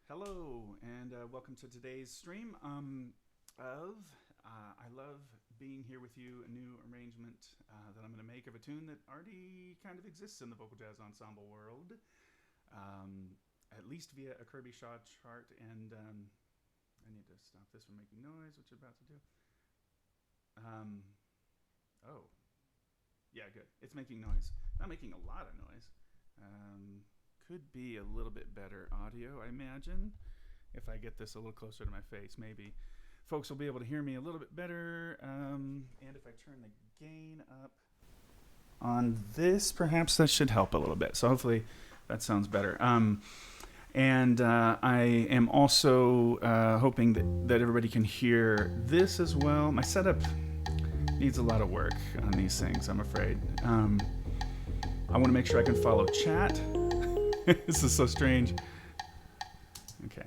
Hello, and welcome to today's stream of I love being here with you, a new arrangement that I'm going to make of a tune that already kind of exists in the vocal jazz ensemble world, at least via a Kirby Shaw chart. And I need to stop this from making noise, which I'm about to do. Oh, yeah, good. It's making noise. Not making a lot of noise. Could be a little bit better audio, I imagine, if I get this a little closer to my face. Maybe folks will be able to hear me a little bit better. And if I turn the gain up on this, perhaps that should help a little bit. So hopefully that sounds better. And I am also hoping that everybody can hear this as well. My setup needs a lot of work on these things, I'm afraid. I want to make sure I can follow chat. This is so strange. Okay,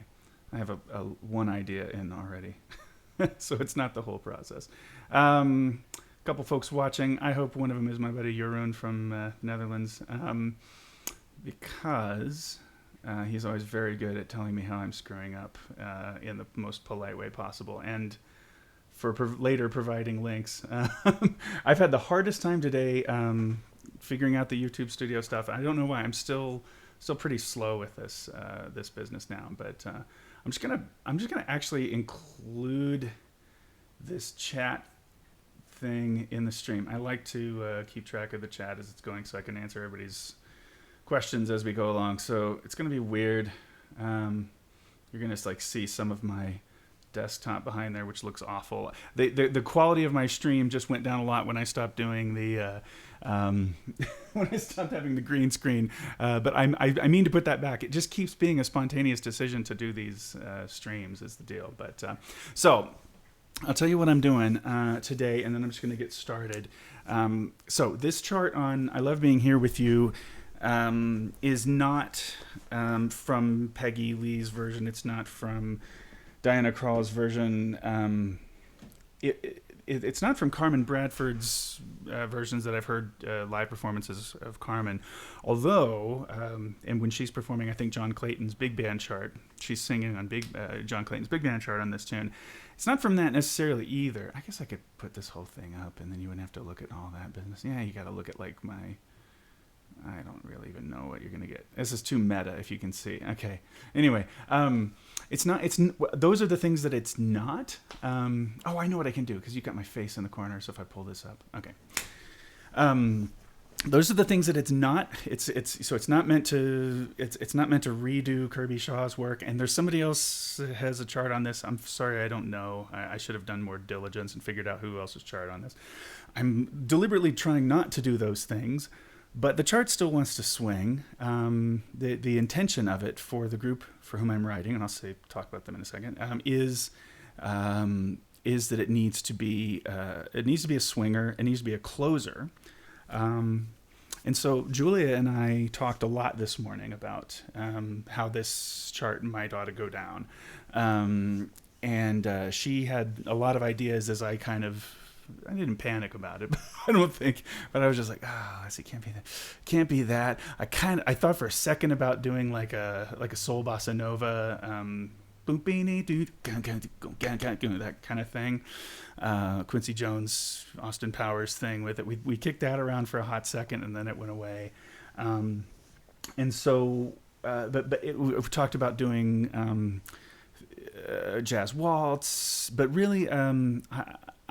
I have a one idea in already, so it's not the whole process. A couple folks watching. I hope one of them is my buddy Jeroen from Netherlands, because he's always very good at telling me how I'm screwing up in the most polite way possible, and for later providing links. I've had the hardest time today figuring out the YouTube Studio stuff. I don't know why. I'm still pretty slow with this this business now, but I'm just gonna actually include this chat thing in the stream. I like to keep track of the chat as it's going, so I can answer everybody's questions as we go along. So it's gonna be weird. You're gonna like see some of my desktop behind there, which looks awful. The quality of my stream just went down a lot when I stopped doing the when I stopped having the green screen. But I mean to put that back. It just keeps being a spontaneous decision to do these streams is the deal. But so I'll tell you what I'm doing today, and then I'm just going to get started. So this chart on I Love Being Here With You is not from Peggy Lee's version. It's not from Diana Krall's version. It's not from Carmen Bradford's versions that I've heard live performances of Carmen. Although, and when she's performing, I think John Clayton's big band chart, she's singing on John Clayton's big band chart on this tune. It's not from that necessarily either. I guess I could put this whole thing up, and then you wouldn't have to look at all that business. Yeah, you got to look at like I don't really even know what you're going to get. This is too meta, if you can see. Okay. Anyway, it's not. Those are the things that it's not. Oh, I know what I can do because you got my face in the corner. So if I pull this up, okay. Those are the things that it's not. It's not meant to. It's not meant to redo Kirby Shaw's work. And there's somebody else that has a chart on this. I'm sorry, I don't know. I should have done more diligence and figured out who else's chart on this. I'm deliberately trying not to do those things. But the chart still wants to swing. The intention of it for the group for whom I'm writing, and I'll talk about them in a second, is that it needs to be a swinger. It needs to be a closer. And so Julia and I talked a lot this morning about how this chart ought to go down. And she had a lot of ideas as I didn't panic about it, I don't think, but I was just like, I see, can't be that. I thought for a second about doing like a soul bossa nova, that kind of thing. Quincy Jones, Austin Powers thing with it. We kicked that around for a hot second and then it went away. And so, we talked about doing jazz waltz, but really,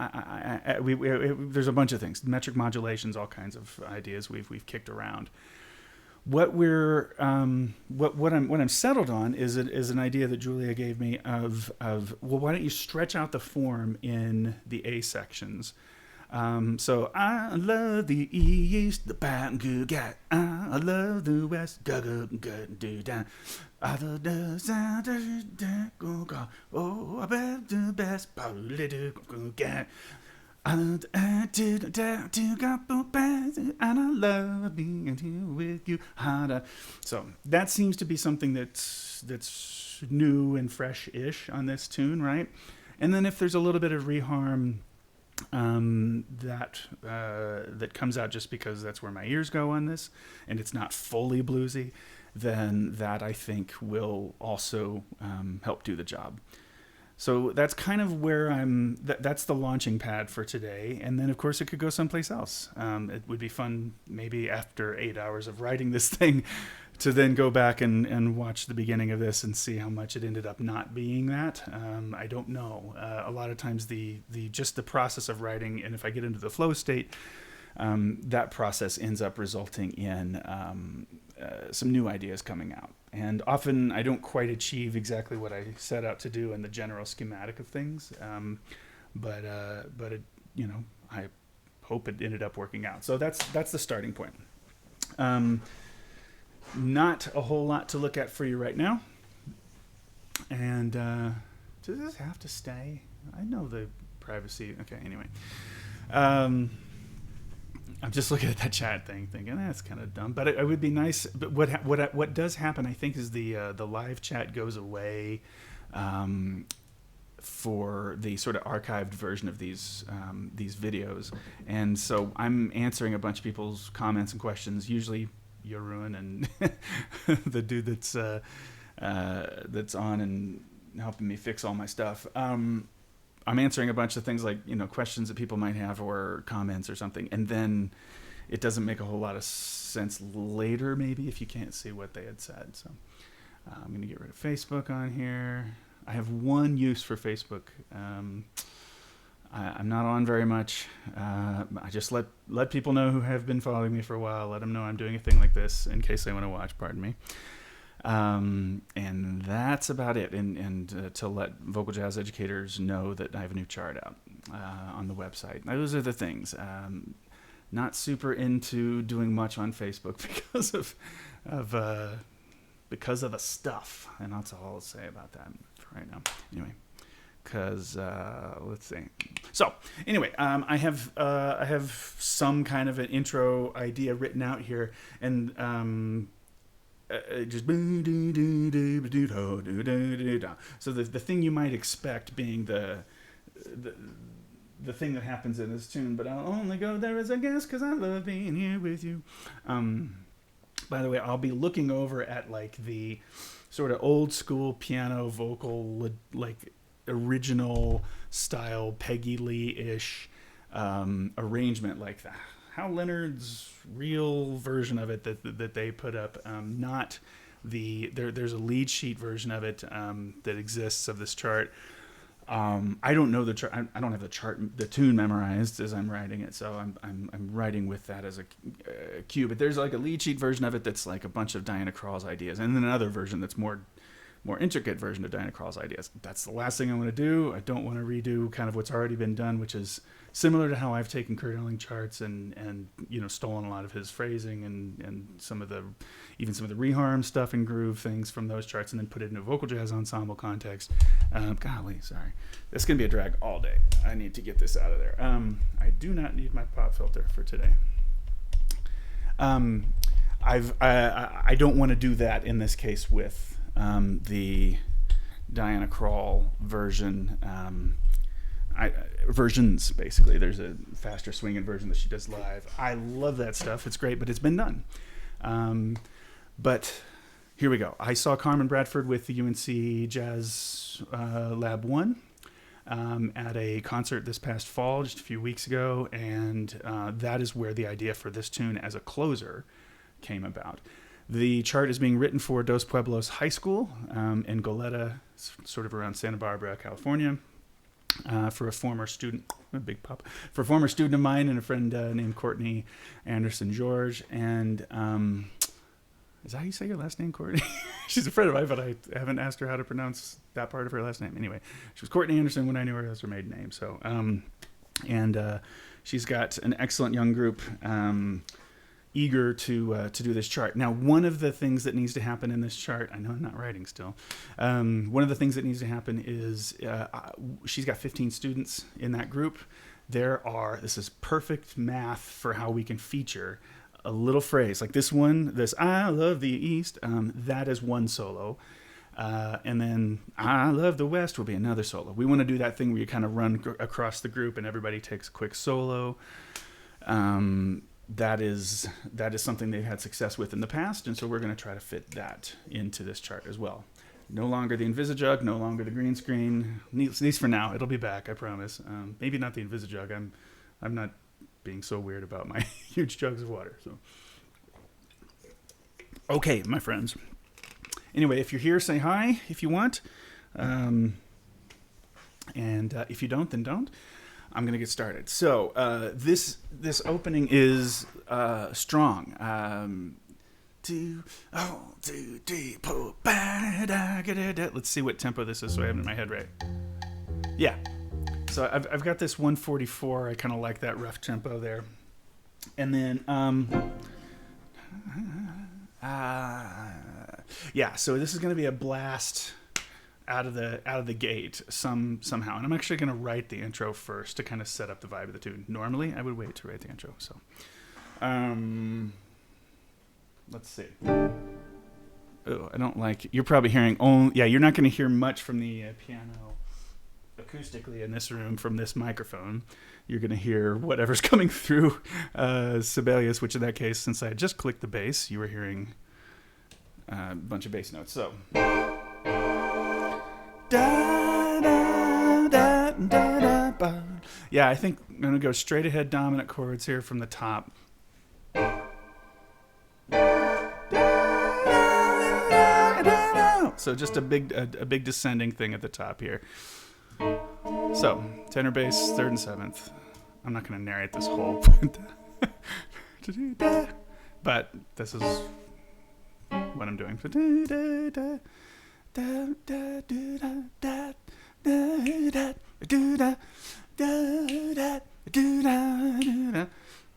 there's a bunch of things, metric modulations, all kinds of ideas we've kicked around. What I'm settled on is an idea that Julia gave me of well, why don't you stretch out the form in the A sections? So I love the East, the bad good guy. I love the West, good do down. I love the sound of oh, I bet the best, little guy. And I love being here with you. So that seems to be something that's new and fresh-ish on this tune, right? And then if there's a little bit of reharm that comes out just because that's where my ears go on this, and it's not fully bluesy, then that I think will also help do the job. So that's kind of where that's the launching pad for today. And then, of course, it could go someplace else. It would be fun, maybe after 8 hours of writing this thing, to then go back and watch the beginning of this and see how much it ended up not being that. I don't know. A lot of times just the process of writing, and if I get into the flow state, that process ends up resulting in some new ideas coming out. And often I don't quite achieve exactly what I set out to do in the general schematic of things, but it, I hope it ended up working out. So that's the starting point. Not a whole lot to look at for you right now. And does this have to stay? I know the privacy. Okay, anyway. I'm just looking at that chat thing, thinking that's kind of dumb, but it would be nice. But what does happen, I think, is the live chat goes away for the sort of archived version of these videos, and so I'm answering a bunch of people's comments and questions. Usually, Jeroen and the dude that's on and helping me fix all my stuff. I'm answering a bunch of things like, questions that people might have or comments or something. And then it doesn't make a whole lot of sense later, maybe, if you can't see what they had said. So I'm going to get rid of Facebook on here. I have one use for Facebook. I'm not on very much. I just let people know who have been following me for a while. Let them know I'm doing a thing like this in case they want to watch, pardon me. And that's about it. And to let vocal jazz educators know that I have a new chart out on the website. Those are the things. Not super into doing much on Facebook because of the stuff, and that's all I'll say about that for right now. Anyway, because let's see. So anyway, I have some kind of an intro idea written out here, and just so the thing you might expect being the thing that happens in this tune, but I'll only go there as a guest because I love being here with you. By the way, I'll be looking over at like the sort of old school piano vocal, like original style Peggy Lee-ish arrangement, like that. Hal Leonard's real version of it that they put up, not there's a lead sheet version of it that exists of this chart. I don't know the chart. I don't have the tune memorized as I'm writing it, so I'm writing with that as a cue. But there's like a lead sheet version of it that's like a bunch of Diana Krall's ideas, and then another version that's more intricate version of Diana Krall's ideas. That's the last thing I want to do. I don't want to redo kind of what's already been done, which is similar to how I've taken Kurt Elling charts and stolen a lot of his phrasing and some of the reharm stuff and groove things from those charts, and then put it in a vocal jazz ensemble context. Golly, sorry, this is gonna be a drag all day. I need to get this out of there. I do not need my pop filter for today. I don't want to do that in this case with the Diana Krall version. Versions, basically. There's a faster swinging version that she does live. I love that stuff. It's great, but it's been done. But here we go. I saw Carmen Bradford with the UNC Jazz Lab 1 at a concert this past fall, just a few weeks ago, and that is where the idea for this tune as a closer came about. The chart is being written for Dos Pueblos High School in Goleta, sort of around Santa Barbara, California. For a former student, a big pop, for a former student of mine and a friend named Courtney Anderson-Georges. And is that how you say your last name, Courtney? She's a friend of mine, but I haven't asked her how to pronounce that part of her last name. Anyway, she was Courtney Anderson when I knew her as her maiden name. So, and she's got an excellent young group. Eager to do this chart. Now, one of the things that needs to happen in this chart, I know I'm not writing still, one of the things that needs to happen is she's got 15 students in that group. This is perfect math for how we can feature a little phrase like this one, this I love the East, that is one solo. And then I Love the West will be another solo. We want to do that thing where you kind of run across the group and everybody takes a quick solo. That is something they've had success with in the past, and so we're going to try to fit that into this chart as well. No longer the Invisijug, no longer the green screen. At least for now, it'll be back, I promise. Maybe not the Invisijug. I'm not being so weird about my huge jugs of water. So, okay, my friends. Anyway, if you're here, say hi if you want. And if you don't, then don't. I'm going to get started. So this opening is strong. Let's see what tempo this is so I have it in my head right. Yeah. So I've got this 144. I kind of like that rough tempo there. And then... yeah, so this is going to be a blast out of the gate somehow, and I'm actually going to write the intro first to kind of set up the vibe of the tune. Normally, I would wait to write the intro. So, let's see. Oh, I don't like. You're probably hearing only. Yeah, you're not going to hear much from the piano acoustically in this room from this microphone. You're going to hear whatever's coming through Sibelius, which in that case, since I had just clicked the bass, you were hearing a bunch of bass notes. So, yeah, I think I'm going to go straight ahead dominant chords here from the top. So just a big descending thing at the top here. So, tenor bass, third and seventh. I'm not going to narrate this whole... but this is what I'm doing.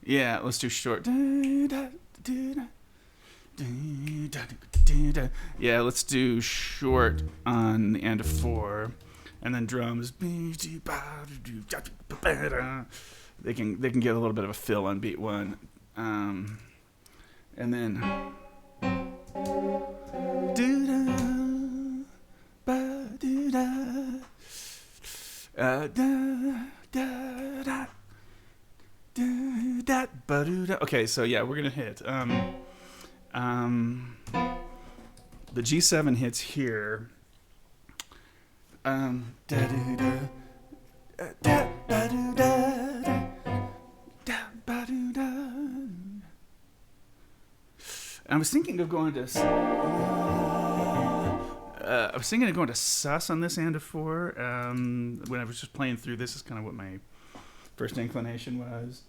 Yeah, let's do short. Yeah, let's do short on the end of 4. And then drums, they can get a little bit of a fill on beat 1, and then okay, so yeah, we're gonna hit the G7 hits here. I was thinking of going to sus on this and a 4. When I was just playing through this, is kind of what my first inclination was.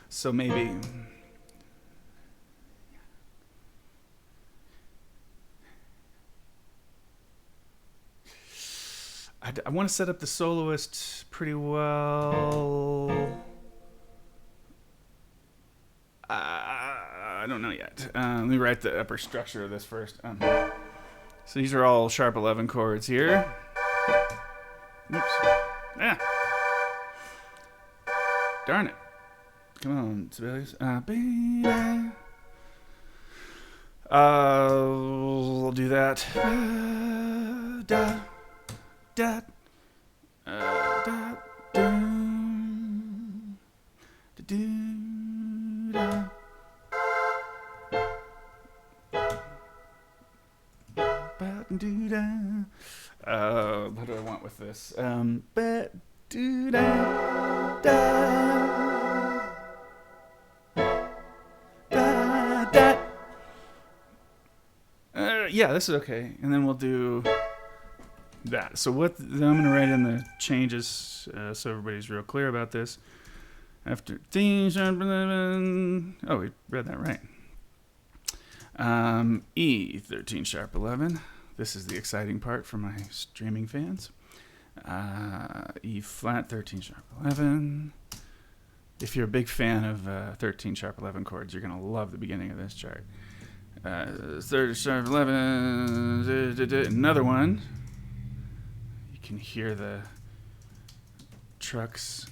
So maybe. I want to set up the soloist pretty well. I don't know yet. Let me write the upper structure of this first. So these are all sharp 11 chords here. Oops. Yeah. Darn it. Come on, Sibelius. We'll do that. What do I want with this? Yeah, this is okay. And then we'll do that. So what I'm going to write in the changes so everybody's real clear about this. After D sharp 11. Oh, we read that right. E 13 sharp 11. This is the exciting part for my streaming fans. E flat 13 sharp 11. If you're a big fan of 13 sharp 11 chords, you're going to love the beginning of this chart. Third sharp 11. Another one. You can hear the trucks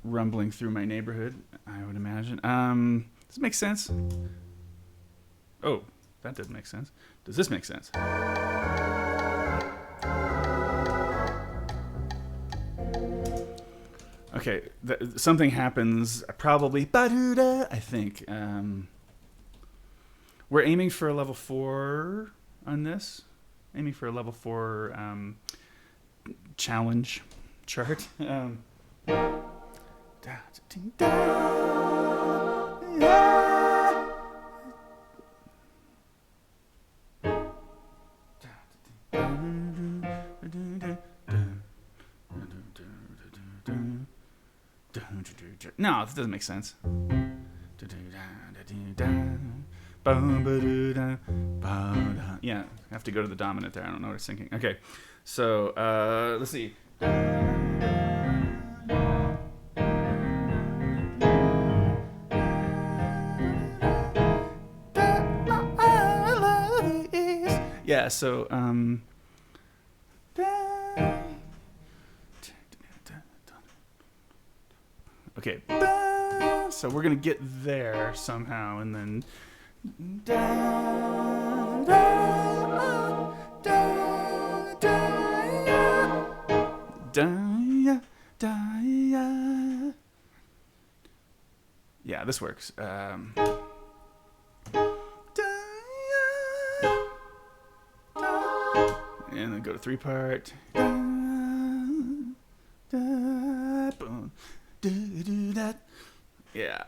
rumbling through my neighborhood, I would imagine. Does it make sense? Oh, That didn't make sense. Does this make sense? Okay, something happens. Probably, I think. We're aiming for a level 4 on this. Aiming for a level 4 challenge chart. No, this doesn't make sense. Yeah, I have to go to the dominant there. I don't know what it's thinking. Okay, so let's see. Yeah, so okay, so we're gonna get there somehow, and then yeah, this works. And then go to 3-part. Yeah.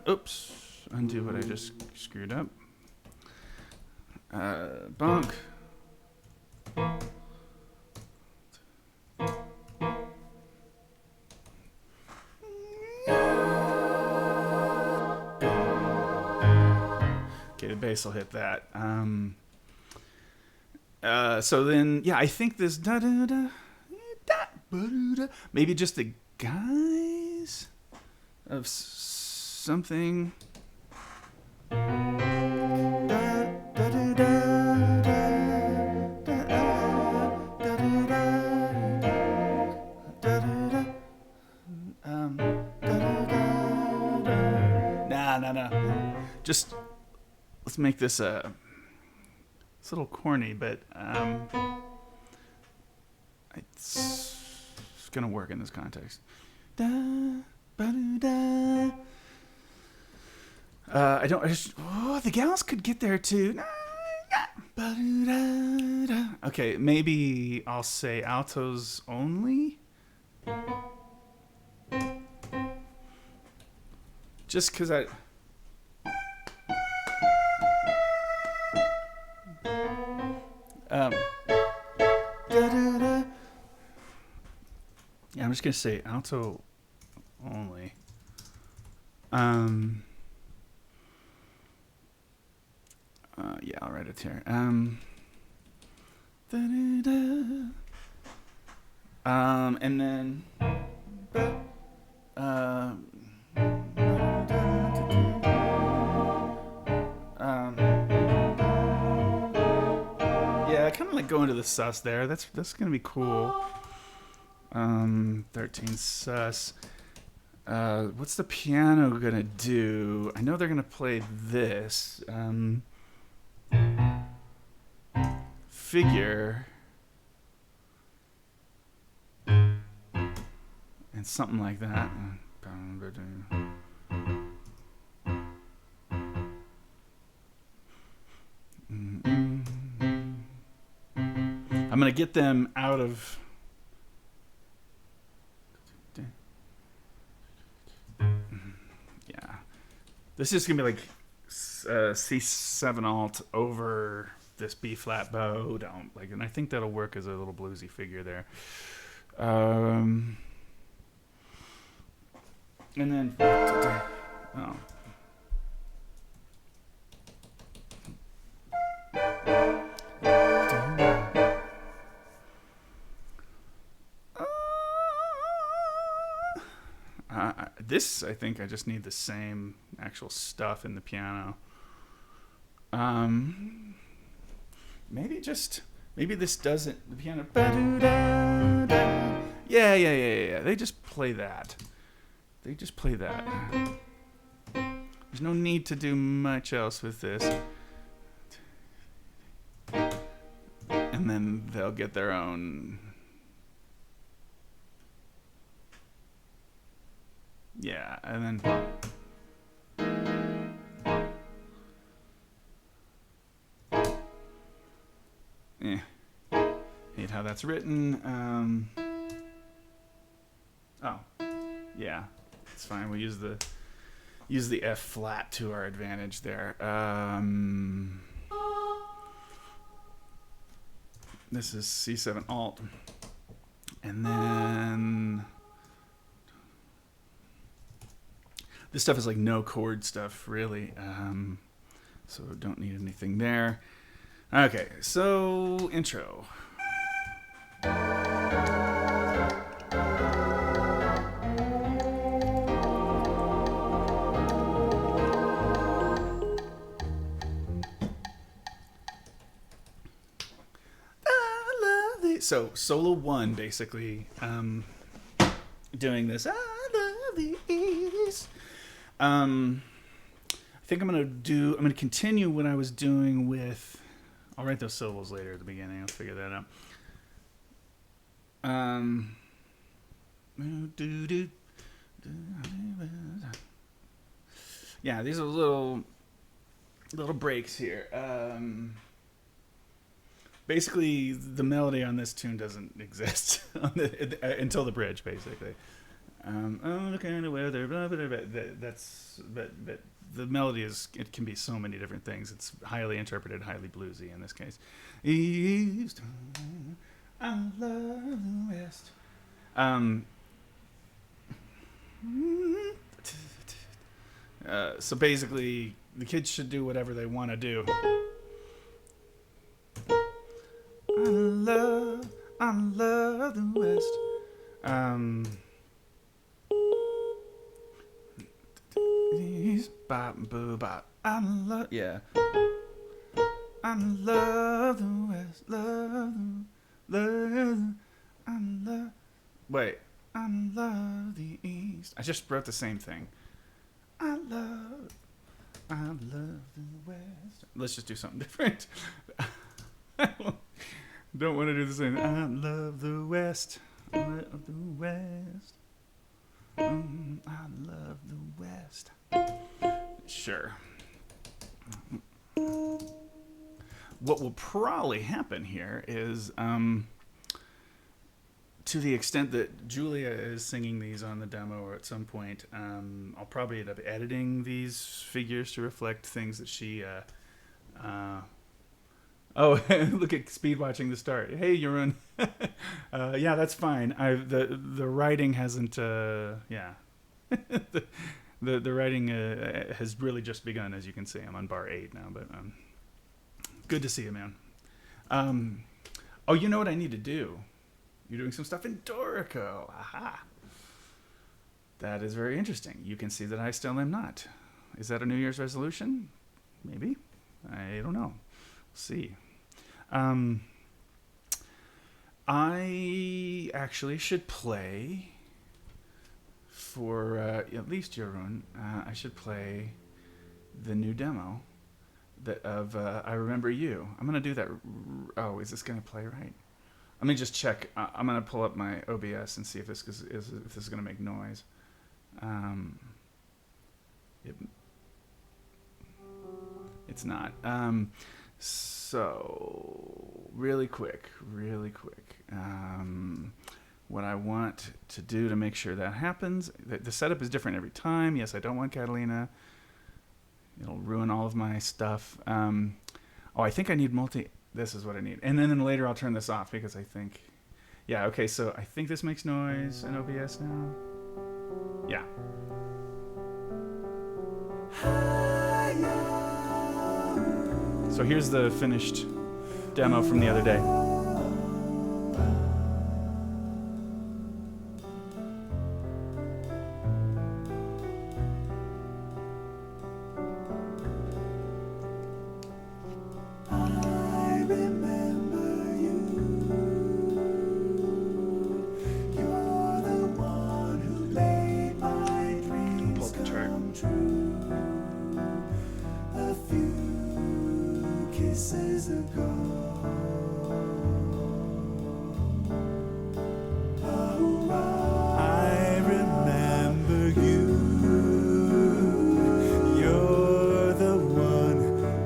Oops. Undo what I just screwed up. Bunk. Okay, the bass will hit that. So then, yeah, I think this maybe just the guise of something. No. Just let's make this it's a little corny, but it's gonna work in this context. The gals could get there too. Okay, maybe I'll say altos only. Just because yeah, I'm just gonna say alto only. Yeah, I'll write it here. And then yeah, kind of like going to the sus there. That's gonna be cool. 13 sus. What's the piano gonna do? I know they're gonna play this. Figure. And something like that. I'm gonna get them out of. Yeah, this is gonna be like C7 alt over this B flat bow. And I think that'll work as a little bluesy figure there. And then this, I think I just need the same actual stuff in the piano. Maybe this doesn't, the piano. Yeah. They just play that. There's no need to do much else with this. And then they'll get their own. Yeah, and then. Hate how that's written. Oh, yeah, it's fine. We'll use the F flat to our advantage there. This is C7 Alt, and then this stuff is like no chord stuff, really. So don't need anything there. Okay, so intro. So solo 1, basically, doing this. I love these. I think I'm gonna continue what I was doing with. I'll write those syllables later at the beginning. I'll figure that out. Yeah, these are little breaks here. Basically, the melody on this tune doesn't exist until the bridge, basically. Oh, the kind of weather, blah, blah, blah, blah. But the melody it can be so many different things. It's highly interpreted, highly bluesy in this case. East, I love the West. So basically, the kids should do whatever they want to do. I love the West. Bop, boo, bop. I love the West. Wait. I love the East. I just wrote the same thing. I love the West. Let's just do something different. Don't want to do the same. I love the West. I love the West. I love the West. Sure. What will probably happen here is, to the extent that Julia is singing these on the demo, or at some point, I'll probably end up editing these figures to reflect things that she. Oh, look at speed watching the start. Hey, Jeroen. Yeah, that's fine. The writing hasn't. Yeah, the writing has really just begun, as you can see. I'm on bar 8 now, but good to see you, man. Oh, you know what I need to do? You're doing some stuff in Dorico. Aha. That is very interesting. You can see that I still am not. Is that a New Year's resolution? Maybe. I don't know. We'll see. I actually should play for at least Jeroen. I should play the new demo of I Remember You. I'm gonna do that. Oh, is this gonna play right? Let me just check. I'm gonna pull up my OBS and see if this is gonna make noise. It's not. So really quick. What I want to do to make sure that happens, the setup is different every time. Yes, I don't want Catalina. It'll ruin all of my stuff. I think I need this is what I need. And then later I'll turn this off because I think, yeah, okay, so I think this makes noise in OBS now. Yeah. So here's the finished demo from the other day. places ago. Oh, I remember you. You're the one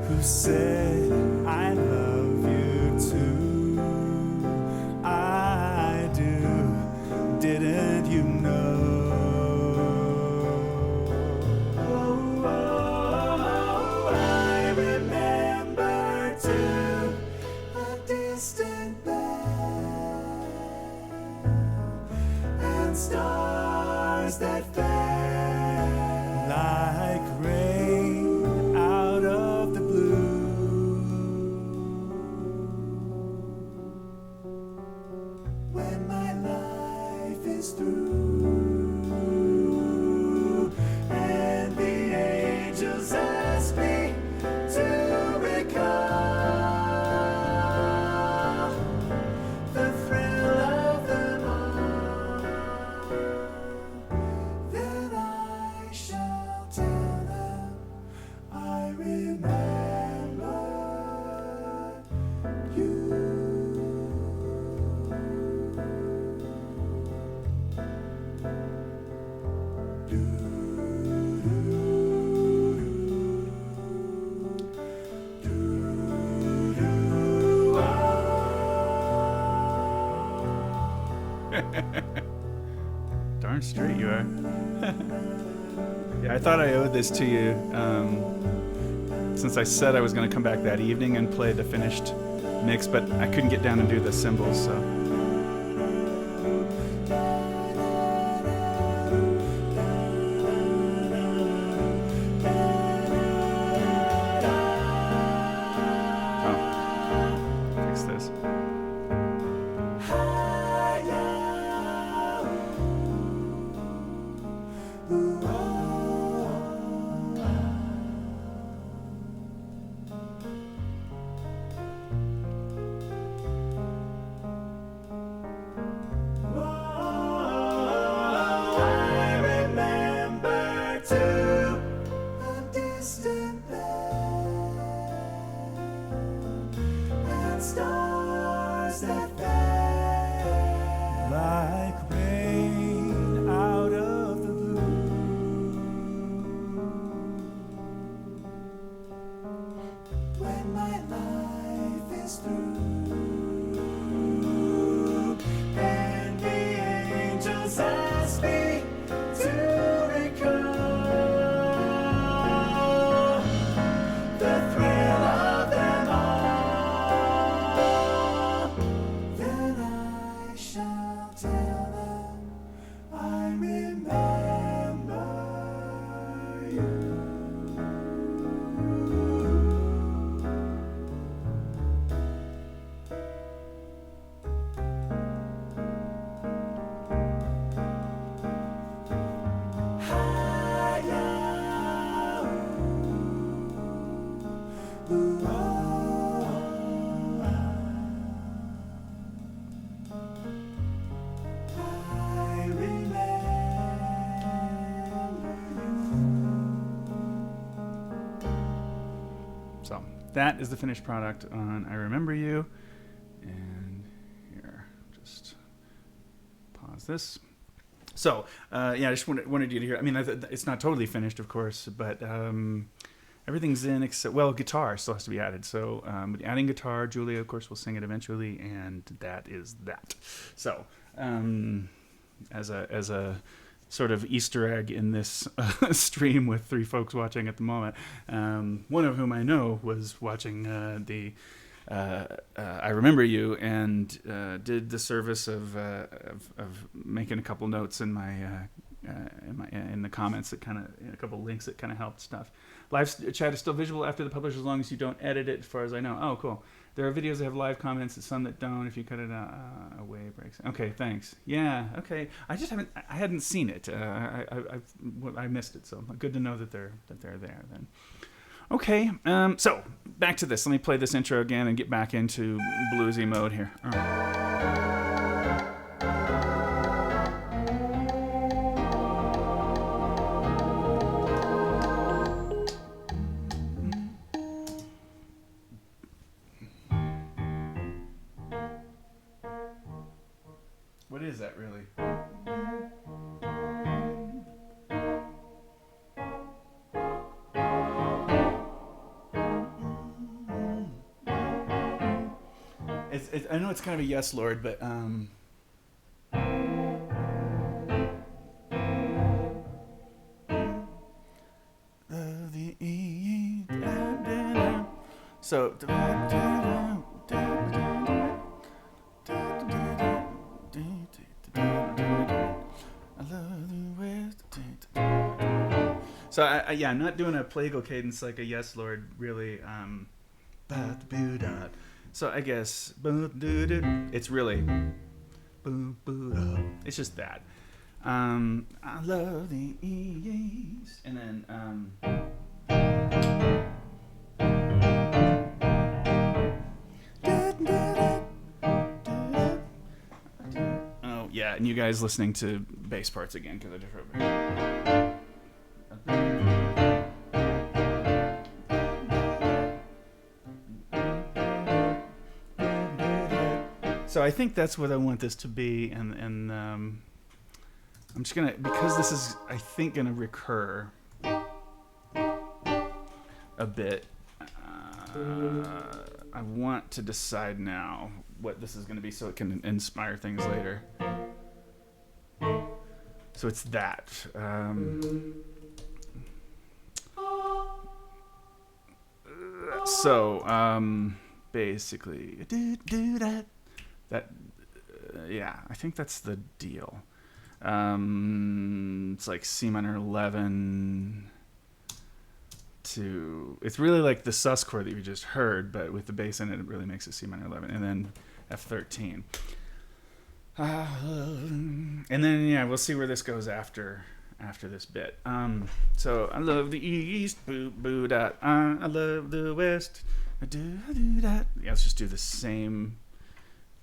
who said I love you too. I do. Didn't you know? Stars that fell like rain out of the blue. When my life is through and the angels ask me to recall the thrill of them all, then I shall tell them I remember you. Darn straight you are. Yeah, I thought I owed this to you, since I said I was going to come back that evening and play the finished mix, but I couldn't get down and do the cymbals, so. Oh, fix this. Stars that fell like rain out of the blue. When my life is through and the angels ask me to recall the thrill of them all, then I shall tell them I remember you. So that is the finished product on I Remember You. And here, just pause this. So, yeah, I just wanted you to hear. I mean, it's not totally finished, of course, but everything's in except, well, guitar still has to be added. So, adding guitar, Julia, of course, will sing it eventually, and that is that. So, as a sort of Easter egg in this stream with three folks watching at the moment, one of whom I know was watching the I Remember You, and did the service of making a couple notes in in the comments that kind of, a couple links that kind of helped stuff. Live chat is still visible after the publish as long as you don't edit it, as far as I know. Oh, cool. There are videos that have live comments and some that don't. If you cut it away, it breaks. Okay, thanks. Yeah, okay. I hadn't seen it. I missed it, so good to know that they're there then. Okay, so back to this. Let me play this intro again and get back into bluesy mode here. All right. is that really? I know it's kind of a yes, Lord, but so yeah, I'm not doing a plagal cadence like a yes, Lord, really. So I guess it's really it's just that. I love the East, and then oh yeah, and you guys listening to bass parts again because I just wrote. So I think that's what I want this to be, and I'm just gonna, because this is, I think, gonna recur a bit. I want to decide now what this is gonna be so it can inspire things later. So it's that. Basically, that yeah, I think that's the deal. It's like C minor 11 to, it's really like the sus chord that you just heard, but with the bass in it, it really makes it C minor 11, and then F13. And then yeah, we'll see where this goes after this bit. So I love the East, boo boo dot. I love the West, do that. Yeah, let's just do the same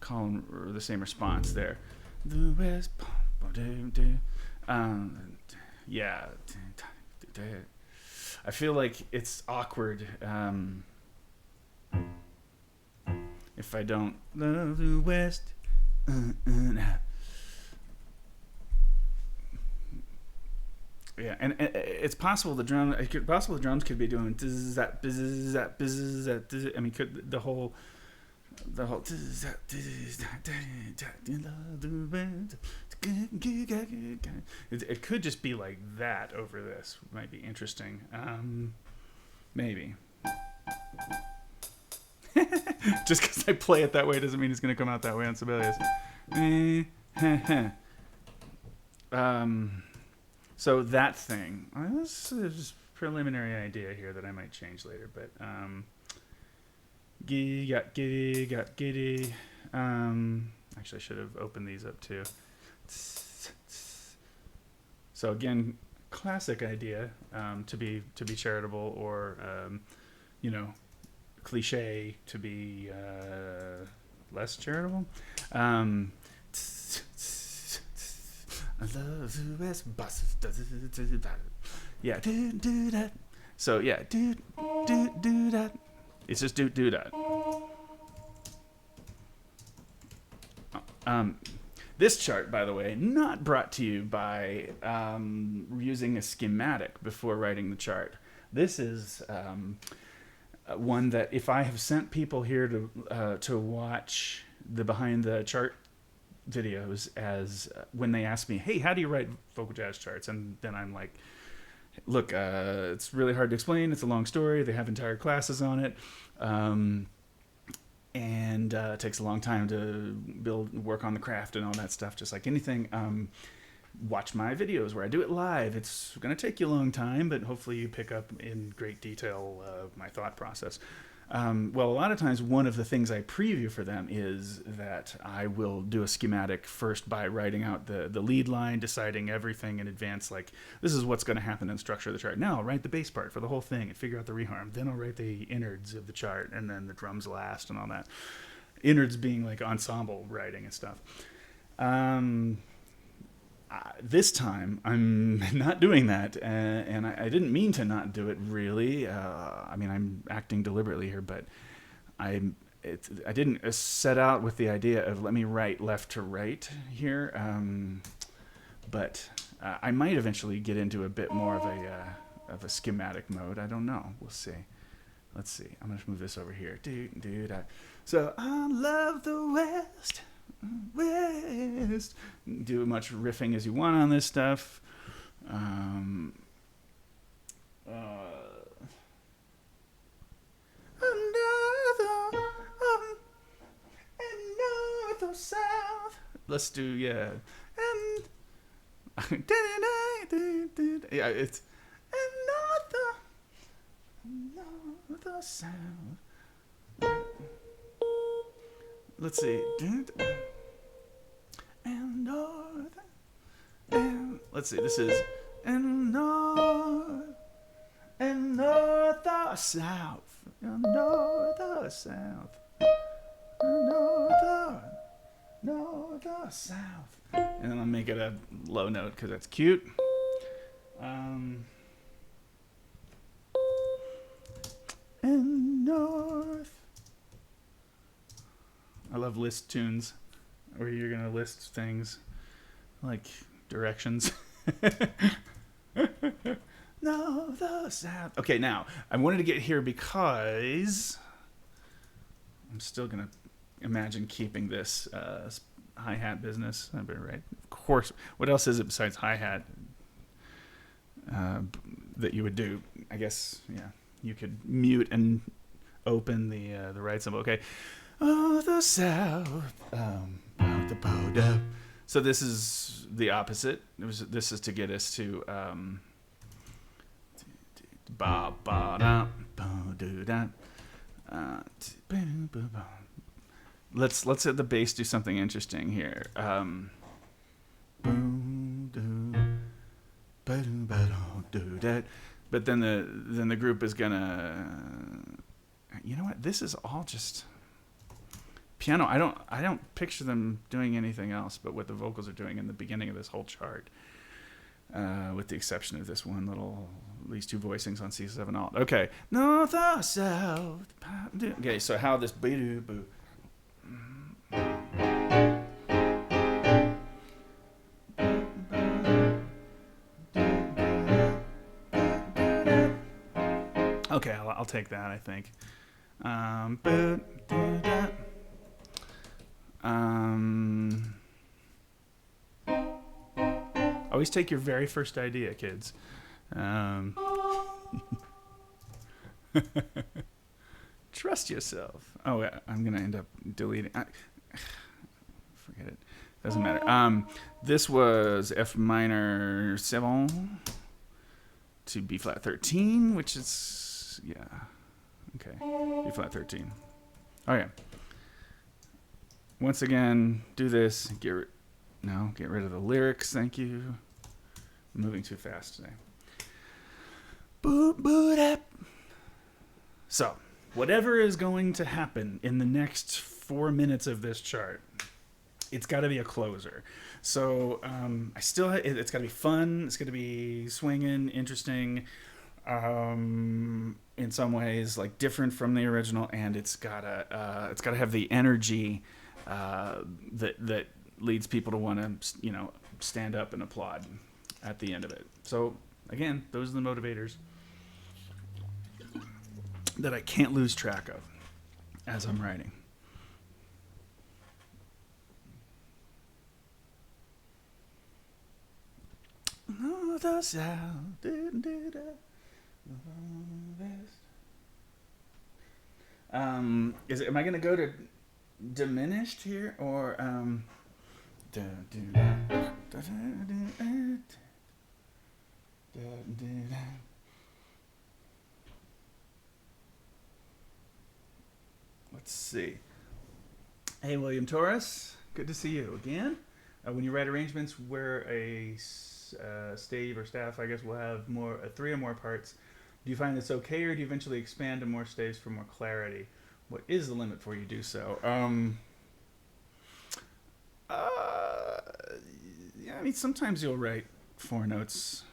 column or the same response there. The West, yeah. I feel like it's awkward if I don't love the West. Yeah, and it's possible the drums could be doing that. I mean, could the whole it could just be like that over this. Might be interesting. Maybe. Just because I play it that way doesn't mean it's going to come out that way on Sibelius. So that thing. This is a preliminary idea here that I might change later, but giddy got giddy. Actually, I should have opened these up too. So again, classic idea to be charitable, or cliche to be less charitable. I love the West buses. Yeah, do that. So yeah, do that. It's just do that. This chart, by the way, not brought to you by using a schematic before writing the chart. This is one that if I have sent people here to watch the behind the chart videos, as when they ask me, hey, how do you write vocal jazz charts? And then I'm like, look, it's really hard to explain. It's a long story. They have entire classes on it. And it takes a long time to work on the craft and all that stuff, just like anything. Watch my videos where I do it live. It's going to take you a long time, but hopefully you pick up in great detail my thought process. Well, a lot of times one of the things I preview for them is that I will do a schematic first by writing out the lead line, deciding everything in advance, like this is what's going to happen in the structure of the chart. Now I'll write the bass part for the whole thing and figure out the reharm. Then I'll write the innards of the chart, and then the drums last and all that. Innards being like ensemble writing and stuff. This time I'm not doing that, and I didn't mean to not do it really. I mean, I'm acting deliberately here, but I didn't set out with the idea of let me write left to right here, but I might eventually get into a bit more of a schematic mode. I don't know. We'll see. Let's see. I'm gonna move this over here. So I love the West, West. Do as much riffing as you want on this stuff. Another south. Let's do and yeah, it's another sound. Let's see. And north. And let's see. This is and north or south. And north or south. North or south. And then I'll make it a low note because that's cute. And north. I love list tunes where you're going to list things like directions. North or south. Okay, now, I wanted to get here because I'm still going to imagine keeping this hi-hat business. Right? Of course. What else is it besides hi-hat that you would do? I guess, yeah, you could mute and open the right symbol. Okay. Oh, the south. The border. So this is the opposite. This is to get us to ba ba da ba do da. Let's let the bass do something interesting here. But then the group is gonna. You know what? This is all just piano. I don't picture them doing anything else but what the vocals are doing in the beginning of this whole chart, with the exception of this one these two voicings on C7 alt. Okay, north or south. Okay, so how this boo. Okay, I'll take that. I think. Always take your very first idea, kids. Trust yourself. Oh, I'm gonna end up deleting. Forget it. Doesn't matter. This was F minor 7 to B flat 13, which is okay. B flat 13. Okay. Once again, do this. Get rid of the lyrics. Thank you. I'm moving too fast today. Boop boop up. So, whatever is going to happen in the next 4 minutes of this chart, it's got to be a closer. So, it's got to be fun. It's got to be swinging, interesting. In some ways, like different from the original, and it's gotta have the energy that leads people to want to stand up and applaud at the end of it. So again, those are the motivators that I can't lose track of as I'm writing. North, south, am I gonna go to diminished here or let's see. Hey, William Torres, good to see you again. When you write arrangements where a stave or staff, I guess, will have 3 or more parts, do you find this okay, or do you eventually expand to more staves for more clarity? What is the limit for you do so? Yeah, I mean, sometimes you'll write 4 notes.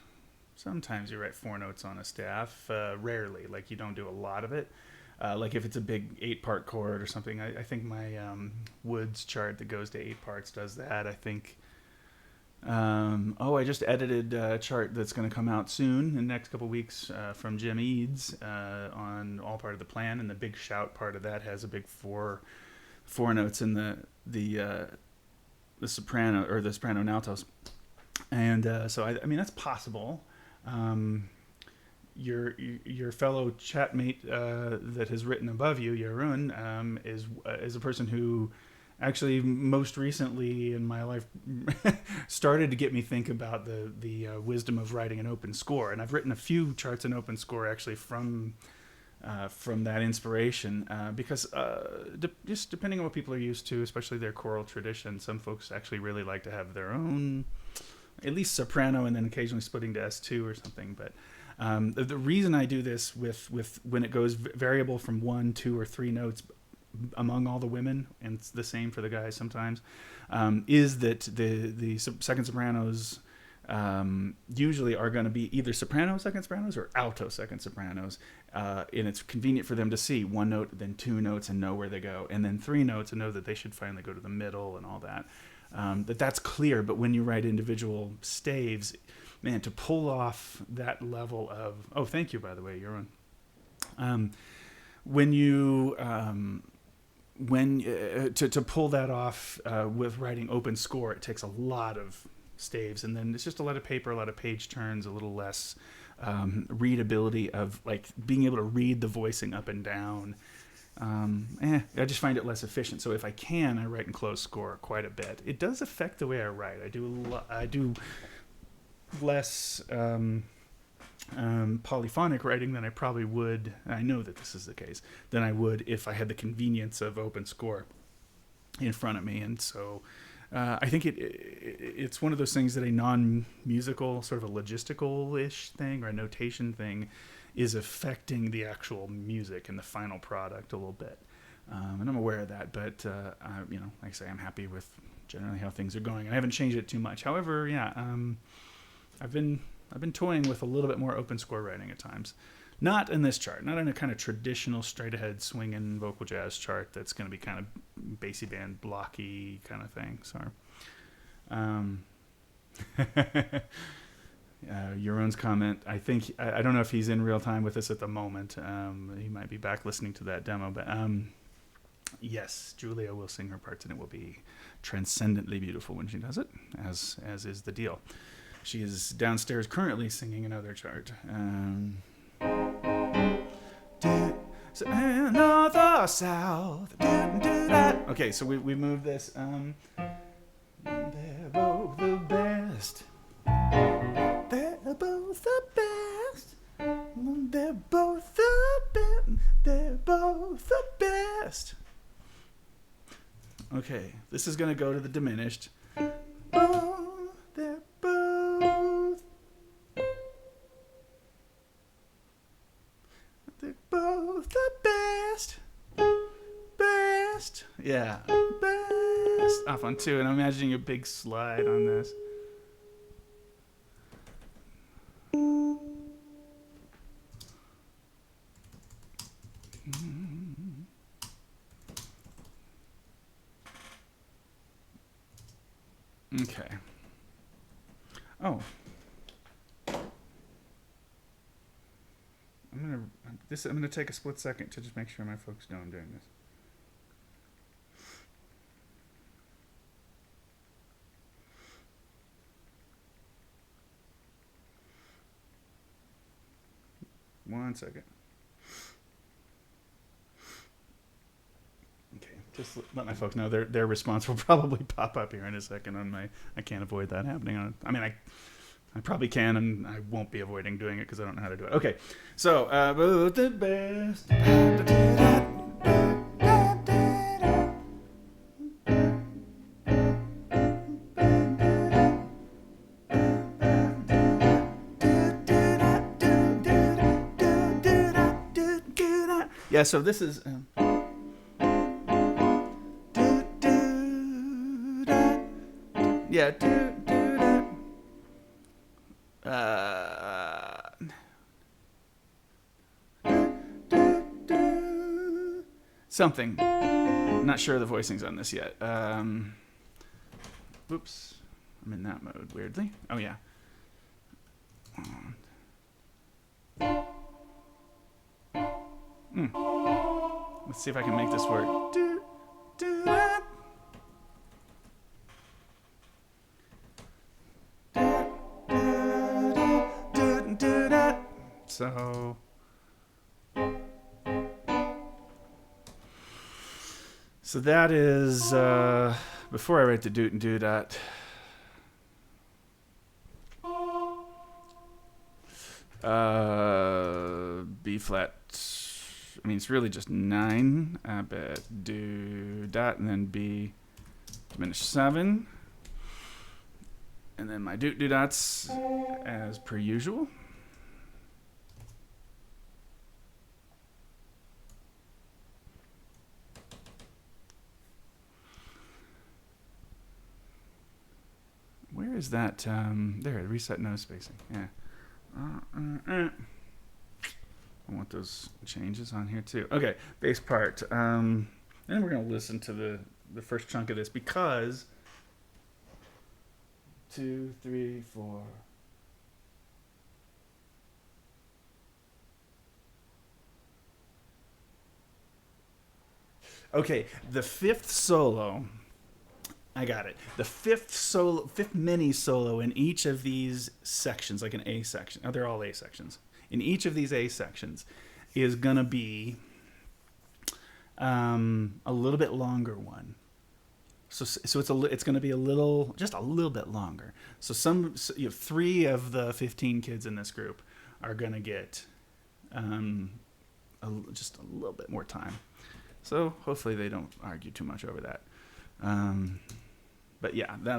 Sometimes you write 4 notes on a staff. Rarely, like you don't do a lot of it. Like if it's a big 8-part chord or something. I think my Woods chart that goes to 8 parts does that. I think. I just edited a chart that's going to come out soon in the next couple weeks from Jim Eads on All Part of the Plan, and the Big Shout part of that has a big four notes in the soprano or the soprano and altos, and so I mean that's possible. Your fellow chatmate that has written above you, Jeroen, is a person who actually most recently in my life started to get me think about the wisdom of writing an open score. And I've written a few charts in open score actually from that inspiration because just depending on what people are used to, especially their choral tradition, some folks actually really like to have their own, at least soprano, and then occasionally splitting to S2 or something. But the reason I do this with when it goes variable from 1, 2, or 3 notes among all the women, and it's the same for the guys sometimes, is that the second sopranos usually are going to be either soprano second sopranos or alto second sopranos, and it's convenient for them to see 1 note, then 2 notes, and know where they go, and then 3 notes and know that they should finally go to the middle and all that. That's clear, but when you write individual staves, man, to pull off that level of... Oh, thank you, by the way, you're on. To pull that off with writing open score, it takes a lot of staves, and then it's just a lot of paper, a lot of page turns, a little less readability of like being able to read the voicing up and down. I just find it less efficient. So if I can, I write in closed score quite a bit. It does affect the way I write. I do less polyphonic writing than I probably would. I know that this is the case than I would if I had the convenience of open score in front of me. And so I think it's one of those things that a non-musical, sort of a logistical-ish thing or a notation thing is affecting the actual music and the final product a little bit. And I'm aware of that, but like I say, I'm happy with generally how things are going. I haven't changed it too much. However, I've been toying with a little bit more open score writing at times. Not in this chart, not in a kind of traditional straight ahead swinging vocal jazz chart that's going to be kind of bassy band blocky kind of thing. So, Jeroen's comment, I think, I don't know if he's in real time with us at the moment. He might be back listening to that demo, but yes, Julia will sing her parts and it will be transcendently beautiful when she does it, as is the deal. She is downstairs currently singing another chart. North or south. Okay, so we moved this. They're both the best. They're both the best. They're both the best. They're both the best. Okay, this is going to go to the diminished. Oh, they're both. They're both the best. Best. Yeah. Best. Off on 2, and I'm imagining a big slide on this. Okay. Oh. I'm gonna take a split second to just make sure my folks know I'm doing this. One second. Okay, just let my folks know their response will probably pop up here in a second on my. I can't avoid that happening. I probably can, and I won't be avoiding doing it because I don't know how to do it. Okay, so both the best. Yeah, so this is. Yeah. something. Not sure the voicings on this yet. Oops. I'm in that mode, weirdly. Oh, yeah. Let's see if I can make this work. So... So that is, before I write the doot and do that, B flat, I mean, it's really just 9, but do that, and then B diminished 7, and then my doot do dots as per usual. Where is that? There, reset nose spacing. Yeah. I want those changes on here too. Okay, bass part. Then we're going to listen to the first chunk of this because 2, 3, 4. Okay, the fifth solo. I got it. The fifth mini solo in each of these sections, like an A section. Oh, they're all A sections. In each of these A sections is gonna be a little bit longer one. So it's gonna be just a little bit longer. So three of the 15 kids in this group are gonna get just a little bit more time. So hopefully they don't argue too much over that. But yeah, that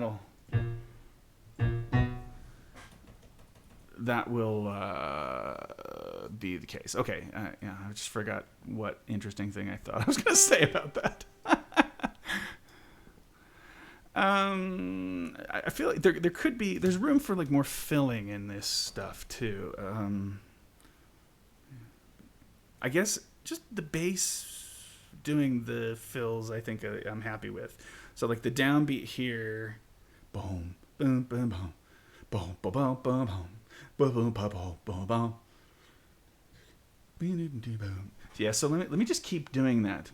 will be the case. Okay, yeah, I just forgot what interesting thing I thought I was going to say about that. I feel like there's room for like more filling in this stuff too. I guess just the bass doing the fills, I think I'm happy with. So like the downbeat here, boom, boom, boom, boom, boom, boom, boom, boom, boom, boom, boom, boom, boom. Yeah. So let me just keep doing that.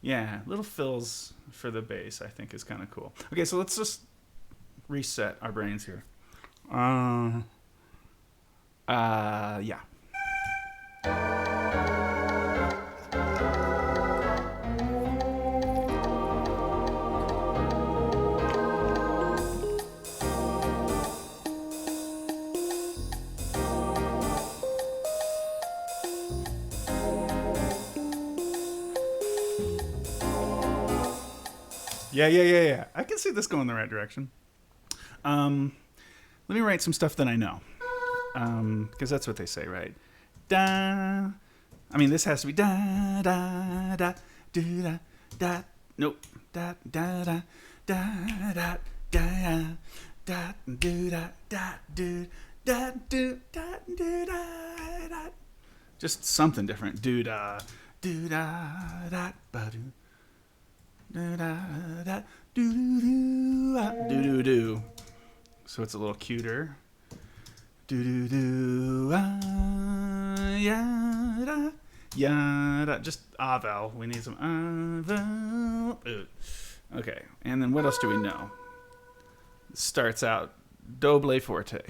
Yeah, little fills for the bass I think is kind of cool. Okay, so let's just reset our brains here. Yeah. Yeah. I can see this going the right direction. Let me write some stuff that I know. Because that's what they say, right? Da. I mean, this has to be da da da do da da. Nope. Da da da da da da da do da da do da do da do da da. Just something different. Do da da ba do. Da da da do do do. So it's a little cuter. Do do do ya da. Just vowel. We need some vowel. Okay, and then what else do we know? It starts out doble forte.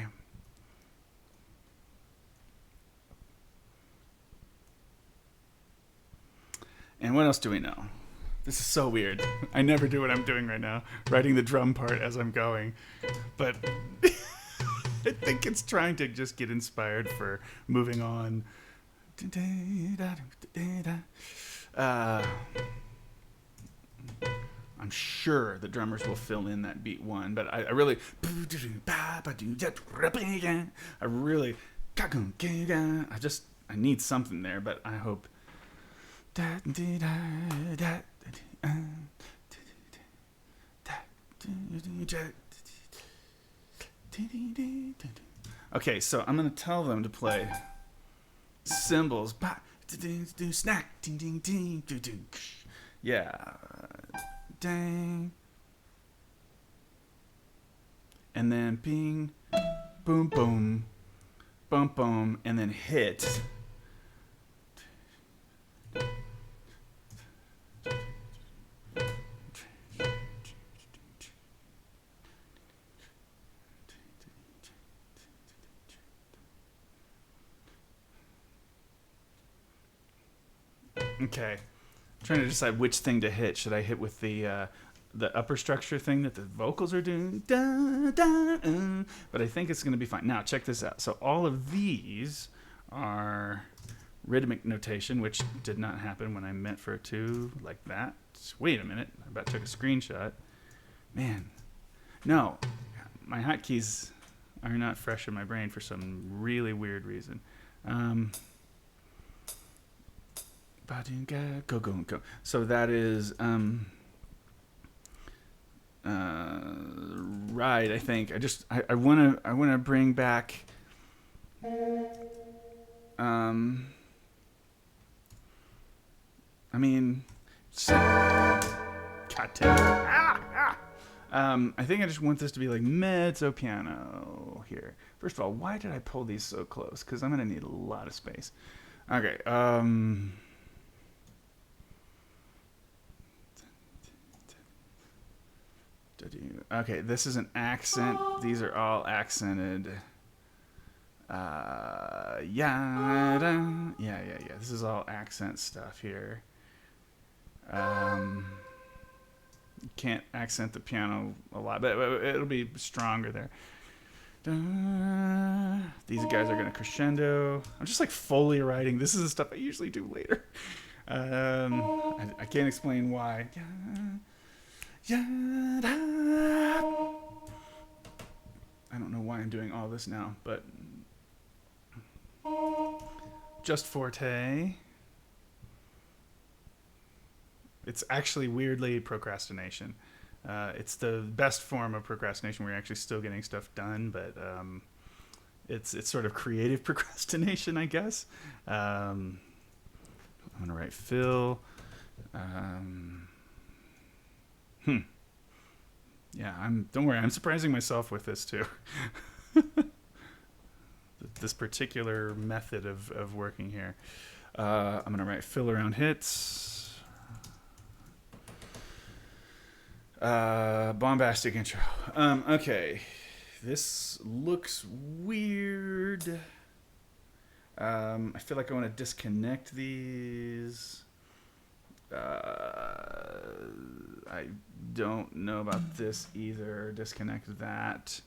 And what else do we know? This is so weird. I never do what I'm doing right now, writing the drum part as I'm going. But I think it's trying to just get inspired for moving on. I'm sure the drummers will fill in that beat one, but I really, I need something there, but I hope Okay, so I'm gonna tell them to play cymbals. Snack. Ding ding ding. Yeah. Dang. And then ping, boom boom, boom boom, and then hit. Okay, I'm trying to decide which thing to hit. Should I hit with the upper structure thing that the vocals are doing? Da, da, but I think it's going to be fine. Now, check this out. So all of these are rhythmic notation, which did not happen when I meant for it to, like that. Wait a minute. I about took a screenshot. Man, no. My hotkeys are not fresh in my brain for some really weird reason. Go, go, go. So that is right, I think. I wanna bring back I mean, God damn it. I think I just want this to be like mezzo piano here. First of all, why did I pull these so close? Because I'm gonna need a lot of space. Okay, okay, this is an accent. These are all accented. Yeah. This is all accent stuff here. Can't accent the piano a lot, but it'll be stronger there. These guys are gonna crescendo. I'm just like Foley writing. This is the stuff I usually do later. I can't explain why. I don't know why I'm doing all this now, but just forte. It's actually weirdly procrastination. It's the best form of procrastination where you're actually still getting stuff done, but it's sort of creative procrastination, I guess. I'm gonna write Phil. Yeah, don't worry, I'm surprising myself with this too. This particular method of working here. I'm gonna write fill around hits. Bombastic intro. Okay, this looks weird. I feel like I want to disconnect these. I don't know about this either. Disconnect that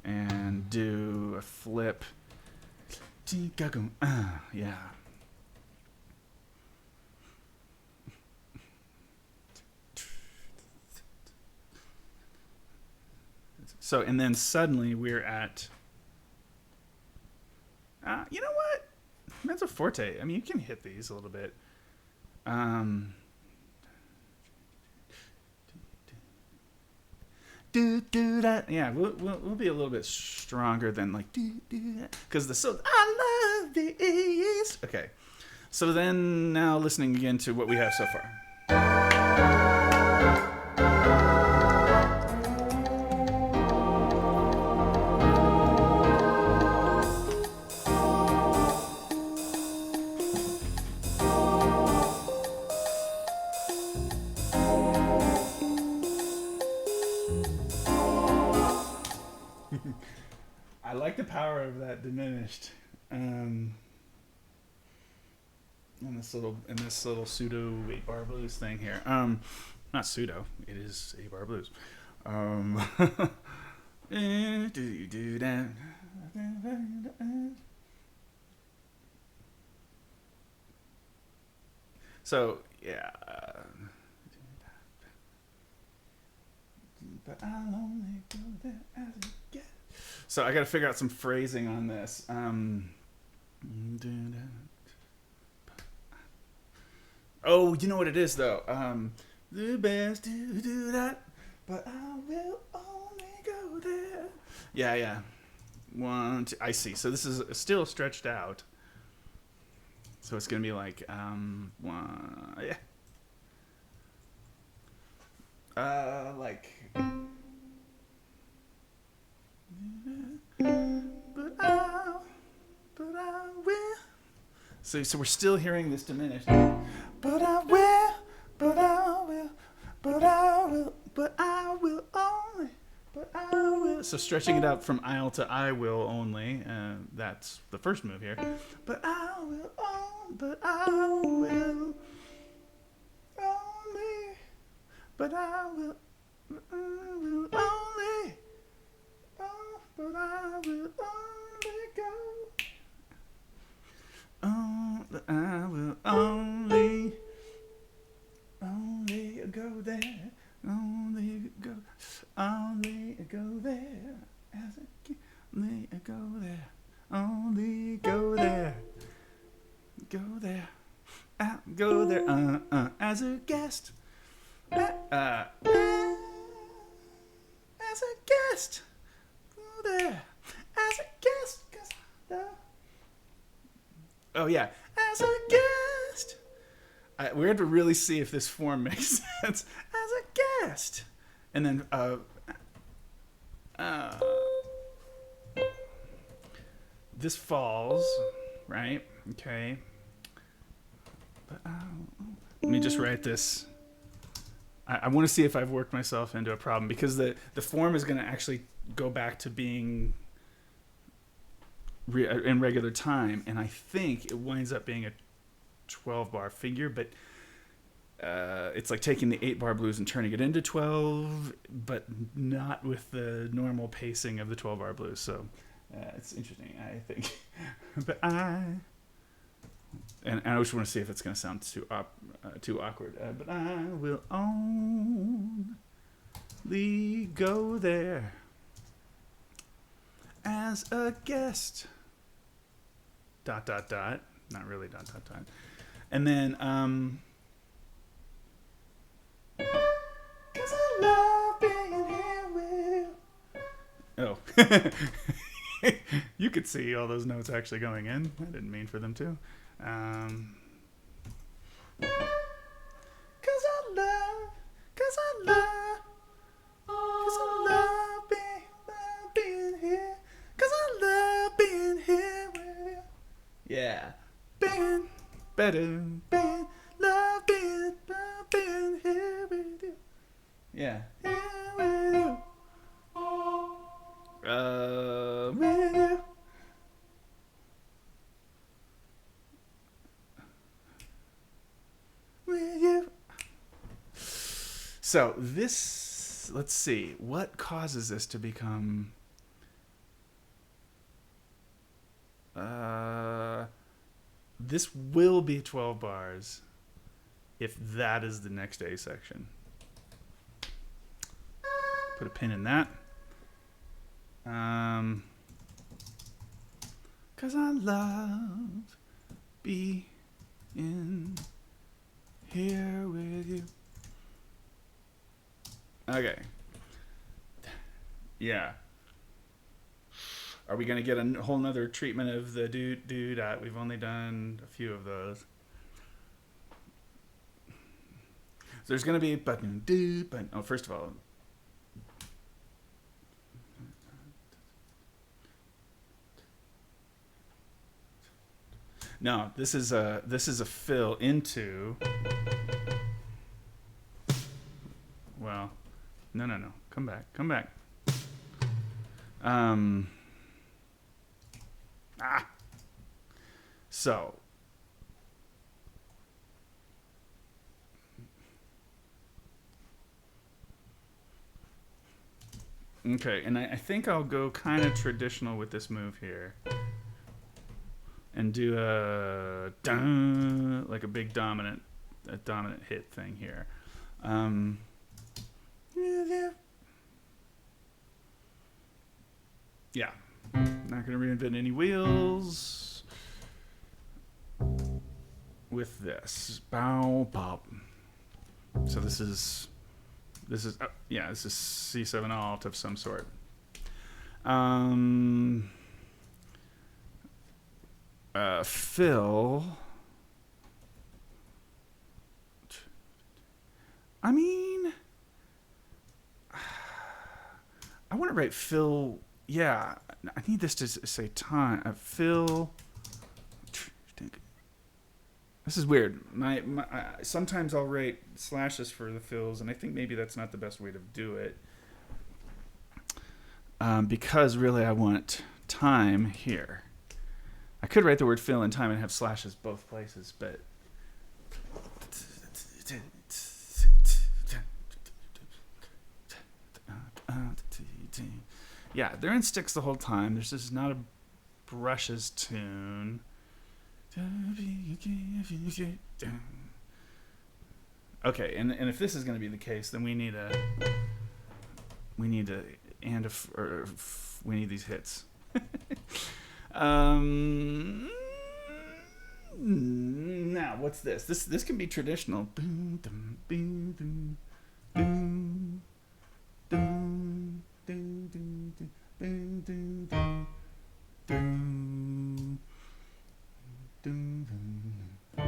and do a flip. Yeah. So, and then suddenly we're at, you know what? Mezzo forte. I mean, you can hit these a little bit. Do that. Yeah, we'll be a little bit stronger than like do that, because the so I love the East. Okay, so then now listening again to what we have so far. I like the power of that diminished, in this little pseudo 8-bar blues thing here. Not pseudo, it is 8-bar blues. Do that. So yeah. But I'll only go there as it gets. So I got to figure out some phrasing on this. Oh, you know what it is though. The best to do that, but I will only go there. Yeah, yeah. One, two, I see. So this is still stretched out. So it's gonna be like one, yeah. Like. But I will. So we're still hearing this diminished. But I will, but I will, but I will, but I will only, but I will. So stretching it out from I'll to I will only. That's the first move here. But I will only, but I will only, but I will only. Oh, but I will only go. Oh, but I will only go there. Only go there. As a only go there. Only go there. Go there. Go there. As a guest. As a guest. Go there. As a guest. 'Cause oh yeah, as a guest. We had to really see if this form makes sense. As a guest, and then this falls, right? Okay. But let me just write this. I want to see if I've worked myself into a problem, because the form is going to actually go back to being in regular time, and I think it winds up being a 12-bar figure, but it's like taking the 8-bar blues and turning it into 12, but not with the normal pacing of the 12-bar blues. So it's interesting, I think. But I just want to see if it's going to sound too awkward. But I will only go there as a guest. ... Not really ... And then 'cause I love being here with. Oh. You could see all those notes actually going in. I didn't mean for them to. 'Cause I love being here. 'Cause I love being here with you. Yeah. Being better, love being here with you. Yeah. Here with you. With you. With you. So this, let's see, what causes this to become this will be 12 bars if that is the next A section. Put a pin in that. 'Cause I love being here with you. Okay. Yeah. Are we going to get a whole nother treatment of the do that? We've only done a few of those. So there's going to be button do, but oh, first of all, no, this is a fill into. Well, no. Come back. So. Okay, and I think I'll go kind of traditional with this move here. And do a like a big dominant hit thing here. Yeah, not gonna reinvent any wheels. with this. Bow pop. So this is this is C7 alt of some sort. Fill. I mean, I want to write fill. Yeah, I need this to say time. Fill. This is weird. Sometimes I'll write slashes for the fills, and I think maybe that's not the best way to do it. Because really I want time here. I could write the word fill and time and have slashes both places, but yeah, they're in sticks the whole time. There's just not a brushes tune. Okay, and if this is going to be the case, then we need these hits. Now, what's this? This can be traditional. Boom, dum, boom, dum, boom, dum, dum, dum, dum, dum, dum, dum. Dun, dun, dun, dun,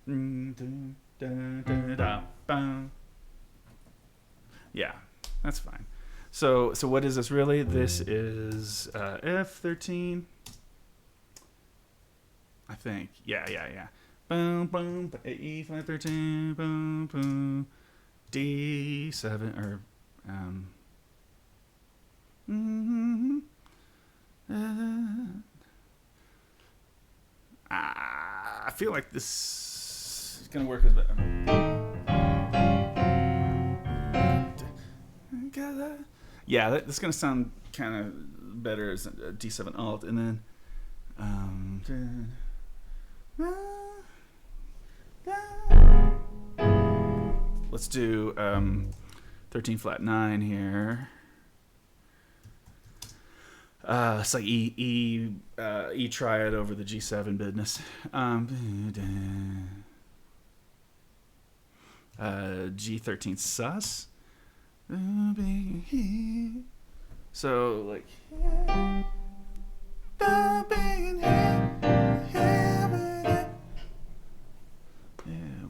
dun, dun, dun, dun, yeah, that's fine. So what is this really? This is F13, I think. Yeah. Boom, boom, E flat 13, boom, boom, D7 or I feel like this is gonna work as better. Yeah, this is going to sound kind of better as a D7 alt. And then let's do 13 flat 9 here. It's like E triad over the G7 business. G13 sus. So like yeah,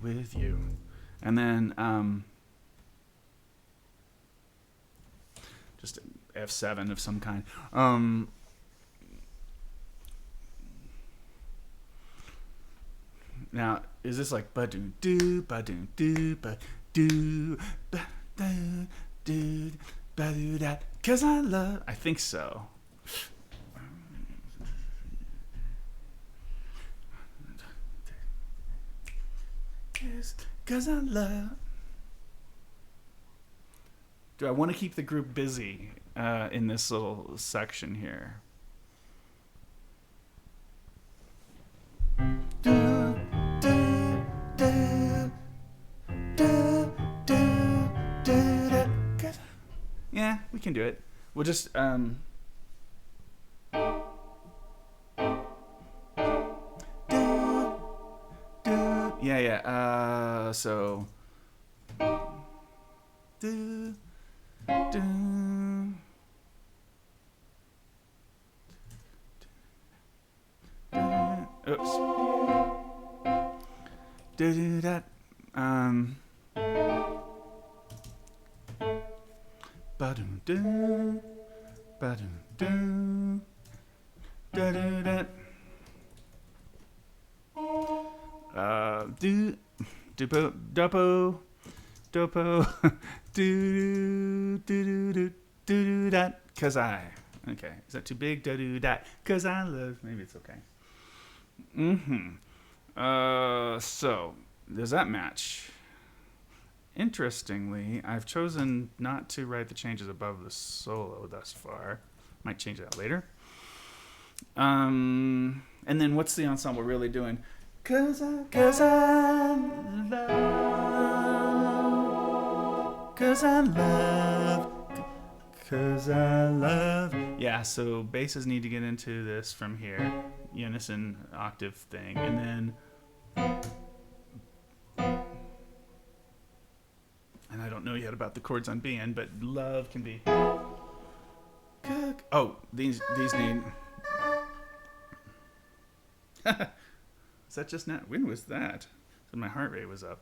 with you, and then just F7 of some kind. Now is this like ba do do ba do do ba do ba da do ba do that? Cause I love. I think so. Cause I love. Do I want to keep the group busy in this little section here? Yeah, we can do it. We'll just yeah. So oops. Do that. Ba-dum dum, ba-dum dum, da-da-da. Dopo, do that. Cause I. Okay, is that too big? Do that. Cause I love. Maybe it's okay. So does that match? Interestingly, I've chosen not to write the changes above the solo thus far. Might change that later. And then what's the ensemble really doing? Cause I love, cause I love, cause I love. Yeah, so basses need to get into this from here, unison octave thing, and then, and I don't know yet about the chords on being, but love can be. Oh, these need. Is that just now? When was that? So my heart rate was up.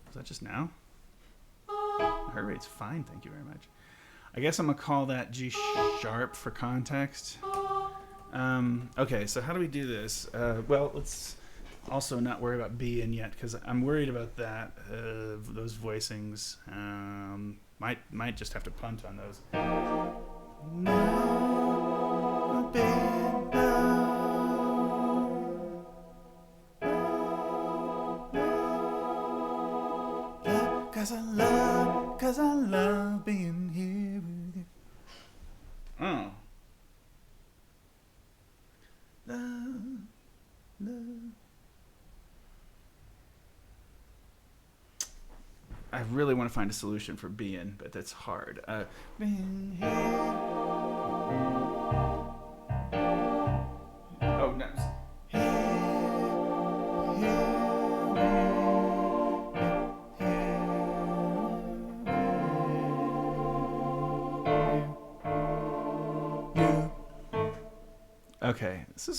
Was that just now? My heart rate's fine, thank you very much. I guess I'm gonna call that G sharp for context. Okay, so how do we do this? Well, let's also not worry about B in yet, because I'm worried about that. Those voicings. Might just have to punt on those. No, cause I love being here with you. Oh. Love. I really want to find a solution for being, but that's hard. Being here. Oh, no. Okay, this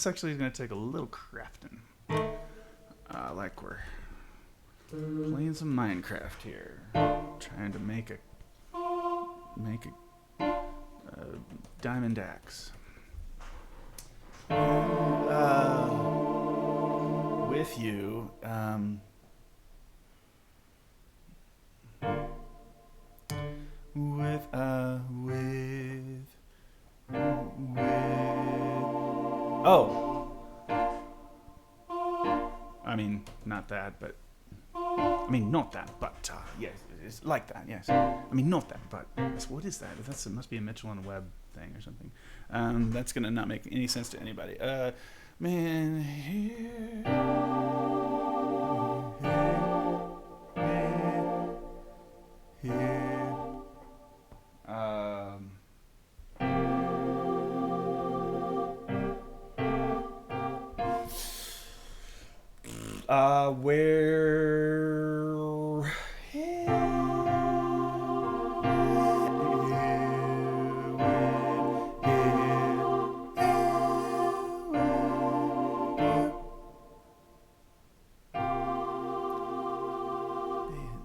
actually is going to take a little crafting. Like we're playing some Minecraft here. Trying to make a diamond axe. With you, Oh. I mean, not that, but... I mean, not that, but... yes, it's like that, yes. I mean, not that, but... What is that? It must be a Mitchell and Webb thing or something. That's going to not make any sense to anybody. Man, here... where...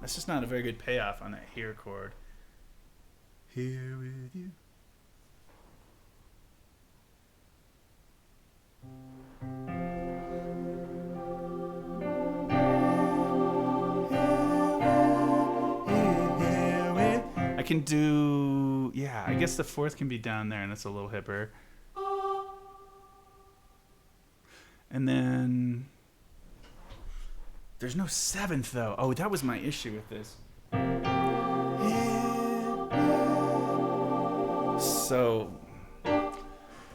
That's just not a very good payoff on that here chord. Here with you. I can do, yeah, I guess the fourth can be down there, and that's a little hipper. And then there's no seventh though. Oh, that was my issue with this. So,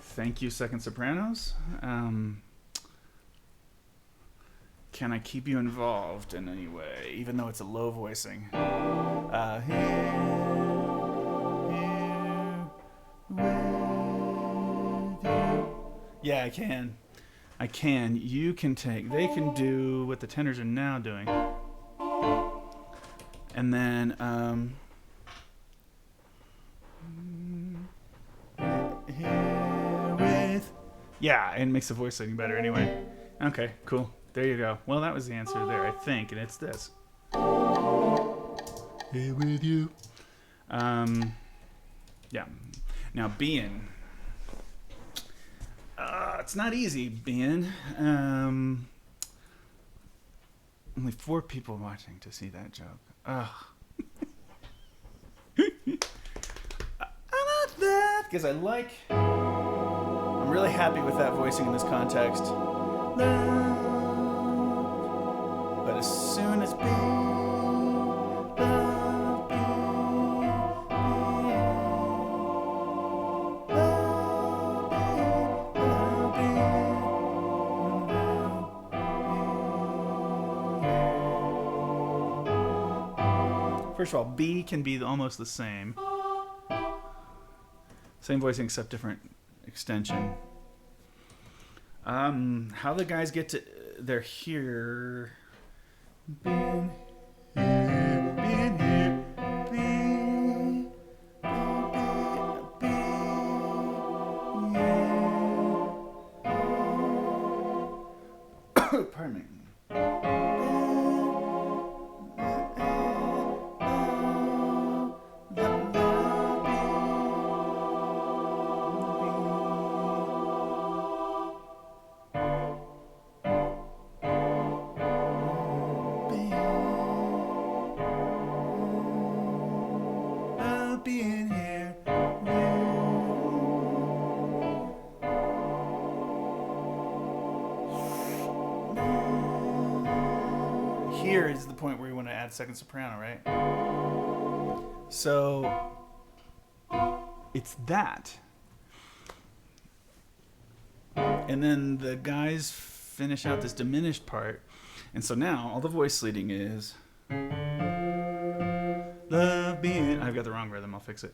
thank you, second sopranos. Can I keep you involved in any way, even though it's a low voicing? Yeah, I can. You can take. They can do what the tenors are now doing. And then, yeah, it makes the voice sounding better anyway. Okay, cool. There you go. Well, that was the answer there, I think, and it's this. Here with you. Yeah. Now, being. It's not easy, being. Only 4 people watching to see that joke. Ugh. Because I'm really happy with that voicing in this context. But as soon as First of all, B can be almost the same. Same voicing except different extension. How the guys get to... They're here. Being here. Being here. Being... Pardon me. Here is the point where you want to add second soprano, right? So it's that. And then the guys finish out this diminished part. And so now all the voice leading is love being... I've got the wrong rhythm, I'll fix it.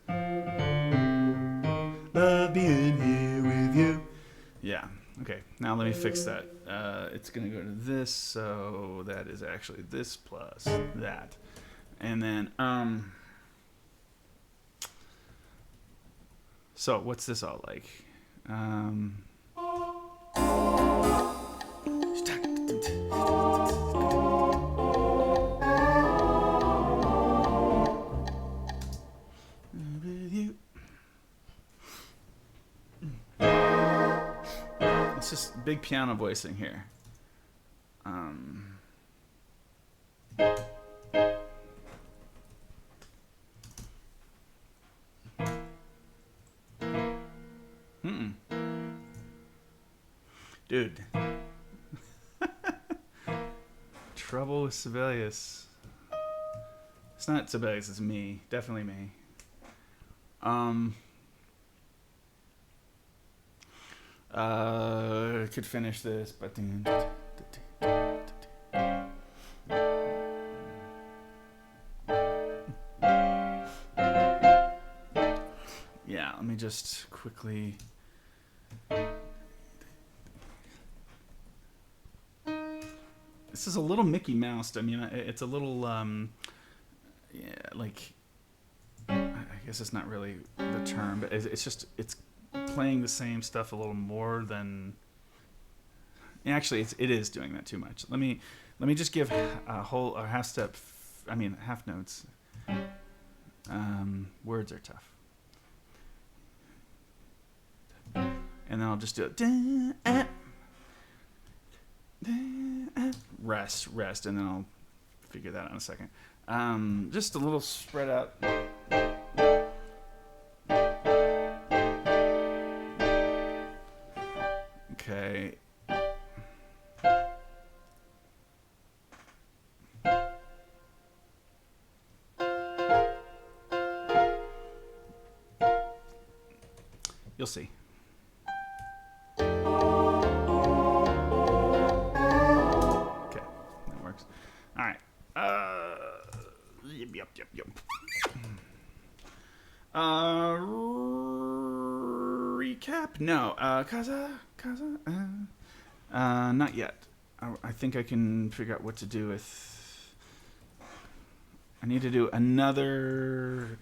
Love being here with you. Yeah. Okay, now let me fix that. It's going to go to this, so that is actually this plus that. And then, so what's this all like? It's just big piano voicing here. Dude. Trouble with Sibelius. It's not Sibelius, it's me. Definitely me. Could finish this, but yeah, let me just quickly. This is a little Mickey Mouse. I mean, it's a little, yeah, like, I guess it's not really the term, but it's just, it's playing the same stuff a little more than... Actually, it is doing that too much. Let me just give a half step, half notes. Words are tough. And then I'll just do it. Rest, and then I'll figure that out in a second. Just a little spread out. Okay. You'll see. Yep. Recap? No. Not yet. I think I can figure out what to do with... I need to do another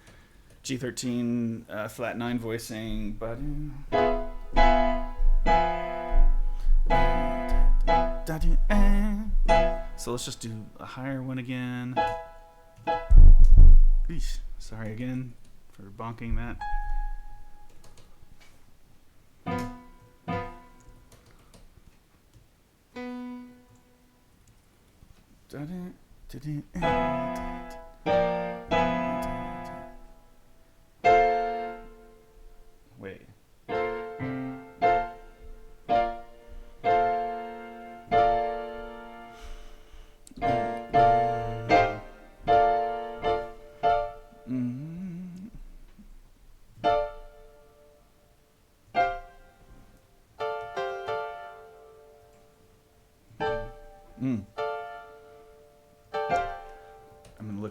G13 flat 9 voicing, but... So let's just do a higher one again. Eesh, sorry again for bonking that. Wait.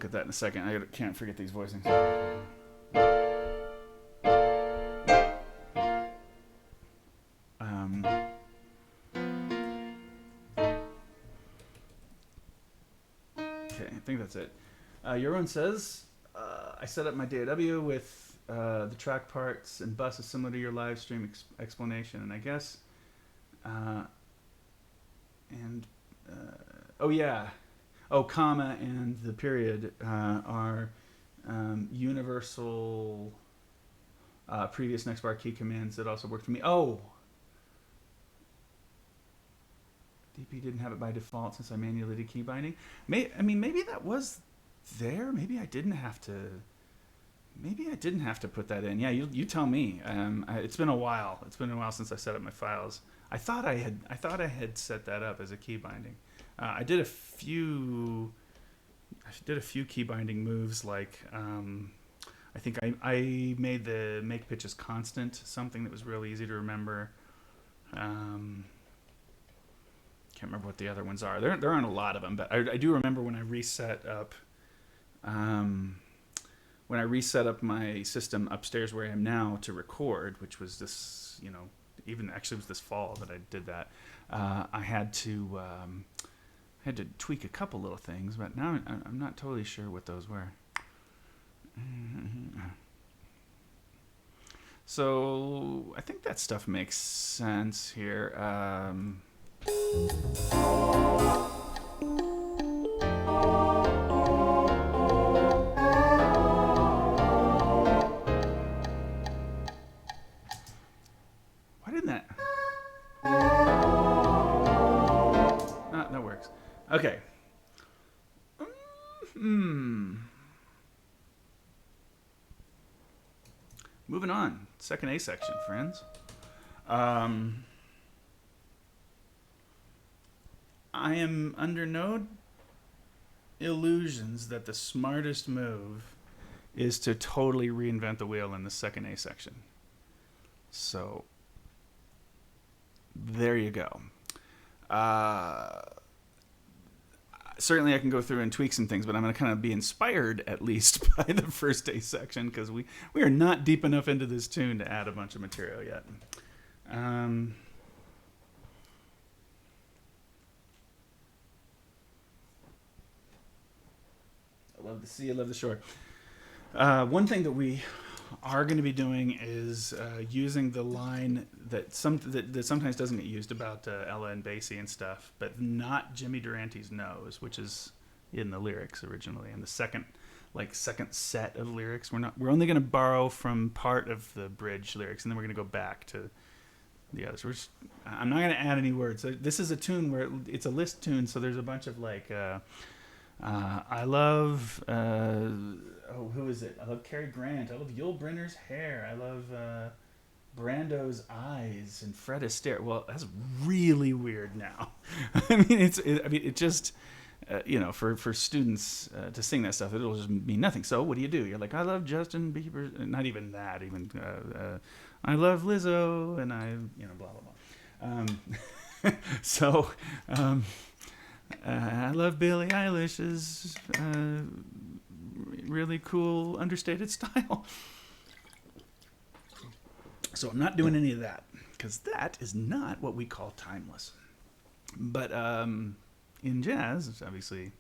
look at that in a second. I can't forget these voicings. Okay, I think that's it. Euron says, I set up my DAW with the track parts and bus is similar to your live stream explanation, and I guess, comma and the period are universal previous next bar key commands that also work for me. Oh! DP didn't have it by default since I manually did key binding. Maybe that was there. Maybe I didn't have to put that in. Yeah, you tell me. It's been a while. It's been a while since I set up my files. I thought I had set that up as a key binding. I did a few key binding moves, like I think I made the make pitches constant, something that was really easy to remember. Can't remember what the other ones are. There aren't a lot of them, but I do remember when I reset up my system upstairs where I am now to record, which was this, even actually it was this fall that I did that. I had to tweak a couple little things, but now I'm not totally sure what those were. So I think that stuff makes sense here. Why didn't that? That works. Okay. Moving on. Second A section, friends. I am under no illusions that the smartest move is to totally reinvent the wheel in the second A section. So, there you go. Certainly I can go through and tweak some things, but I'm going to kind of be inspired, at least, by the first A section, because we are not deep enough into this tune to add a bunch of material yet. I love the sea, I love the shore. One thing that we are going to be doing is using the line that sometimes doesn't get used about Ella and Basie and stuff, but not Jimmy Durante's Nose, which is in the lyrics originally, in the second set of lyrics. We're only going to borrow from part of the bridge lyrics, and then we're going to go back to the others. I'm not going to add any words. So this is a tune where it's a list tune, so there's a bunch of I love, who is it? I love Cary Grant. I love Yul Brynner's hair. I love Brando's eyes and Fred Astaire. Well, that's really weird now. It just, for students to sing that stuff, it'll just mean nothing. So what do? You're like, I love Justin Bieber. Not even that. I love Lizzo, and blah, blah, blah. So, I love Billie Eilish's really cool, understated style. So I'm not doing any of that, because that is not what we call timeless. But in jazz, it's obviously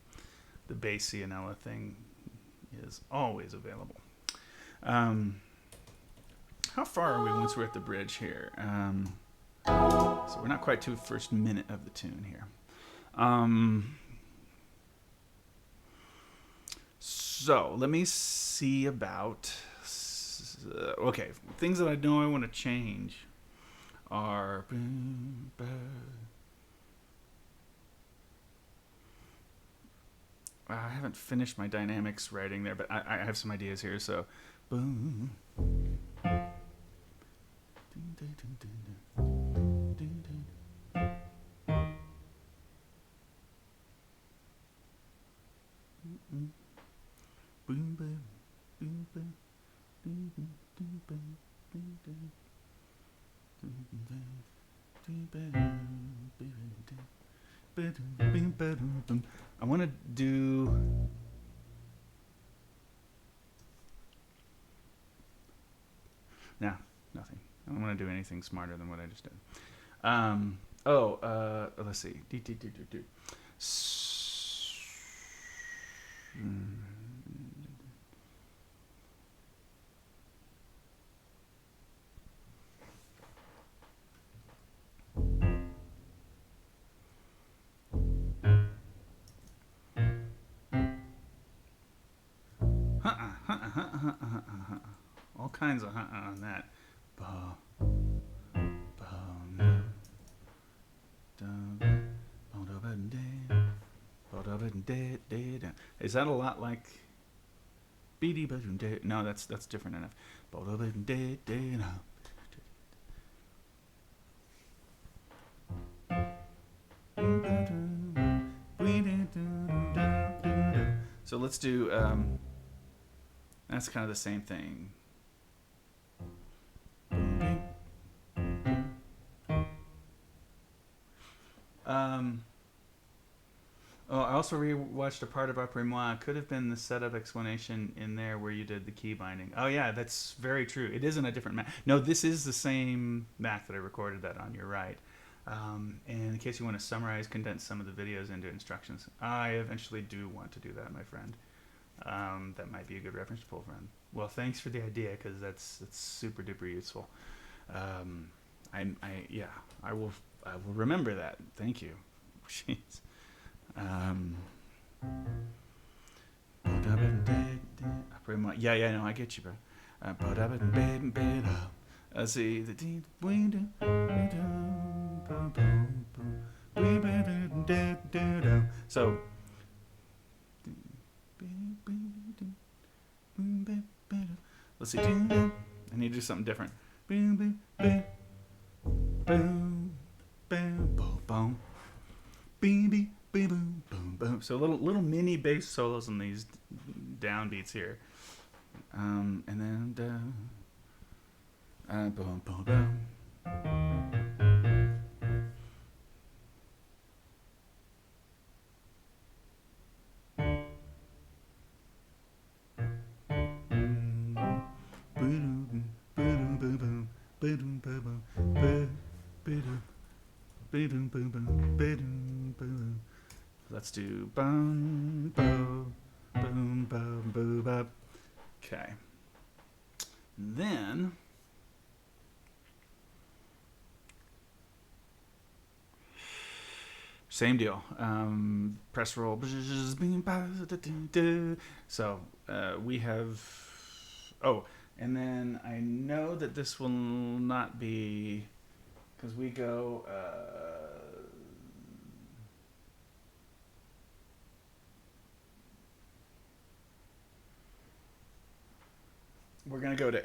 the Basie and Ella thing is always available. How far are we once we're at the bridge here? So we're not quite to the first minute of the tune here. So let me see about things that I know I want to change are I haven't finished my dynamics writing there, but I have some ideas here. So boom. I want to do Nah, nothing. I don't want to do anything smarter than what I just did. Let's see. All kinds of on that. Is that a lot like no, that's different enough. So let's do that's kind of the same thing. I also rewatched a part of Après-moi. Could have been the setup explanation in there where you did the key binding. Oh yeah, that's very true. It isn't a different Mac. No, this is the same Mac that I recorded that on. You're right. And in case you want to summarize, condense some of the videos into instructions, I eventually do want to do that, my friend. That might be a good reference to pull from. Well, thanks for the idea, because that's super duper useful. I will remember that. Thank you. Jeez. Yeah, no, I get you, bro. See the so let's see. I need to do something different. Boom, boom, boom, boom, boom, boom, boom, boom, boom, boom. So little mini bass solos on these downbeats here, and then boom, boom, boom. Let's do boom, boom, boom, boom, boom, boom. Okay. Then same deal. Press roll. So we have. Oh, and then I know that this will not be because we go. We're gonna go to.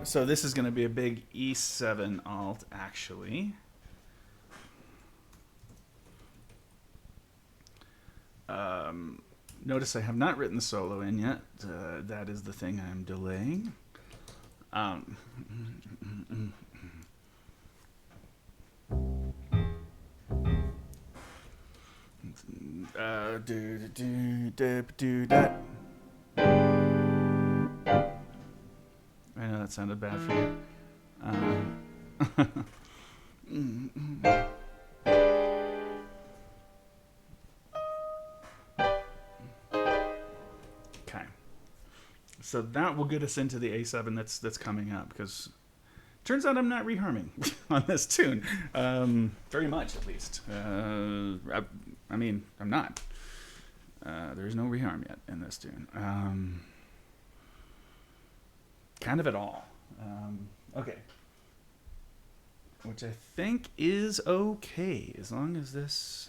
So this is going to be a big E7 alt, actually. Notice I have not written the solo in yet. That is the thing I'm delaying. I know that sounded bad for you. Okay. So that will get us into the A7 that's coming up, because turns out I'm not reharming on this tune. Very much, at least. I mean, I'm not. There's no reharm yet in this tune. Kind of at all. Okay. Which I think is okay, as long as this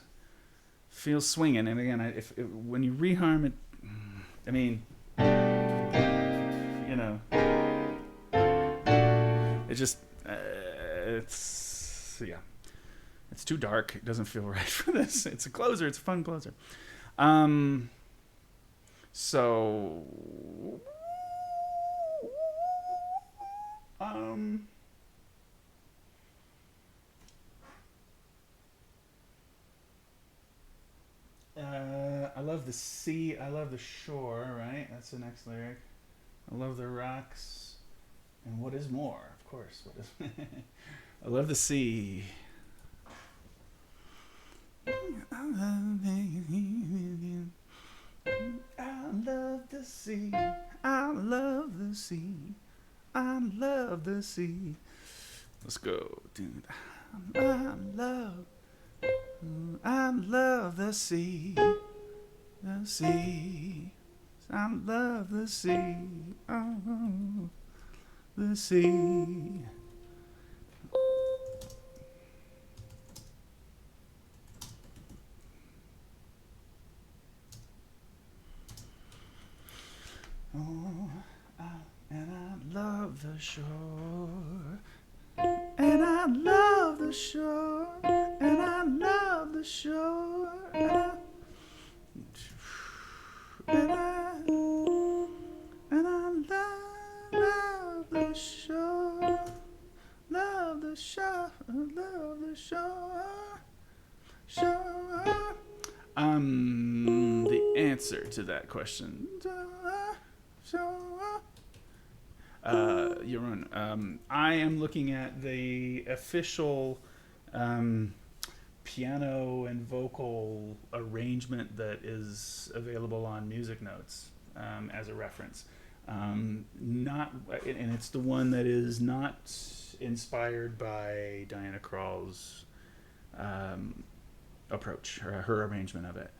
feels swinging. And again, when you reharm it, I mean, you know, it just, it's too dark. It doesn't feel right for this. It's a closer. It's a fun closer. So, I love the sea. I love the shore. Right. That's the next lyric. I love the rocks. And what is more? Of course. What is? I love the sea. I love the sea. I love the sea. I love the sea. Let's go, dude. I love the sea. The sea. I love the sea. Oh, the sea. Oh, and I love the shore. And I love the shore. And I love the shore. And I love the shore. Love the shore. Love the shore. Shore. The answer to that question. Jeroen, I am looking at the official piano and vocal arrangement that is available on Music Notes as a reference. Not, and it's the one that is not inspired by Diana Krall's approach, or her arrangement of it,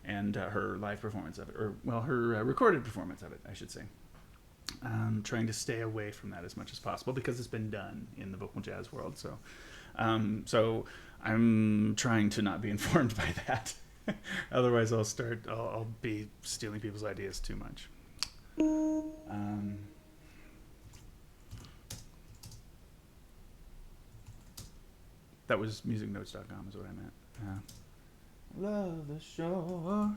and her live performance of it, or well, her recorded performance of it, I should say. Trying to stay away from that as much as possible because it's been done in the vocal jazz world. So I'm trying to not be informed by that. Otherwise, I'll be stealing people's ideas too much. That was musicnotes.com is what I meant. Love the shore.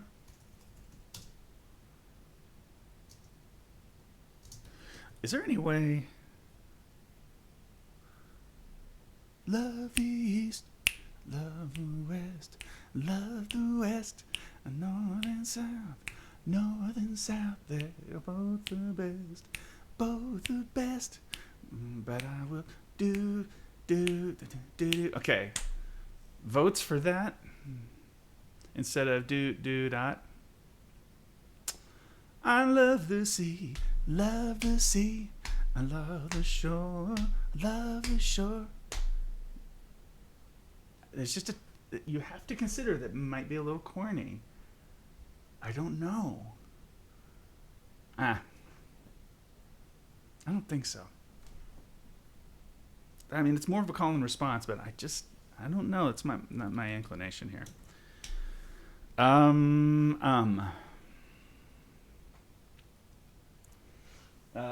Is there any way? Love the East, love the West, love the West, North and South, they're both the best, but I will do. Okay, votes for that instead of do dot. I love the sea. Love the sea, I love the shore, love the shore. It's just you have to consider that might be a little corny. I don't know. I don't think so. I mean, it's more of a call and response, but I don't know. It's not my inclination here. I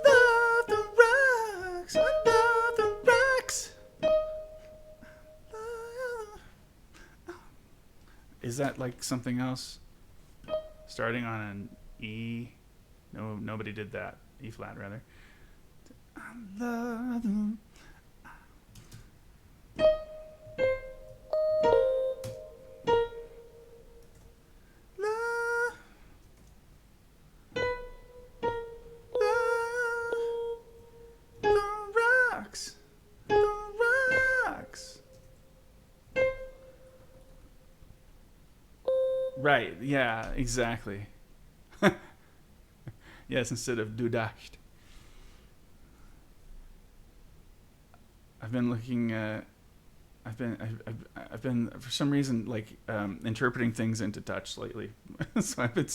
love the rocks. I love the rocks. Is that like something else? Starting on an E? No, nobody did that. E flat, rather. I love them. Right, yeah, exactly. Yes, instead of du dacht. I've been looking at I've been for some reason like interpreting things into touch lately. So I've been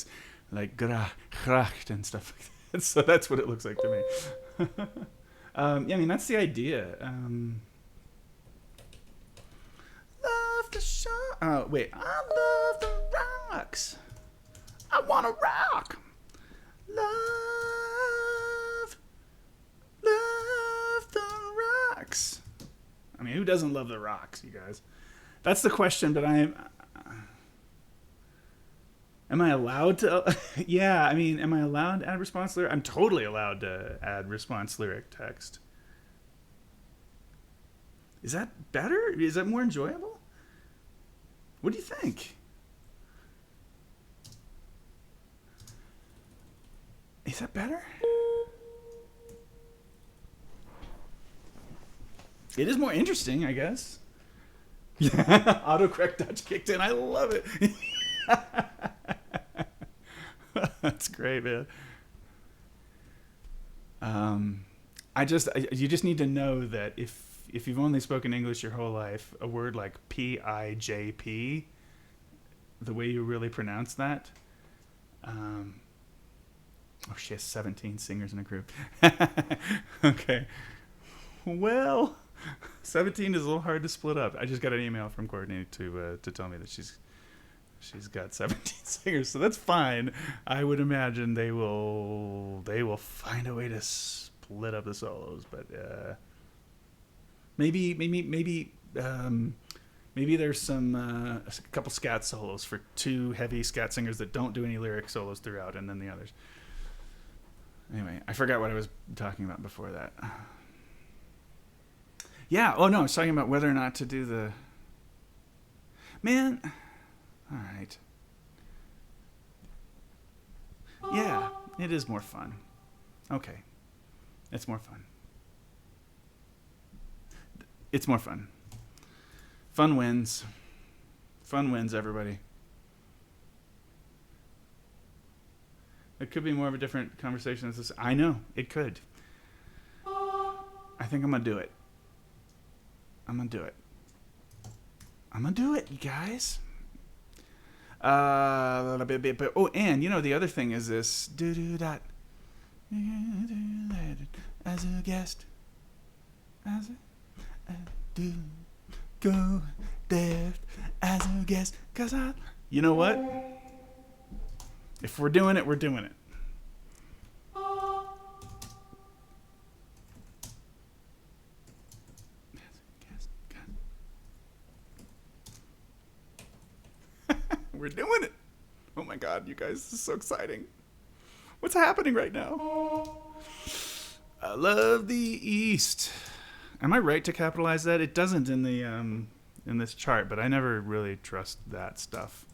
like gracht and stuff like that. So that's what it looks like to me. Yeah, I mean that's the idea. Love the show. Oh wait, I love the rocks. I wanna rock. Love the rocks. I mean, who doesn't love the rocks, you guys? That's the question, but am I allowed to? Yeah, I mean, am I allowed to add response lyric? I'm totally allowed to add response lyric text. Is that better? Is that more enjoyable? What do you think? Is that better? It is more interesting, I guess. Yeah, autocorrect Dutch kicked in. I love it. That's great, man. You just need to know that if you've only spoken English your whole life, a word like PIJP, the way you really pronounce that, she has 17 singers in a group. Okay. Well, 17 is a little hard to split up. I just got an email from Courtney to tell me that she's got 17 singers, so that's fine. I would imagine they will find a way to split up the solos, but maybe there's a couple scat solos for two heavy scat singers that don't do any lyric solos throughout, and then the others. Anyway, I forgot what I was talking about before that. Yeah. Oh no, I was talking about whether or not to do the. Man. All right. Yeah, it is more fun. Okay. It's more fun. It's more fun. Fun wins. Fun wins, everybody. It could be more of a different conversation as this. I know, it could. I think I'm going to do it. I'm going to do it, you guys. Oh, and the other thing is this. As a guest. Do go there as a guest. Cause you know what? If we're doing it, we're doing it. We're doing it. Oh my God, you guys, this is so exciting. What's happening right now? I love the East. Am I right to capitalize that? It doesn't in the in this chart, but I never really trust that stuff.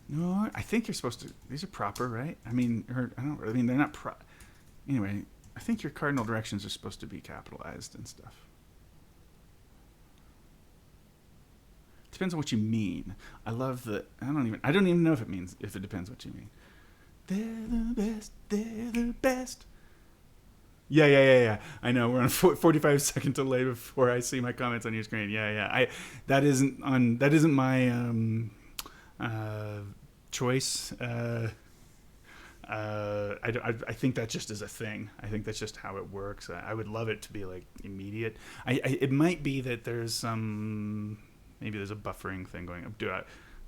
No, I think you're supposed to. These are proper, right? I mean, they're not Anyway, I think your cardinal directions are supposed to be capitalized and stuff. Depends on what you mean. I love that. I don't even know if it depends what you mean. They're the best. They're the best. Yeah. I know we're on a 45-second delay before I see my comments on your screen. Yeah. That isn't my choice. I think that just is a thing. I think that's just how it works. I would love it to be like immediate. It might be that there's some. Maybe there's a buffering thing going up.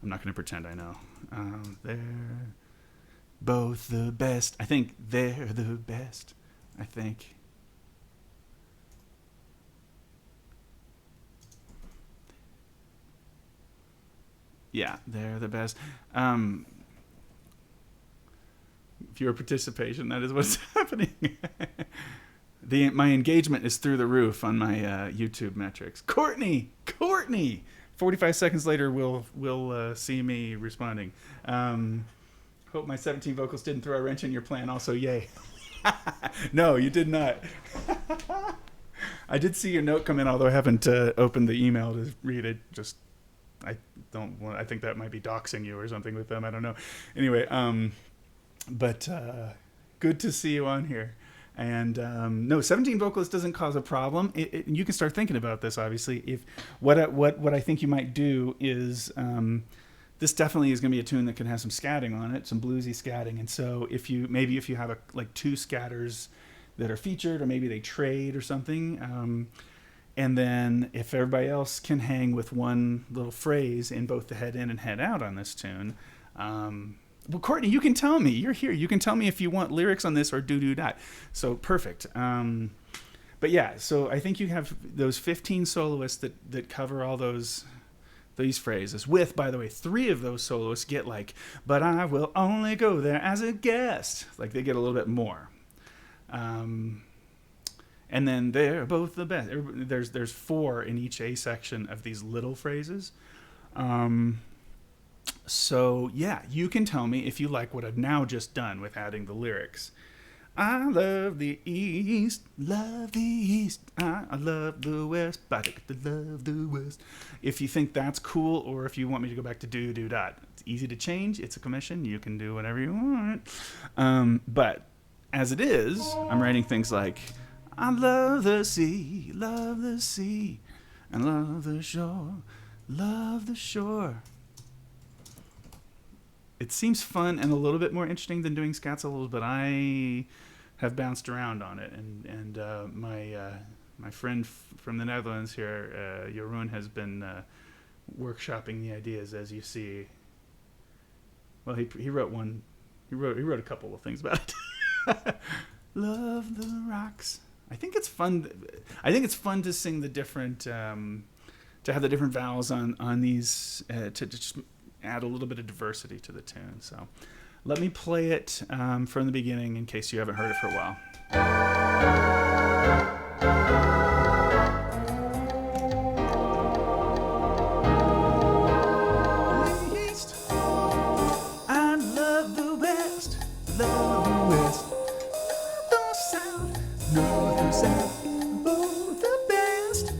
I'm not going to pretend I know. They're both the best. I think they're the best. I think. Yeah, they're the best. Viewer participation, that is what's happening. My engagement is through the roof on my YouTube metrics. Courtney! 45 seconds later, we'll see me responding. Hope my 17 vocals didn't throw a wrench in your plan. Also, yay. No, you did not. I did see your note come in, although I haven't opened the email to read it. I think that might be doxing you or something with them. I don't know. Anyway, but good to see you on here. And no, 17 vocalists doesn't cause a problem. You can start thinking about this. Obviously, if what I think you might do is this definitely is going to be a tune that can have some scatting on it, some bluesy scatting. And so if you have two scatters that are featured, or maybe they trade or something, and then if everybody else can hang with one little phrase in both the head in and head out on this tune. Well, Courtney, you can tell me. You're here. You can tell me if you want lyrics on this or do-do-dat. So, perfect. But yeah, so I think you have those 15 soloists that cover all these phrases. With, by the way, 3 of those soloists get but I will only go there as a guest. They get a little bit more. And then they're both the best. There's 4 in each A section of these little phrases. So yeah, you can tell me if you like what I've now just done with adding the lyrics. I love the East, love the East. I love the West, but I get to love the West. If you think that's cool, or if you want me to go back to do dot, it's easy to change. It's a commission. You can do whatever you want. But as it is, I'm writing things like, I love the sea, and love the shore, love the shore. It seems fun and a little bit more interesting than doing scatsols, but I have bounced around on it, and my friend from the Netherlands here, Jeroen, has been workshopping the ideas, as you see. Well, he wrote one. He wrote a couple of things about it. Love the rocks. I think it's fun. I think it's fun to sing the different, to have the different vowels on these, to just add a little bit of diversity to the tune. So let me play it from the beginning in case you haven't heard it for a while. East, I love the West, love the West, the South, North and South, both the best,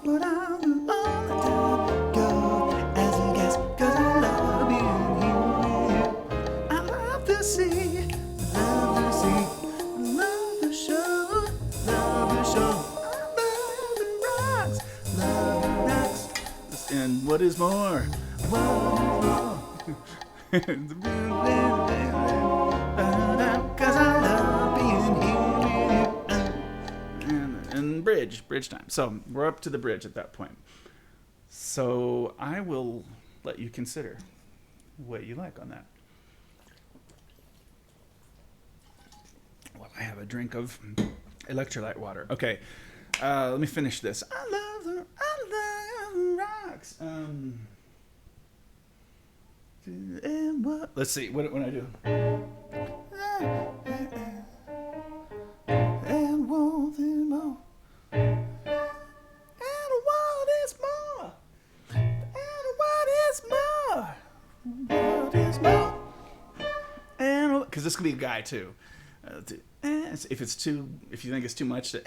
but I'm all the time go as a guest, 'cause I love being here with you. I love the sea, love the shore, I love the rocks, and what is more, cause I love being here with you. And bridge time. So we're up to the bridge at that point. So I will let you consider what you like on that. Well, I have a drink of electrolyte water. Okay, let me finish this. I love the rocks. And what? Let's see. What I do? And want them more. And what is more? And what is more? What is more? And because this could be a guy too. If you think it's too much to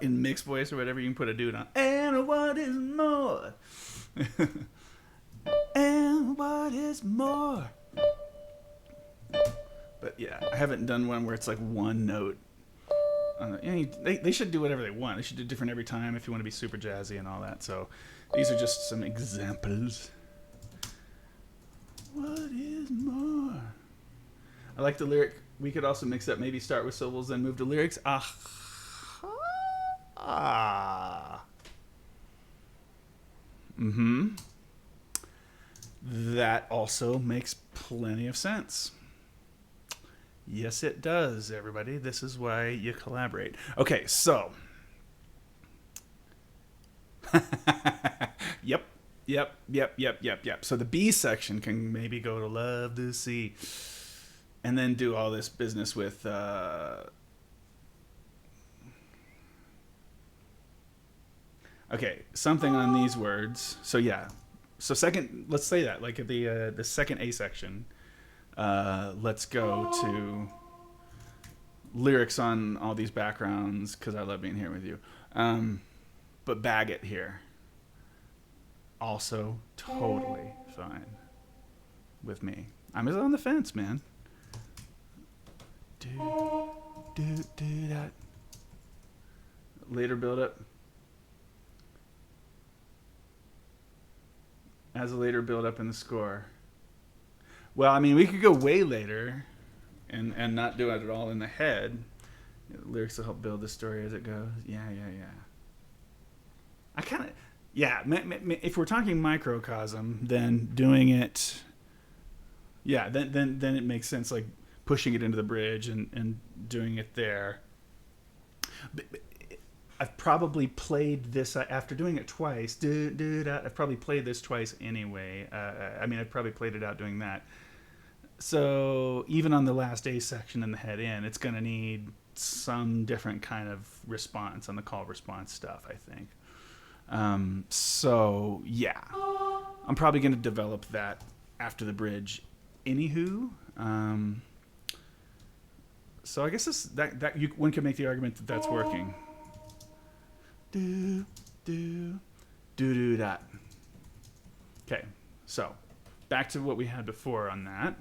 in mixed voice or whatever, you can put a dude on. And what is more? And what is more? But yeah, I haven't done one where it's like one note. They should do whatever they want. They should do different every time if you want to be super jazzy and all that. So these are just some examples. What is more? I like the lyric. We could also mix up, maybe start with syllables, then move to lyrics. That also makes plenty of sense. Yes, it does, everybody. This is why you collaborate. Okay, so. Yep. So the B section can maybe go to love the sea. And then do all this business with okay, something on these words. So yeah. So second, let's say that like the second A section. Let's go to lyrics on all these backgrounds because I love being here with you. But bag it here. Also totally fine with me. I'm just on the fence, man. Do that. Later build up. As a later build up in the score. Well, I mean, we could go way later and not do it at all in the head. The lyrics will help build the story as it goes. Yeah. I kind of, yeah, if we're talking microcosm, then doing it, yeah, then it makes sense, like pushing it into the bridge and doing it there. But I've probably played this after doing it twice. I've probably played this twice anyway. I've probably played it out doing that. So even on the last A section in the head in, it's going to need some different kind of response on the call response stuff, I think. So yeah, I'm probably going to develop that after the bridge. Anywho, so I guess one could make the argument that that's working. Do do do do that. Okay, so back to what we had before on that,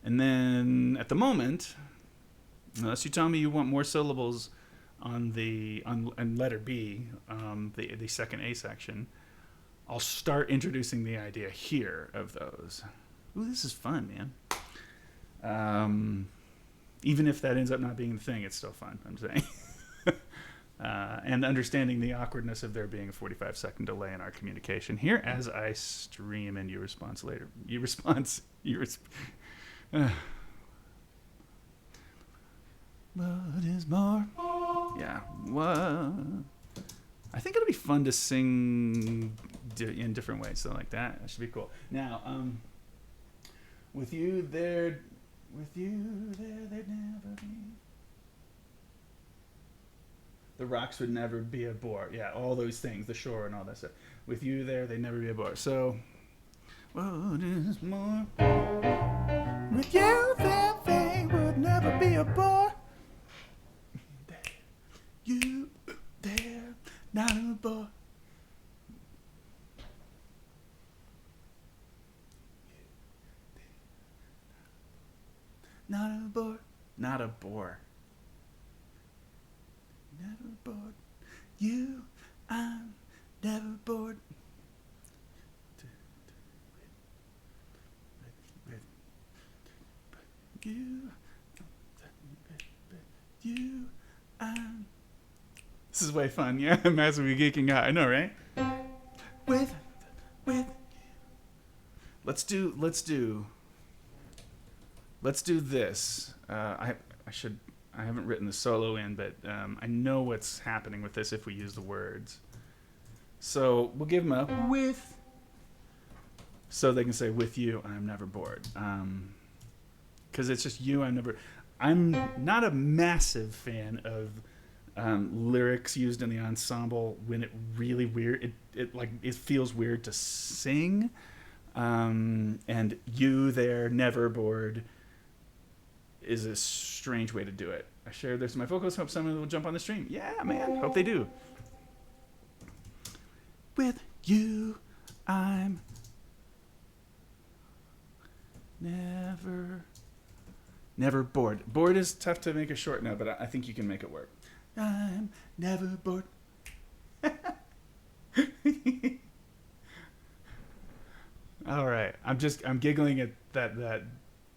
and then at the moment, unless you tell me you want more syllables on letter B, the second A section, I'll start introducing the idea here of those. Ooh, this is fun, man. Even if that ends up not being the thing, it's still fun, I'm saying. And understanding the awkwardness of there being a 45-second delay in our communication here as I stream and you response later. What is more? Yeah, what? I think it'll be fun to sing in different ways, so like that. That should be cool. Now, with you there, there'd never be. The rocks would never be a bore. Yeah, all those things, the shore and all that stuff. With you there, they'd never be a bore. So, what is more? With you there, they would never be a bore. You there, not a bore. Not a bore. Not a bore. Never bored. You, I'm never bored. You, I'm. This is way fun, yeah. Imagine we geeking out. I know, right? With. Let's do this. I haven't written the solo in, but I know what's happening with this if we use the words. So we'll give them a with, so they can say with you, I'm never bored. Because it's just you, I'm not a massive fan of lyrics used in the ensemble when it really weird. It feels weird to sing. And you there, never bored, is a strange way to do it. I shared this with my vocals. Hope someone will jump on the stream. Yeah, man. Hope they do. With you, I'm never bored. Bored is tough to make a short note, but I think you can make it work. I'm never bored. All right. I'm giggling at that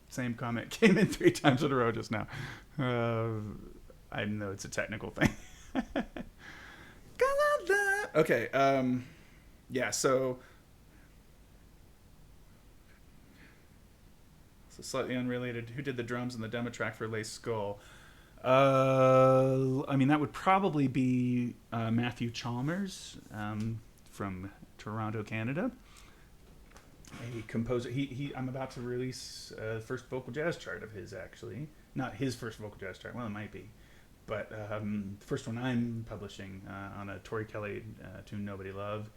same comment came in 3 times in a row just now. I know it's a technical thing. Okay. Yeah. So slightly unrelated. Who did the drums and the demo track for Lace Skull? I mean, that would probably be Matthew Chalmers from Toronto, Canada. A composer. I'm about to release the first vocal jazz chart of his, actually. Not his first vocal jazz chart. Well, it might be. But the first one I'm publishing on a Tori Kelly tune, Nobody Love.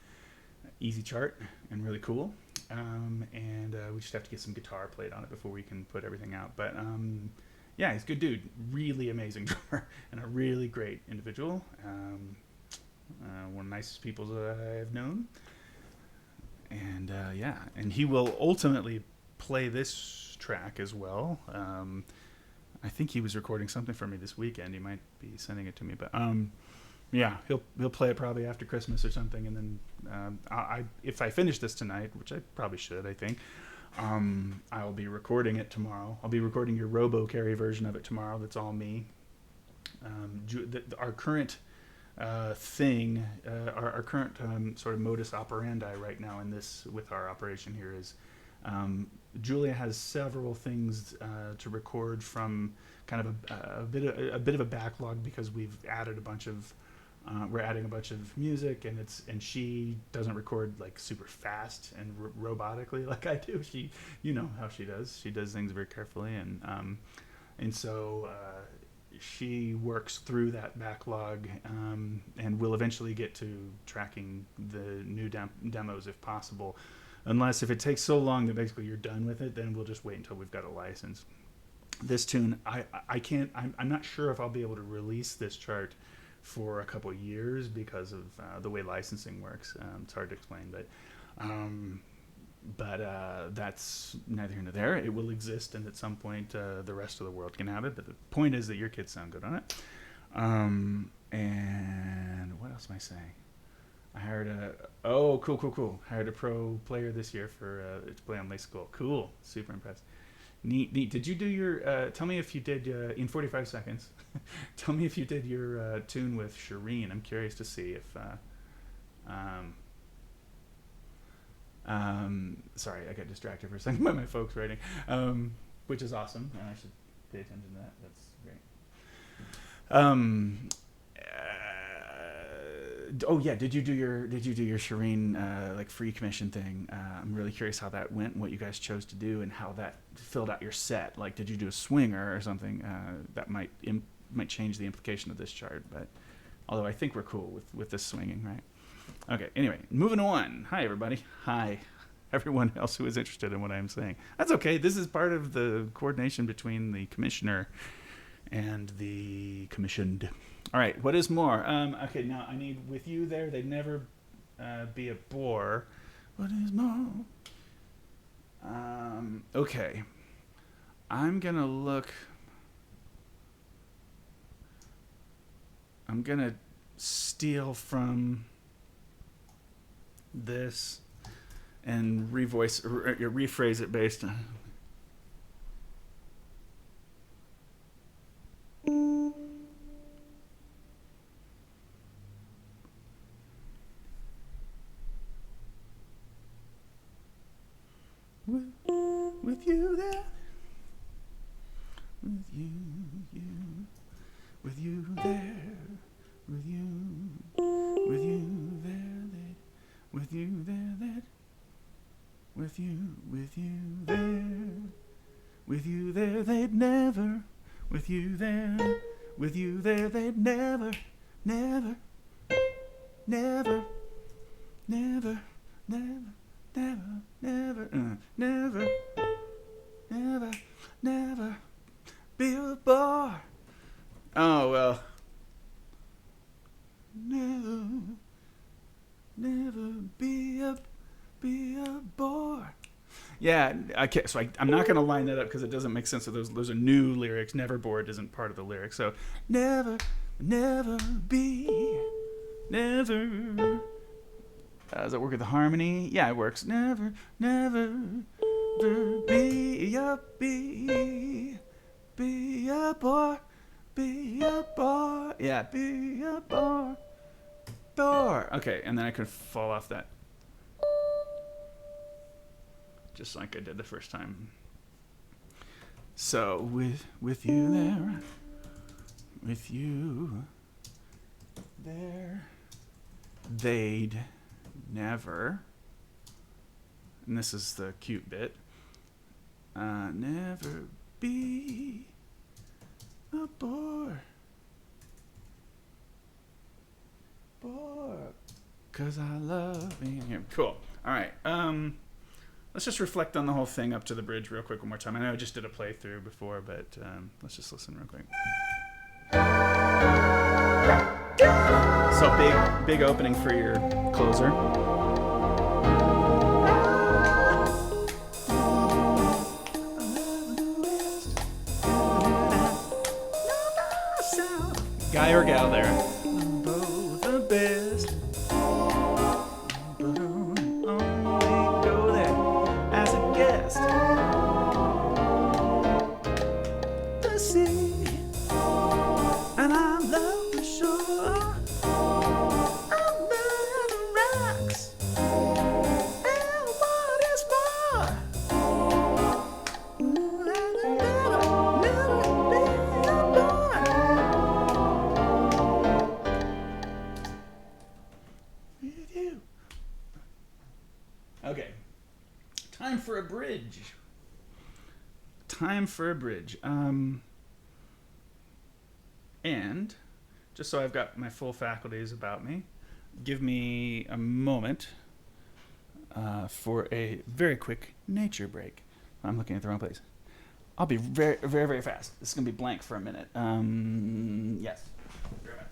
Easy chart and really cool. And we just have to get some guitar played on it before we can put everything out. But yeah, he's a good dude. Really amazing drummer and a really great individual. One of the nicest people that I've known. And yeah, and he will ultimately play this track as well. I think he was recording something for me this weekend. He might be sending it to me, but yeah, he'll play it probably after Christmas or something. And then if I finish this tonight, which I probably should, I think, I'll be recording it tomorrow. I'll be recording your Robo Kerry version of it tomorrow. That's all me. Our current thing, our current sort of modus operandi right now in this with our operation here is Julia has several things to record from kind of a bit of a backlog because we've added a bunch of we're adding a bunch of music and she doesn't record like super fast and robotically like I do. She, you know how she does things very carefully and so she works through that backlog, and we'll eventually get to tracking the new demos if possible. Unless if it takes so long that basically you're done with it, then we'll just wait until we've got a license. This tune, I can't, I'm not sure if I'll be able to release this chart for a couple of years because of the way licensing works. It's hard to explain, but that's neither here nor there. It will exist, and at some point the rest of the world can have it. But the point is that your kids sound good on it. And what else am I saying? I hired cool. Hired a pro player this year to play on Lake School. Cool, super impressed. Neat. Did you do your? Tell me if you did in 45 seconds. Tell me if you did your tune with Shireen. I'm curious to see if. Sorry, I got distracted for a second by my folks writing, which is awesome. I should pay attention to that. That's great. Oh yeah, did you do your Shireen like free commission thing? I'm really curious how that went, and what you guys chose to do, and how that filled out your set. Like, did you do a swinger or something that might change the implication of this chart? But although I think we're cool with this swinging, right? Okay. Anyway, moving on. Hi everybody. Hi everyone else who is interested in what I'm saying. That's okay. This is part of the coordination between the commissioner and the commissioned. All right, what is more? Okay, now I need with you there. They'd never be a bore. What is more? Okay, I'm gonna look. I'm gonna steal from this and rephrase it based on. With you there, with you there, with you there, with you there, with you there, they'd never, with you there, they'd never, never, never, never, never. Never be a bar. Oh well. Never be a bar. Yeah, I'm not gonna line that up because it doesn't make sense. So those are new lyrics. Never bored isn't part of the lyrics. So never be. Does it work with the harmony? Yeah, it works. Never be a bar. Yeah, be a bar. Okay, and then I could fall off that. Just like I did the first time. So with you there. With you there. They'd never, and this is the cute bit, never be a bore, 'cause I love being here. Cool. All right. Let's just reflect on the whole thing up to the bridge real quick one more time. I know I just did a playthrough before, but let's just listen real quick. So big opening for your closer. Guy or gal there. Both the best. But only go there as a guest. The sea. And I love the shore. I love the rocks. And what is more? Never be a boy. With you. Okay. Time for a bridge. And just so I've got my full faculties about me, give me a moment for a very quick nature break. I'm looking at the wrong place. I'll be very, very, very fast. This is going to be blank for a minute. Yes. Very much.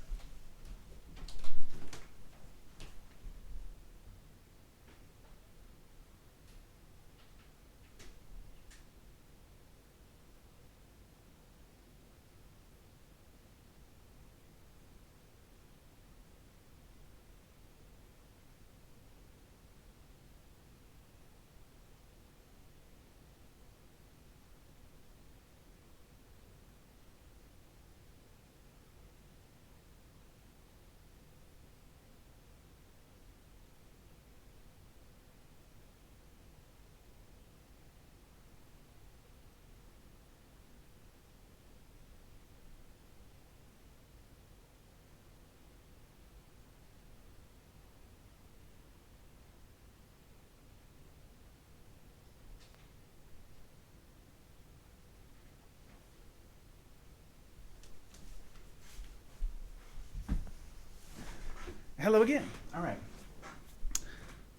Hello again. All right.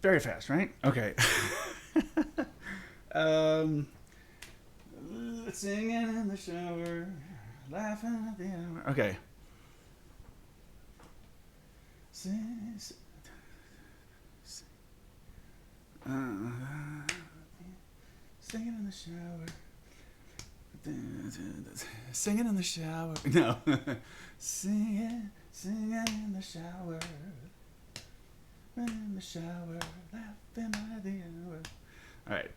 Very fast, right? Okay. um, Singing in the shower, laughing at the hour. Okay. Singing in the shower. Singing in the shower. No. Singing in the shower. In the shower, laughing by the hour. All right.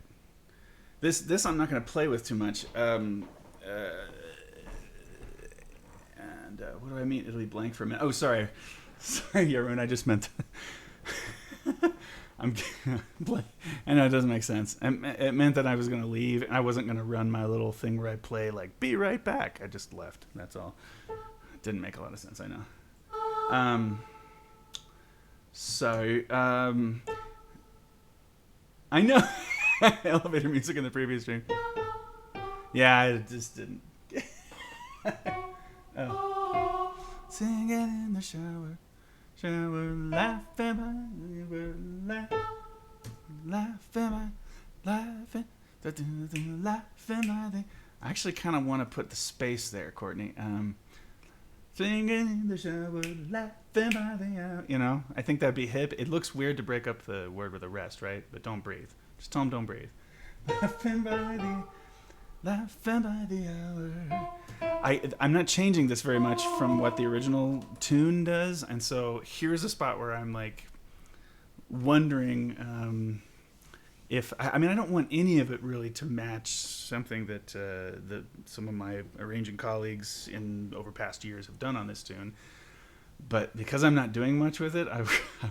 This I'm not going to play with too much. And what do I mean? It'll be blank for a minute. Oh, sorry. Sorry, Yaroon. I just meant... I'm blank. I know it doesn't make sense. It meant that I was going to leave. And I wasn't going to run my little thing where I play, like, be right back. I just left. That's all. It didn't make a lot of sense, I know. I know elevator music in the previous stream. Yeah, it just didn't. Oh. Singing in the shower, laughing by, laughing by. I actually kind of want to put the space there, Courtney. Singing in the shower, laughing by the hour. You know, I think that'd be hip. It looks weird to break up the word with a rest, right? But don't breathe. Just tell them don't breathe. Laughing by the hour. I'm not changing this very much from what the original tune does, and so here's a spot where I'm like wondering if I mean I don't want any of it really to match something that some of my arranging colleagues in over past years have done on this tune. But because I'm not doing much with it, I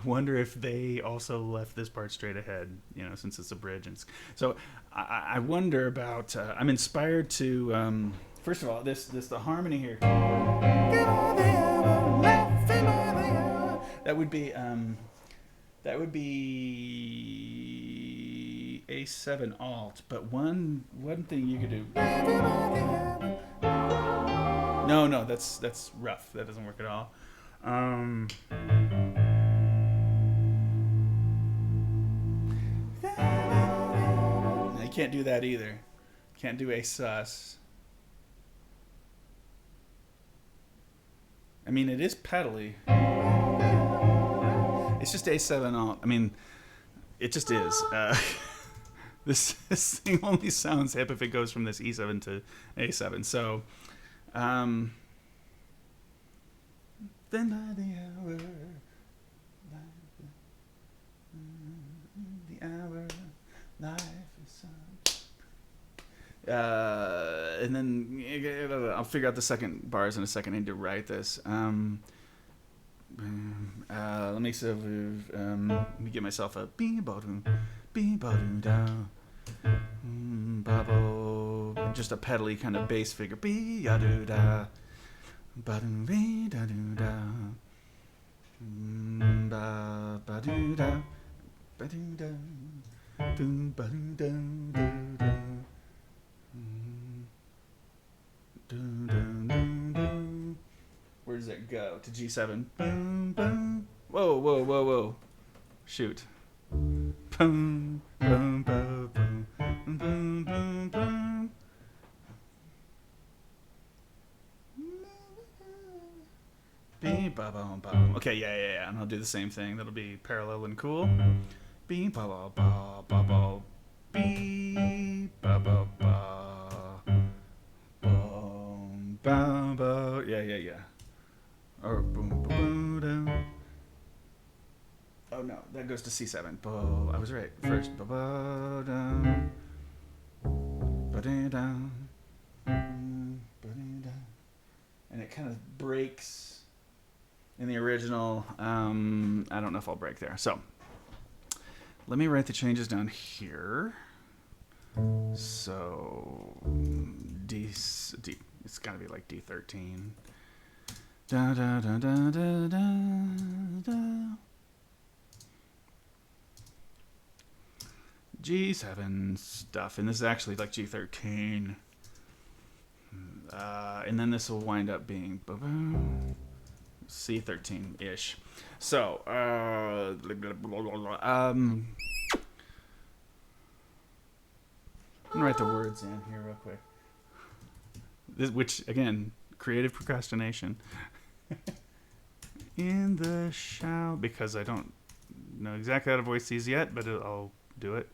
wonder if they also left this part straight ahead, you know, since it's a bridge. And so I wonder about. I'm inspired to. First of all, the harmony here. That would be A7 alt. But one thing you could do. No, that's rough. That doesn't work at all. I can't do that either. Can't do a sus. I mean, it is pedally. It's just A7 alt. I mean, it just is. This thing only sounds hip if it goes from this E7 to A7. So, then by the hour, life is and then I'll figure out the second bars in a second. I need to write this. Let me get myself a just a pedally kind of bass figure. to G7. Boom, boom. Whoa, whoa, whoa, whoa. Shoot. Boom, boom, boom, boom, boom, boom, boom. Beep, ba, boom, boom. Okay, yeah. And I'll do the same thing. That'll be parallel and cool. Beep, ba, ba, ba, ba, ba. Beep, ba, ba, ba. Boom, ba, ba. Yeah. Or boom, boom, boom, down. Oh no, that goes to C7. Bo, I was right. First, ba, ba, down. Ba, da, down. Ba, da, down. And it kind of breaks. In the original, I don't know if I'll break there. So, let me write the changes down here. So, D it's got to be like D13. Da da da da da da da. G7 stuff, and this is actually like G13. And then this will wind up being C13-ish. So, I'm gonna write the words in here real quick. Which, again, creative procrastination. In the shower, because I don't know exactly how to voice these yet, but I'll do it.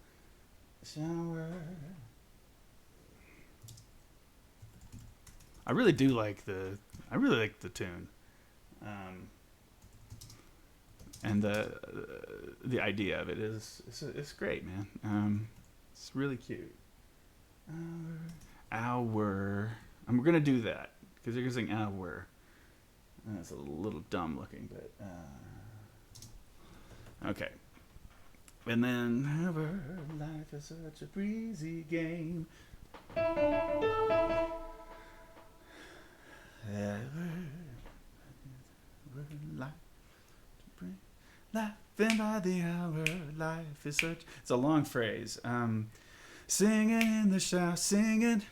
Shower. I really like the tune. And the idea of it is it's great, man. It's really cute. Our. I'm gonna do that because you're saying our. That's a little dumb looking, but okay. And then our life is such a breezy game. Laughing by the hour, life is such. It's a long phrase. Singing in the shower, singing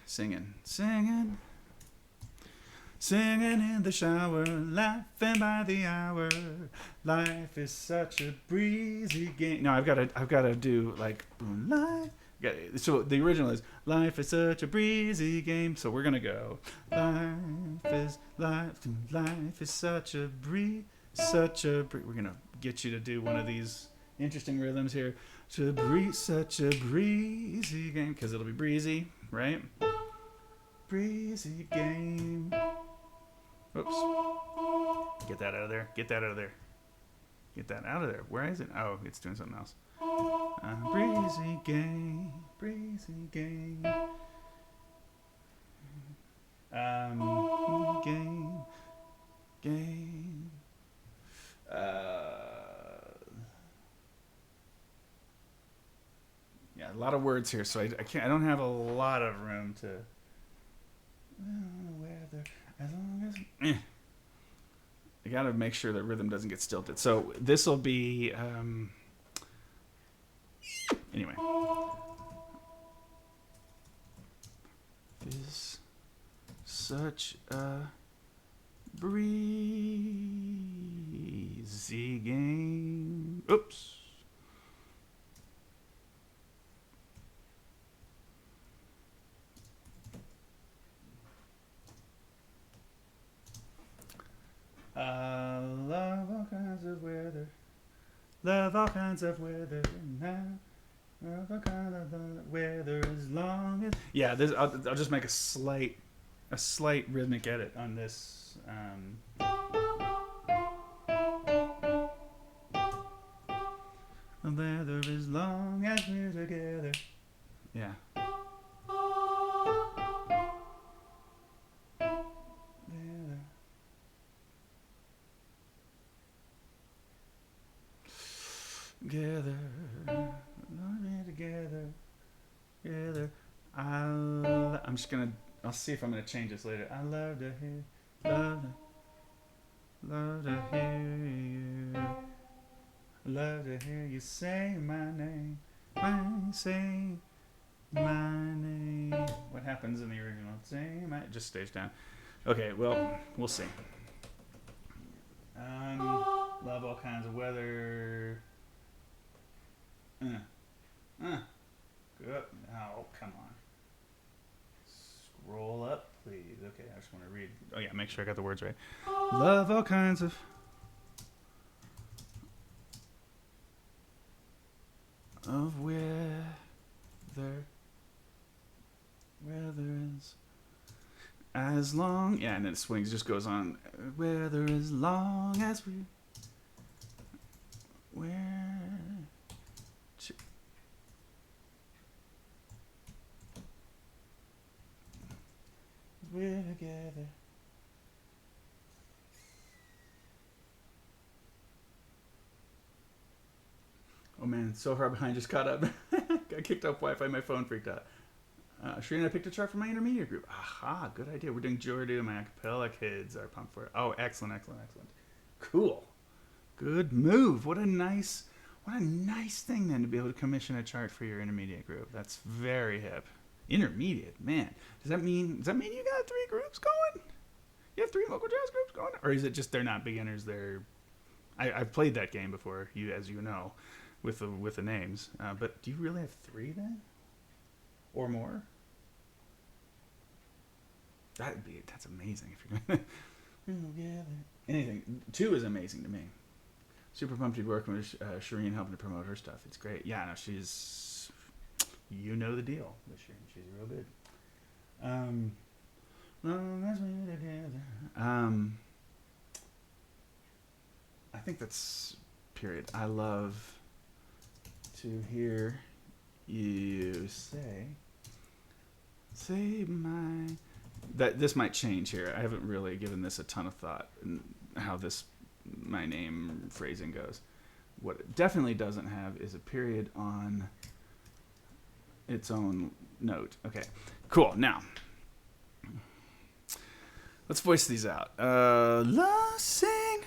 in the shower, laughing by the hour. Life is such a breezy game. No, I've got to do like life. So the original is life is such a breezy game. So we're gonna go. Life is such a breeze. We're gonna get you to do one of these interesting rhythms here. Such a breezy game, because it'll be breezy, right? Breezy game. Oops. Get that out of there. Get that out of there. Where is it? Oh, it's doing something else. Breezy game. Game. Yeah, a lot of words here, so I don't have a lot of room to. Weather, as long as. I gotta make sure the rhythm doesn't get stilted. So this will be. Anyway. Is such a breezy game. Oops. Love all kinds of weather. Love all kinds of weather now. Love all kinds of weather as long as. Yeah, this, I'll just make a slight rhythmic edit on this. Weather as long as we're together. Yeah. Together, together. I'll see if I'm gonna change this later. I love to hear you. Love to hear you say my name. Say my name. What happens in the original? Say my. It just stays down. Okay, well, we'll see. Oh yeah, make sure I got the words right. Love all kinds of weather. Weather is as long. Yeah, and then it swings, just goes on. Weather as long as we. We're together. Oh man, so far behind, just caught up. Got kicked off Wi-Fi, my phone freaked out. Shereen, I picked a chart for my intermediate group. Aha, good idea. We're doing Jordan, my acapella kids are pumped for it. Oh, excellent. Cool. Good move. What a nice thing then to be able to commission a chart for your intermediate group. That's very hip. Intermediate, man. Does that mean you got 3 groups going? You have 3 vocal jazz groups going? Or is it just they're not beginners, I've played that game before, as you know, with the names. But do you really have 3 then? Or more? That's amazing if you're gonna anything. 2 is amazing to me. Super pumped to be working with Shireen, helping to promote her stuff. It's great. Yeah, no, she's, you know the deal with Shireen. She's real good. I think that's period. I love to hear you say my. That this might change here. I haven't really given this a ton of thought in how my name phrasing goes. What it definitely doesn't have is a period on its own note. Okay, cool. Now let's voice these out. Let's sing.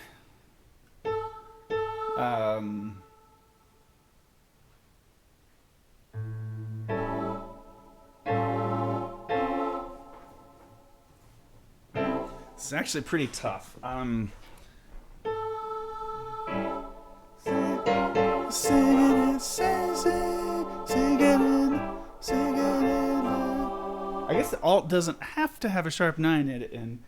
It's actually pretty tough. I guess the alt doesn't have to have a sharp 9 in it. And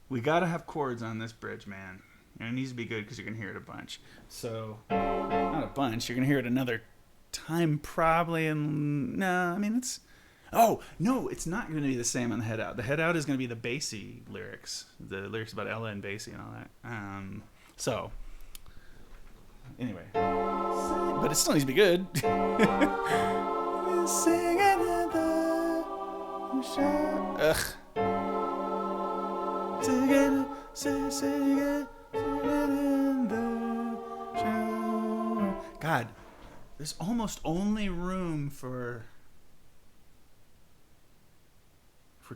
we gotta have chords on this bridge, man. And it needs to be good because you're gonna hear it a bunch. So, not a bunch. You're gonna hear it another time probably. And no, I mean it's. Oh no, it's not gonna be the same on the head out. The head out is gonna be the bassy lyrics, the lyrics about Ella and Basie and all that. So, anyway, but it still needs to be good. Ugh. God, there's almost only room for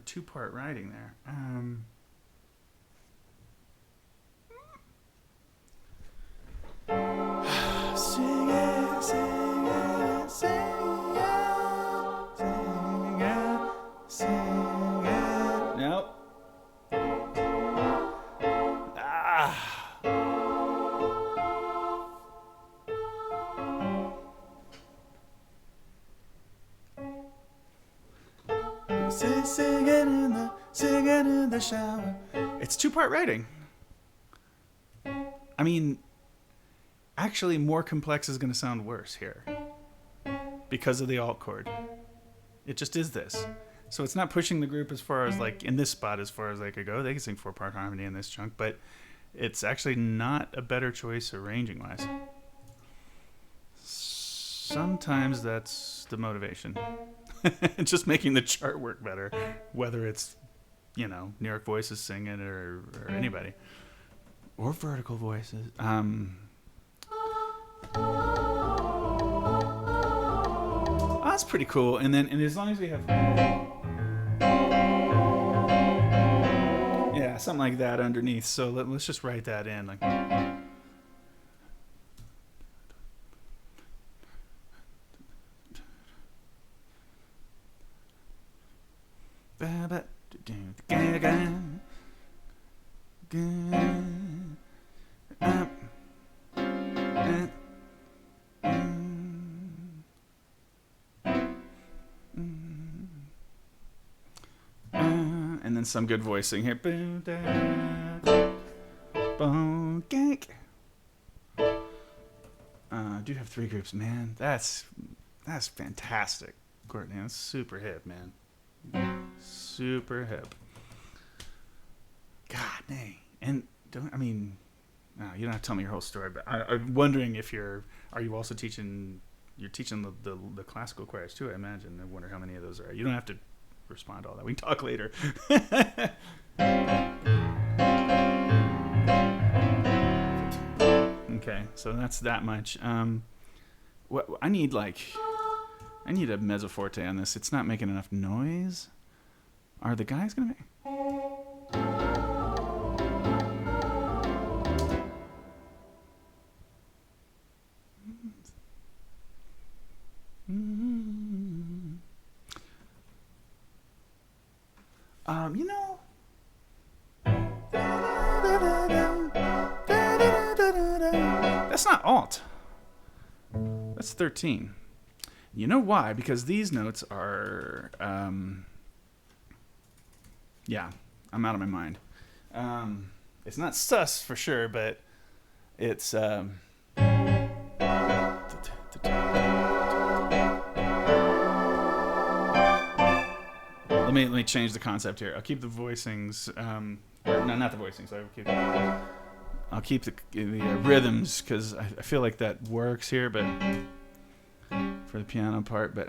2-part writing there. Sing it, sing it, sing it, sing it, sing it. Nope. Singing in the shower. It's 2-part writing. I mean, actually, more complex is going to sound worse here because of the alt chord. It just is this. So it's not pushing the group as far as like in this spot as far as they could go. They can sing 4-part harmony in this chunk, but it's actually not a better choice arranging wise. Sometimes that's the motivation. Just making the chart work better, whether it's, New York Voices singing or anybody, or vertical voices. That's pretty cool. And as long as we have, something like that underneath. So let's just write that in, like. And then some good voicing here. Gank. Do have 3 groups, man. That's fantastic, Courtney. That's super hip, man. Super hip. God dang. And no, you don't have to tell me your whole story, but I'm wondering if are you also teaching? You're teaching the classical choirs too, I imagine. I wonder how many of those are. You don't have to respond to all that. We can talk later. Okay, so that's that much. What I need a mezzo forte on this. It's not making enough noise. Are the guys gonna make? That's not alt. That's 13. You know why? Because these notes are, yeah, I'm out of my mind. It's not sus for sure, but it's, let me change the concept here. I'll keep the voicings, not the voicings. I'll keep the rhythms because I feel like that works here, but for the piano part. But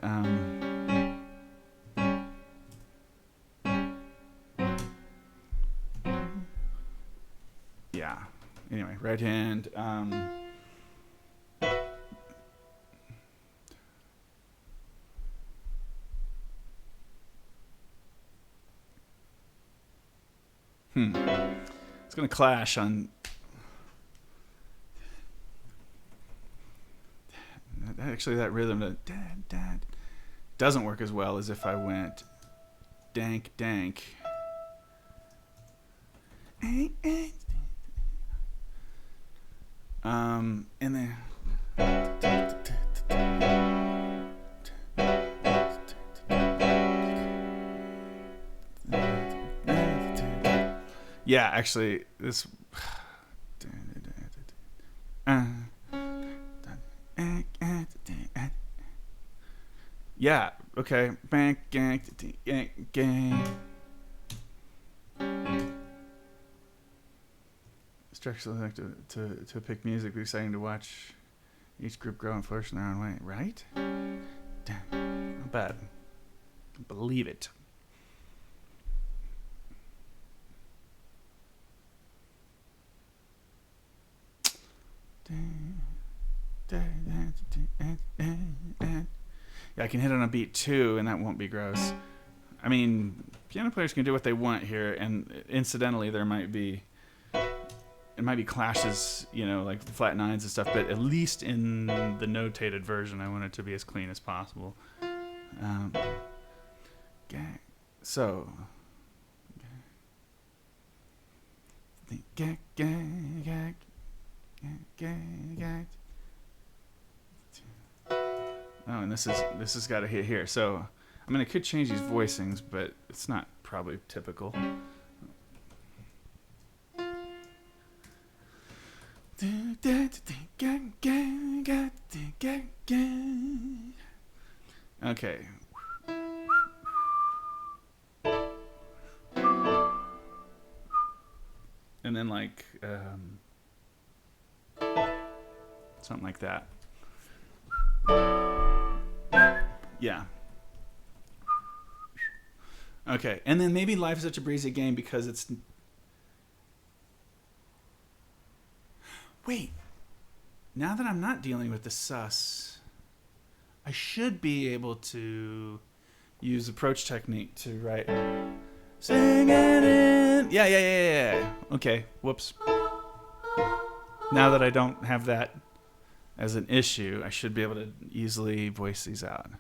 yeah. Anyway, right hand. It's gonna clash on. Actually, that rhythm that dad doesn't work as well as if I went dank dank. And then yeah, actually this yeah, okay. Bang, gang, gang. Structurally like to pick music, be exciting to watch each group grow and flourish in their own way, right? Damn, not bad. Believe it. Yeah, I can hit on a beat too, and that won't be gross. I mean, piano players can do what they want here, and incidentally, it might be clashes, like flat nines and stuff, but at least in the notated version, I want it to be as clean as possible. So, oh, and this has got to hit here. So, I mean, I could change these voicings, but it's not probably typical. Okay. And then something like that. Yeah. Okay, and then maybe Life is Such a Breezy Game because it's... Wait. Now that I'm not dealing with the sus, I should be able to use approach technique to write... Singing in... Yeah. Okay, whoops. Now that I don't have that as an issue, I should be able to easily voice these out.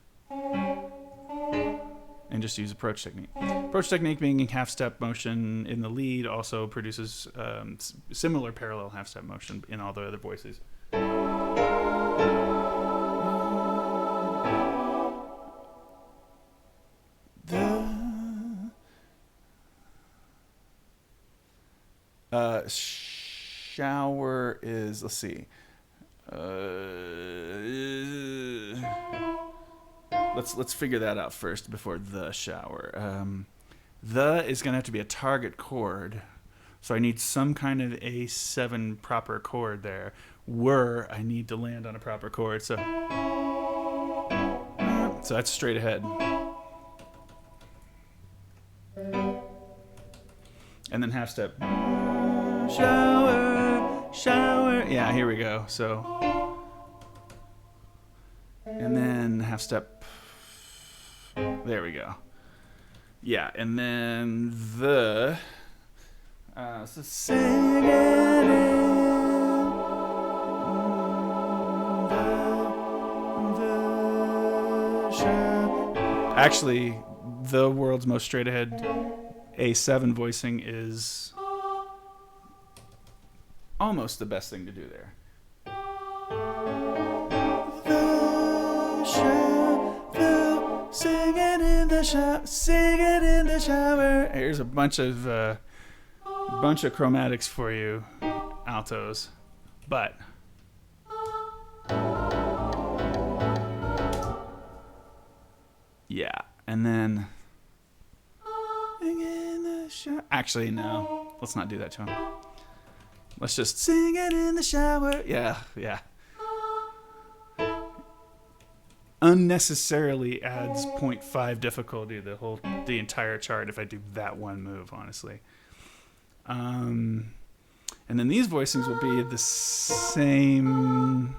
And just use approach technique. Approach technique being half-step motion in the lead also produces similar parallel half-step motion in all the other voices. Shower is, let's see. Let's figure that out first before the shower. The is gonna have to be a target chord, so I need some kind of A7 proper chord there. I need to land on a proper chord, so that's straight ahead. And then half step. Shower, shower. Yeah, here we go. So, and then half step. There we go. Yeah, and then so sing it in the shower. Actually, the world's most straight ahead A7 voicing is almost the best thing to do there. Sing it in the shower, sing it in the shower. Here's a bunch of chromatics for you, altos. But yeah, and then sing in the shower. Actually, no, let's not do that to him. Let's just sing it in the shower. Yeah. Unnecessarily adds 0.5 difficulty to the entire chart if I do that one move, honestly. And then these voicings will be the same.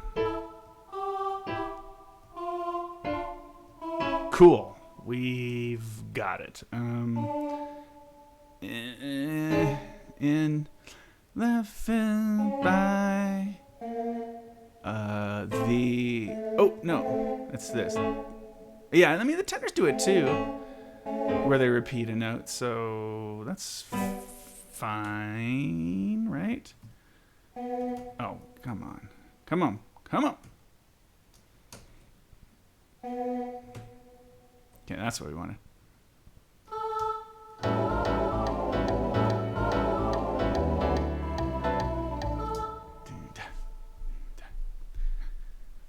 Cool. We've got it. In laughing by it's this. Yeah, I mean the tenors do it too, where they repeat a note, so that's fine, right? Oh, come on. Okay, that's what we wanted.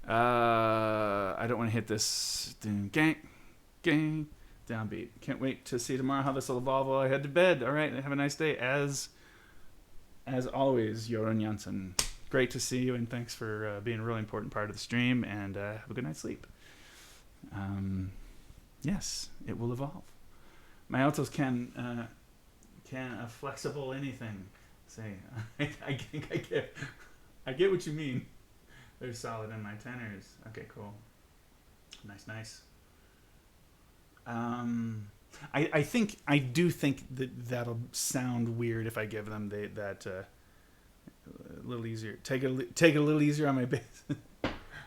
I don't want to hit this gang, downbeat. Can't wait to see tomorrow how this will evolve while I head to bed. All right, have a nice day. As always, Jorunn Jansen. Great to see you, and thanks for being a really important part of the stream, and have a good night's sleep. Yes, it will evolve. My altos can a flexible anything. Say, I get what you mean. They're solid in my tenors. Okay, cool. Nice. I do think that'll sound weird if I give them that a little easier. Take it a little easier on my bass.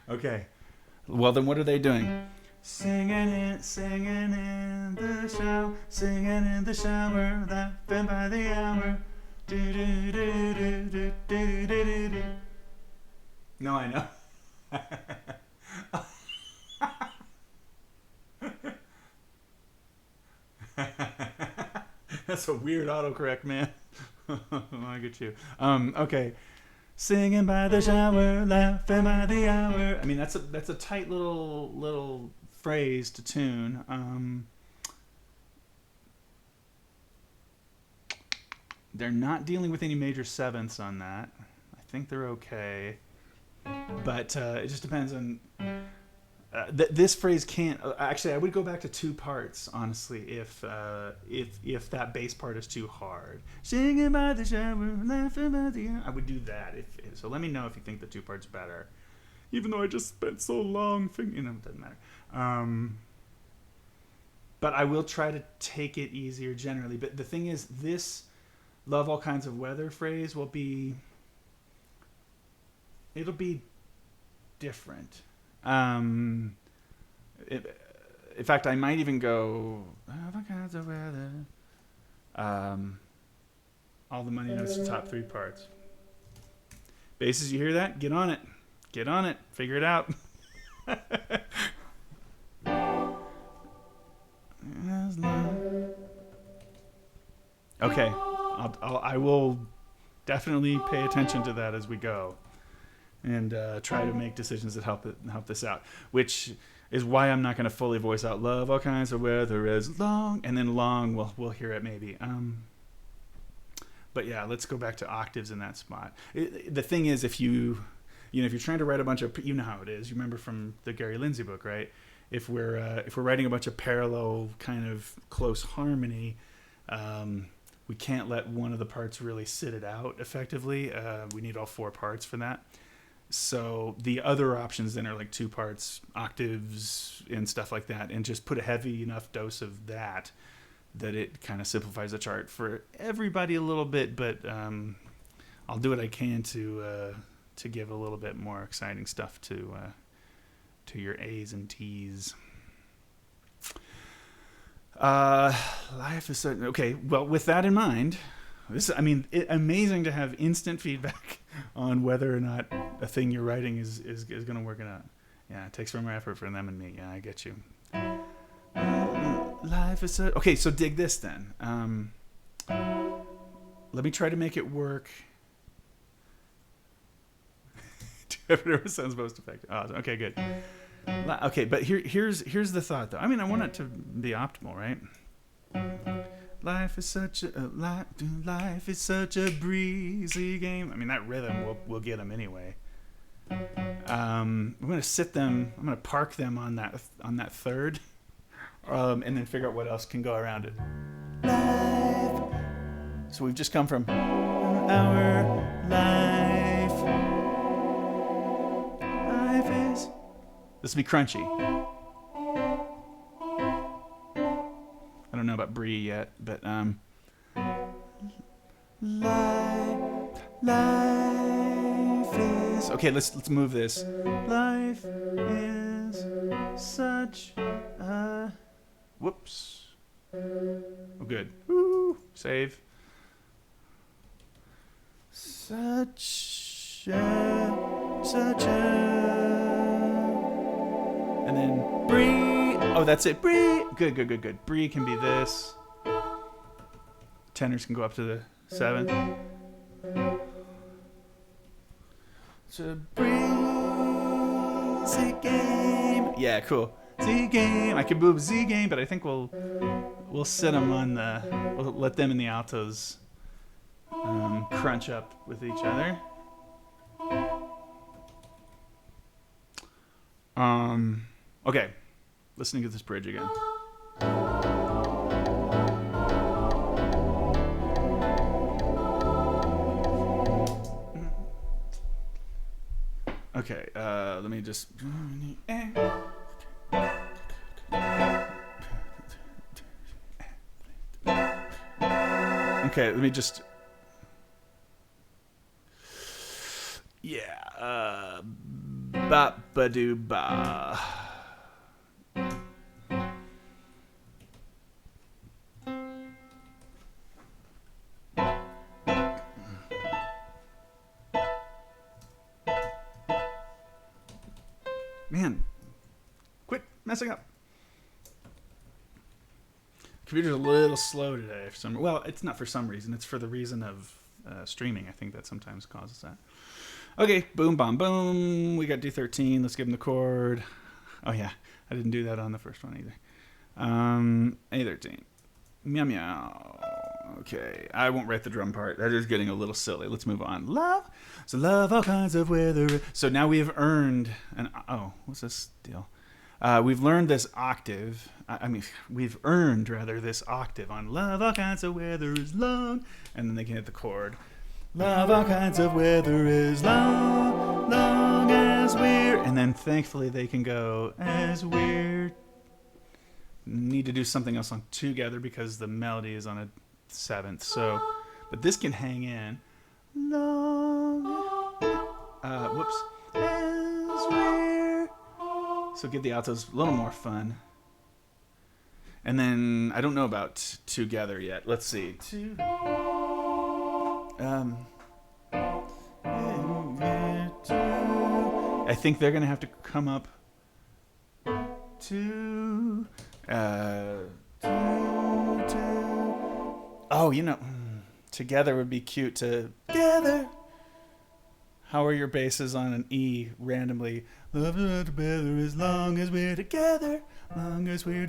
Okay. Well, then what are they doing? Singing in the shower, laughing by the hour. Do do do do do do do do. No, I know. That's a weird autocorrect, man. I get you. Okay. Singing by the shower, laughing by the hour. I mean, that's a tight little phrase to tune. They're not dealing with any major sevenths on that. I think they're okay. But it just depends on... this phrase can't... Actually, I would go back to two parts, honestly, if that bass part is too hard. Singing by the shower, laughing by the hour. I would do that. So let me know if you think the two parts better. Even though I just spent so long thinking... it doesn't matter. But I will try to take it easier generally. But the thing is, this love all kinds of weather phrase will be... It'll be different. In fact, I might even go all kinds of weather. All the money notes, top three parts. Basses, you hear that? Get on it. Figure it out. Okay, I will definitely pay attention to that as we go, and try to make decisions that help this out. Which is why I'm not going to fully voice out "love all kinds of weather is long," and then "long." We'll hear it maybe. But yeah, let's go back to octaves in that spot. The thing is, if you're trying to write a bunch of, you know how it is. You remember from the Gary Lindsay book, right? If we're writing a bunch of parallel kind of close harmony, we can't let one of the parts really sit it out effectively. We need all four parts for that. So the other options then are like two parts, octaves, and stuff like that, and just put a heavy enough dose of that it kind of simplifies the chart for everybody a little bit. But I'll do what I can to give a little bit more exciting stuff to your A's and T's. Life is so okay. Well, with that in mind, amazing to have instant feedback on whether or not a thing you're writing is going to work or not. Yeah, it takes more effort for them and me. Yeah, I get you. Life is so okay. So dig this then. Let me try to make it work. Whatever sounds most effective. Oh, okay, good. Okay, but here's the thought though. I mean, I want it to be optimal, right? Life is such a breezy game. I mean, that rhythm will get them anyway. I'm gonna park them on that third, and then figure out what else can go around it. Life. So we've just come from our life. Life is. This will be crunchy. I don't know about brie yet, but life is okay. Let's move this. Life is such a whoops. Oh, good. Woo. Save. Such a and then brie. Oh, that's it. Brie. Good. Brie can be this. Tenors can go up to the 7th. It's a breezy game. Yeah, cool. Z game. I could move Z game, but I think we'll sit them on we'll let them and the altos crunch up with each other. Okay. Listening to this bridge again. Okay, let me just. Okay, let me just. Yeah, ba ba doo ba. Man, quit messing up. Computer's a little slow today for some. Well, it's not for some reason. It's for the reason of streaming. I think that sometimes causes that. Okay, boom, bomb, boom. We got D13. Let's give him the chord. Oh yeah, I didn't do that on the first one either. A13. Meow meow. Okay, I won't write the drum part. That is getting a little silly. Let's move on. Love. So love all kinds of weather. So now we have earned an. Oh, what's this deal? We've learned this octave. We've earned rather this octave on love all kinds of weather is long, and then they can hit the chord. Love all kinds of weather is long, long as we're. And then thankfully they can go as we're. Need to do something else on together because the melody is on a 7th. So, but this can hang in. Long. Whoops. As we're. So give the altos a little more fun. And then I don't know about together yet. Let's see. I think they're gonna have to come up to. Oh, together would be cute to together. How are your basses on an E randomly? Love together as long as we're together. Long as we're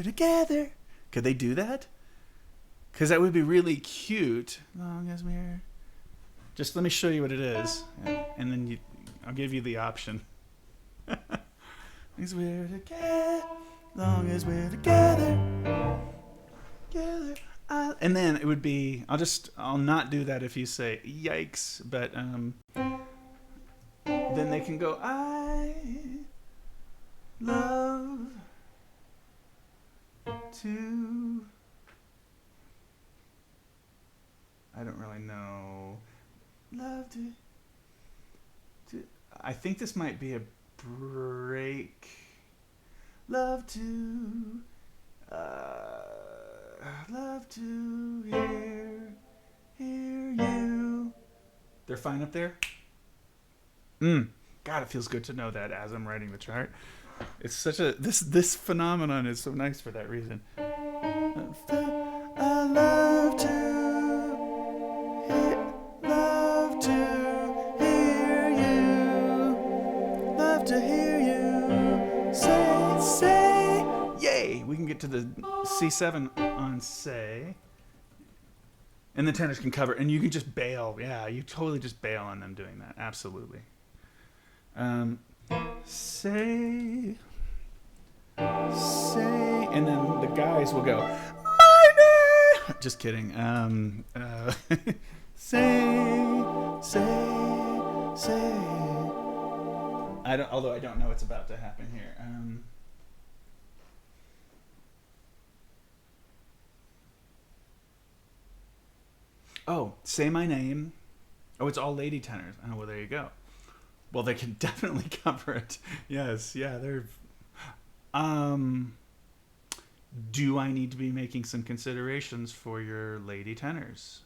together. Could they do that? Because that would be really cute. Long as we're... Just let me show you what it is. And then I'll give you the option. As we're together. Long as we're together. Together. And then it would be... I'll not do that if you say yikes. But then they can go, I love to... I don't really know. Love to... I think this might be a break. Love to... love to hear you. They're fine up there? God, it feels good to know that as I'm writing the chart. It's such a... This phenomenon is so nice for that reason. I love to hear you. Love to hear you. Say. Yay! We can get to the C7 on say. And the tenors can cover. And you can just bail. Yeah, you totally just bail on them doing that. Absolutely. Say. And then the guys will go, my name. Just kidding. Say. Although I don't know what's about to happen here. Say my name. Oh, it's all lady tenors. Oh, well, there you go. Well, they can definitely cover it. Yes, yeah, they're... do I need to be making some considerations for your lady tenors?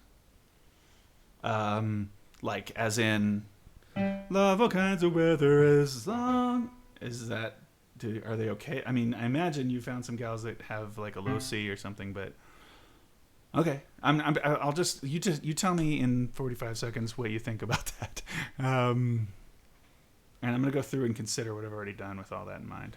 Like, as in, love all kinds of weather as long... Is that... Are they okay? I mean, I imagine you found some gals that have, like, a low C or something, but... Okay, I'll just you tell me in 45 seconds what you think about that, and I'm gonna go through and consider what I've already done with all that in mind.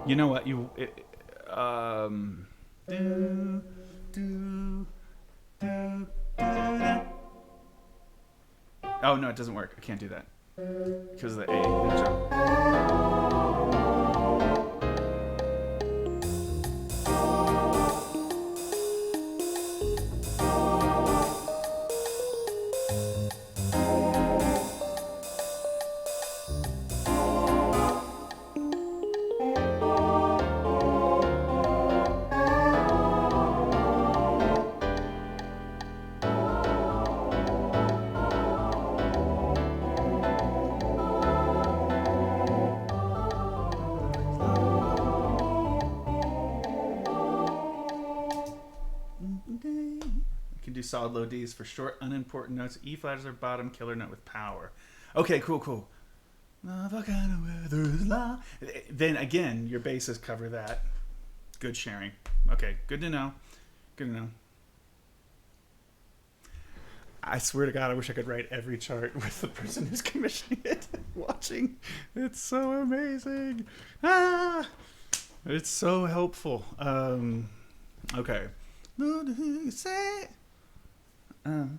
You know what? Oh no, it doesn't work. I can't do that because of the A. Solid low Ds for short, unimportant notes. E flat is our bottom killer note with power. Okay, cool. Then again, your basses cover that. Good sharing. Okay, good to know. I swear to God, I wish I could write every chart with the person who's commissioning it watching. It's so amazing. It's so helpful. Okay. Say. Love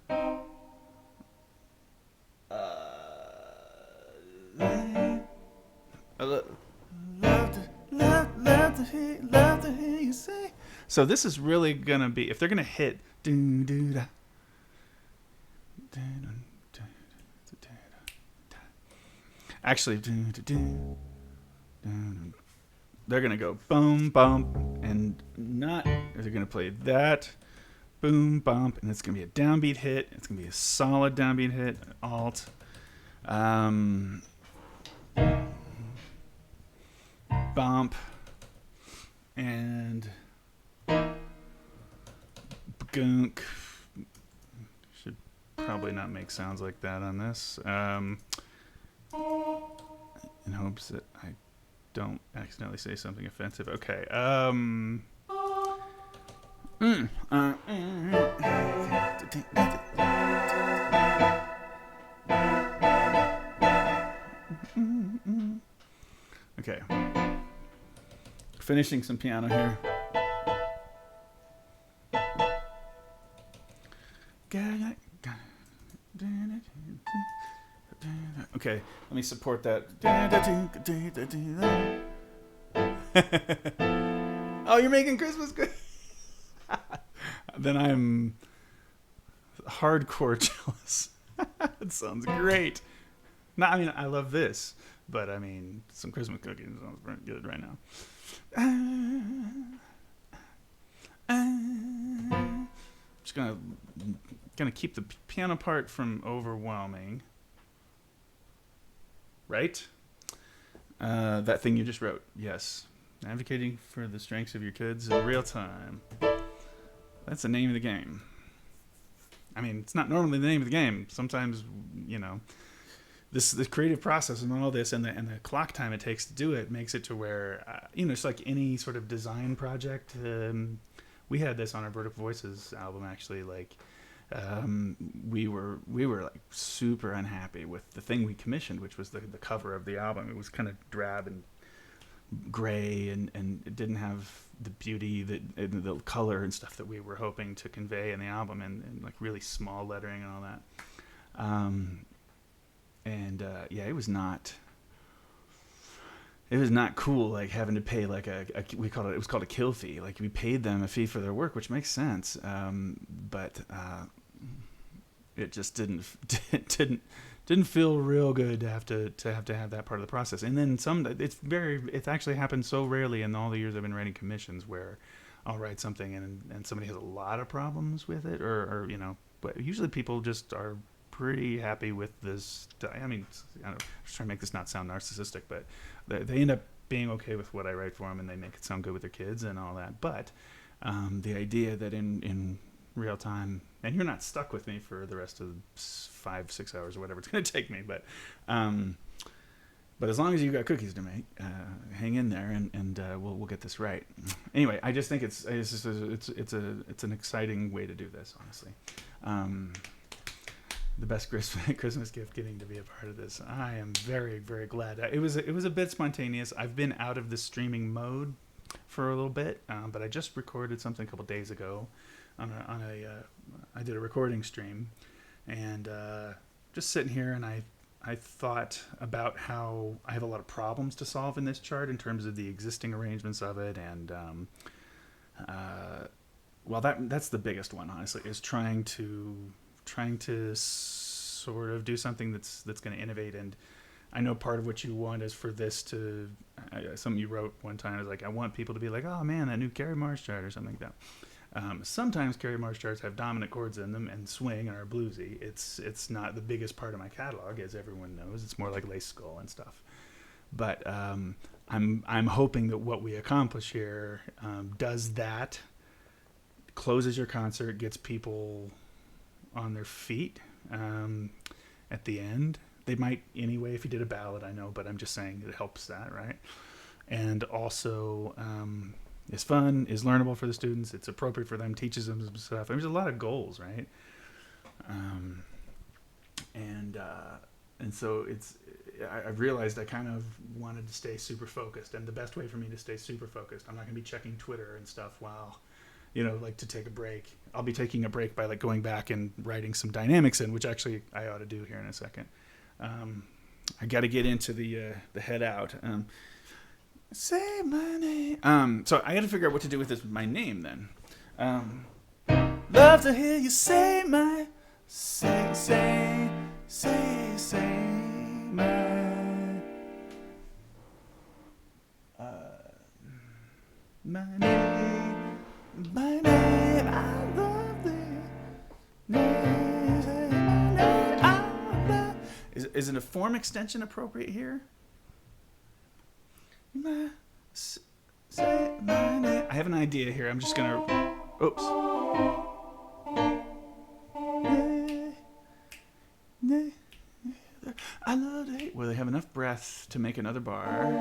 to hear you say. So this is really gonna be, if they're gonna hit, actually, they're gonna go boom, bump, and not. They're gonna play that. Boom, bump, and it's going to be a downbeat hit. It's going to be a solid downbeat hit, alt. Bump and gunk. Should probably not make sounds like that on this. In hopes that I don't accidentally say something offensive. Okay. Okay. Finishing some piano here. Okay, let me support that. Oh, you're making Christmas good. Then I'm hardcore jealous. It sounds great. No, I mean, I love this, but I mean, some Christmas cooking sounds very good right now. Just gonna keep the piano part from overwhelming. Right? That thing you just wrote. Yes. Advocating for the strengths of your kids in real time. That's the name of the game. I mean, it's not normally the name of the game. Sometimes, you know, this creative process and all this and the clock time it takes to do it makes it to where, you know, it's like any sort of design project. We had this on our Vertical Voices album, actually, like, we were like super unhappy with the thing we commissioned, which was the cover of the album. It was kind of drab and gray and it didn't have the beauty the color and stuff that we were hoping to convey in the album, and like really small lettering and all that. Yeah, it was not cool, like having to pay like it was called a kill fee. Like we paid them a fee for their work, which makes sense. But it just didn't feel real good to have that part of the process. And then it's actually happened so rarely in all the years I've been writing commissions where I'll write something and somebody has a lot of problems with it, or you know, but usually people just are pretty happy with this. I mean, I don't know, just trying to make this not sound narcissistic, but they end up being okay with what I write for them, and they make it sound good with their kids and all that. But the idea that in real time, and you're not stuck with me for the rest of 5-6 hours or whatever it's going to take me, but as long as you've got cookies to make, hang in there, and we'll get this right. Anyway, I just think it's an exciting way to do this, honestly. The best Christmas gift getting to be a part of this. I am very, very glad. It was a bit spontaneous. I've been out of the streaming mode for a little bit, but I just recorded something a couple days ago. I did a recording stream, and just sitting here, and I thought about how I have a lot of problems to solve in this chart in terms of the existing arrangements of it, and well, that's the biggest one, honestly, is trying to sort of do something that's going to innovate. And I know part of what you want is for this to, something you wrote one time is like, I want people to be like, oh man, that new Kerry Marsh chart or something like that. Sometimes Kerry Marsh charts have dominant chords in them and swing and are bluesy. It's not the biggest part of my catalog, as everyone knows. It's more like Lace Skull and stuff. But I'm hoping that what we accomplish here does that, closes your concert, gets people on their feet at the end. They might anyway if you did a ballad, I know, but I'm just saying it helps that, right? And also is fun, is learnable for the students, it's appropriate for them, teaches them some stuff. There's a lot of goals, right? And so I've realized I kind of wanted to stay super focused, and the best way for me to stay super focused, I'm not going to be checking Twitter and stuff while, you know, like to take a break. I'll be taking a break by like going back and writing some dynamics in, which actually I ought to do here in a second. I got to get into the head out. Say my name. So I got to figure out what to do with my name then. Love to hear you say my name. My name, I love the name. Say my name, I love. is it a form extension appropriate here? Say my name. I have an idea here. I'm just gonna. Oops. I love it. Will they have enough breath to make another bar?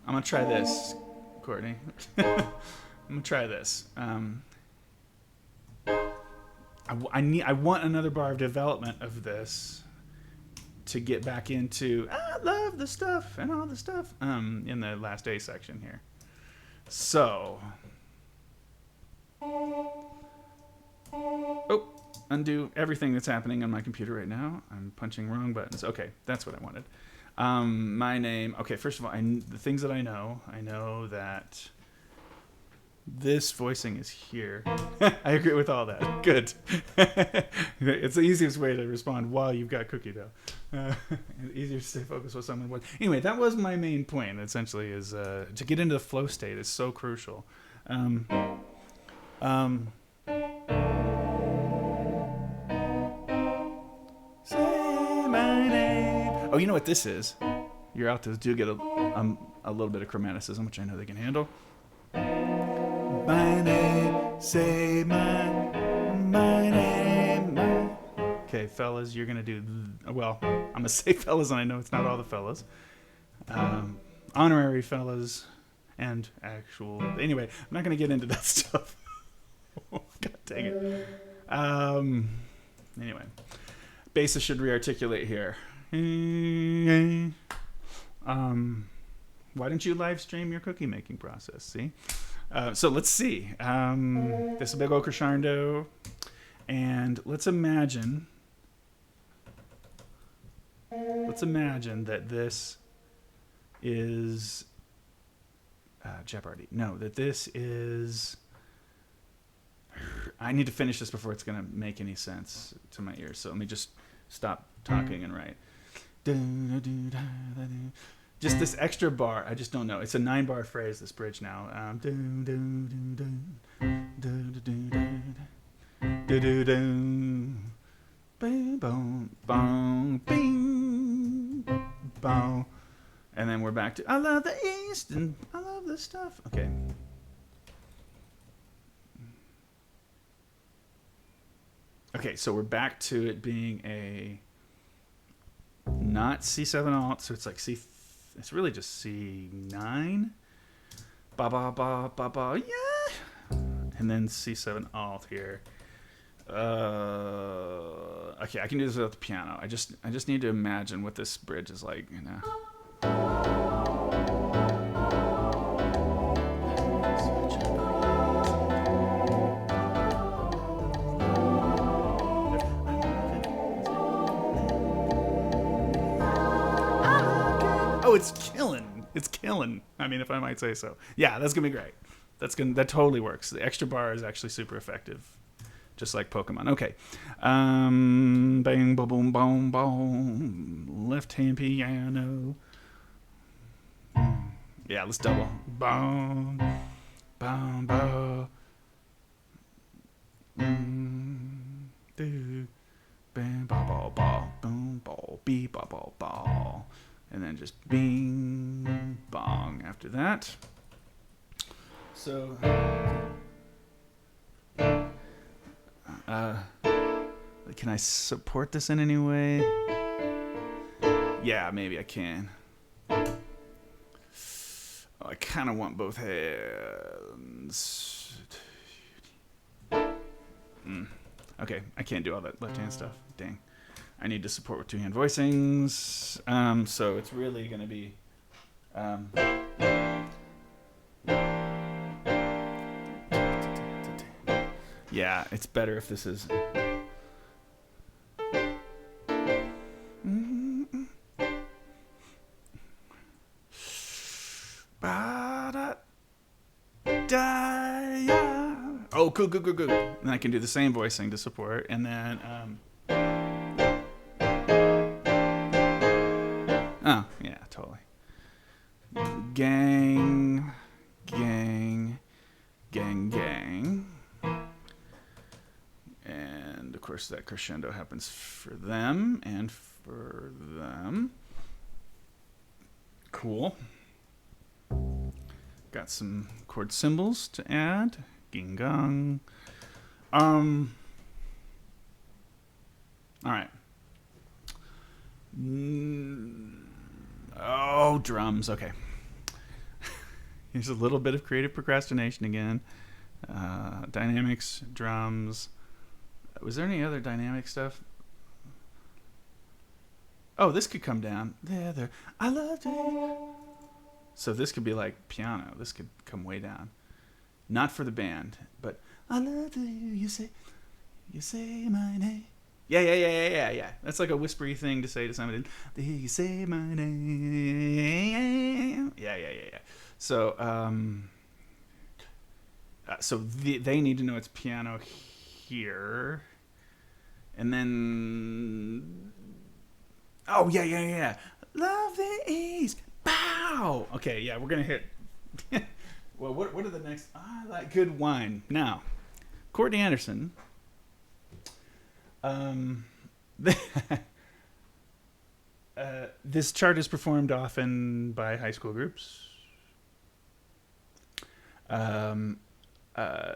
I'm gonna try this, Courtney. I'm gonna try this. I want another bar of development of this to get back into I love the stuff and all the stuff in the last A section here. So, undo everything that's happening on my computer right now. I'm punching wrong buttons. Okay, that's what I wanted. My name. Okay, first of all, the things that I know that this voicing is here. I agree with all that. Good. It's the easiest way to respond while you've got cookie dough. Easier to stay focused with someone. Anyway, that was my main point, essentially, is to get into the flow state is so crucial. Say my name. Oh, you know what this is? Your altos do get a little bit of chromaticism, which I know they can handle. My name, say my name. Okay, fellas, you're gonna do. Well, I'm gonna say fellas, and I know it's not all the fellas. Honorary fellas, and actual. Anyway, I'm not gonna get into that stuff. God dang it. Anyway, bassist should re-articulate here. Why didn't you live stream your cookie making process? See. So let's see. This is a big old crescendo, and let's imagine that this is Jeopardy. No, that this is. I need to finish this before it's gonna make any sense to my ears. So let me just stop talking and write. Just this extra bar, I just don't know. It's a 9-bar phrase, this bridge now. And then we're back to I love the East and I love this stuff. Okay. Okay, so we're back to it being a not C7 alt, so it's like it's really just C9. Ba ba ba ba ba, yeah. And then C7 alt here. Okay, I can do this without the piano. I just need to imagine what this bridge is like, you know. Oh, it's killing. It's killing. I mean, if I might say so. Yeah, that's gonna be great. That totally works. The extra bar is actually super effective. Just like Pokemon. Okay. Bang, boom, boom, boom, boom. Left hand piano. Yeah, let's double. Boom, boom, boom. Do, bang, ba, ba, ba, boom, ball, bee, ba, ba, ba. And then just bing, bong after that. So, can I support this in any way? Yeah, maybe I can. Oh, I kind of want both hands. Okay, I can't do all that left-hand stuff. Dang. I need to support with 2-hand voicings. So it's really going to be... yeah, it's better if this is... Oh, cool. And I can do the same voicing to support. And then... Oh, yeah, totally. Gang, gang, gang, gang. And, of course, that crescendo happens for them and for them. Cool. Got some chord symbols to add. Ging gong. All right. Oh, drums. Okay. Here's a little bit of creative procrastination again. Dynamics, drums. Was there any other dynamic stuff? Oh, this could come down. There. I love you. So this could be like piano. This could come way down. Not for the band, but I love you. You say my name. Yeah. That's like a whispery thing to say to somebody. You say my name. Yeah. So, they need to know it's piano here, and then, oh yeah. Love the East. Pow. Okay, yeah, we're gonna hit. Well, what are the next? I like good wine. Now, Courtney Anderson. This chart is performed often by high school groups.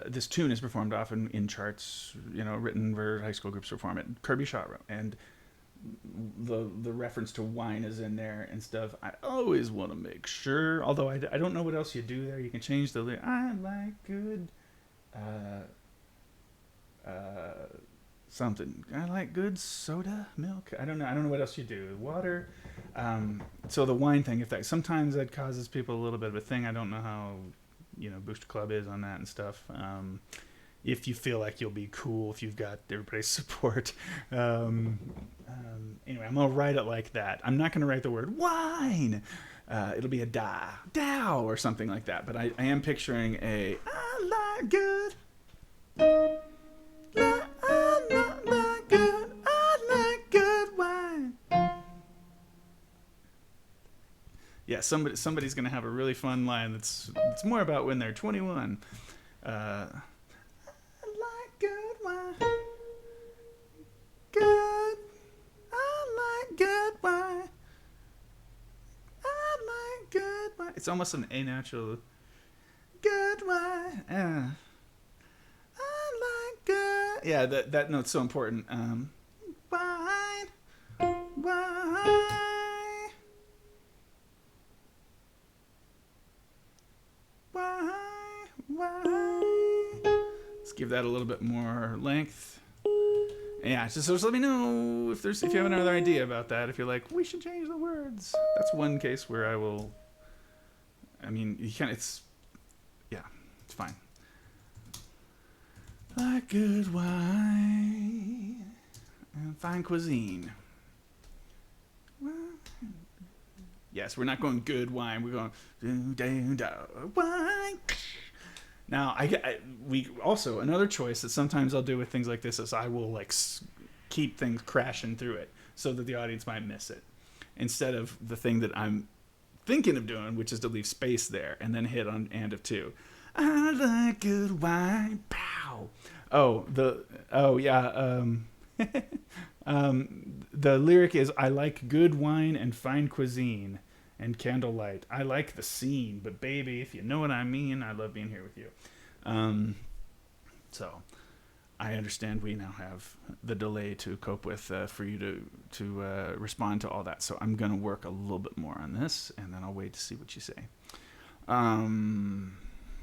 This tune is performed often in charts, written where high school groups perform it. Kirby Shaw wrote, and the reference to wine is in there and stuff. I always want to make sure, although I don't know what else you do there. You can change the lyric. I like good something. I like good soda, milk. I don't know what else you do. Water. So the wine thing, sometimes that causes people a little bit of a thing. I don't know how Booster Club is on that and stuff. If you feel like you'll be cool, if you've got everybody's support. Anyway, I'm going to write it like that. I'm not going to write the word wine. It'll be a dow, or something like that. But I am picturing I like good. I like good wine. Yeah, somebody's going to have a really fun line it's more about when they're 21. Good wine. Good. I like good wine. I like good wine. It's almost an A natural. Good wine. I like good. Yeah, that note's so important. Wine. Let's give that a little bit more length. Yeah, just let me know if you have another idea about that. If you're like, we should change the words. That's one case where I will. I mean, you can't. It's fine. Like good wine and fine cuisine. Yes, we're not going good wine. We're going wine. Now, we also, another choice that sometimes I'll do with things like this is I will keep things crashing through it so that the audience might miss it, instead of the thing that I'm thinking of doing, which is to leave space there and then hit on and of two. I like good wine. Pow. The lyric is, I like good wine and fine cuisine and candlelight. I like the scene, but baby, if you know what I mean, I love being here with you. So I understand we now have the delay to cope with for you to respond to all that. So I'm going to work a little bit more on this, and then I'll wait to see what you say. Let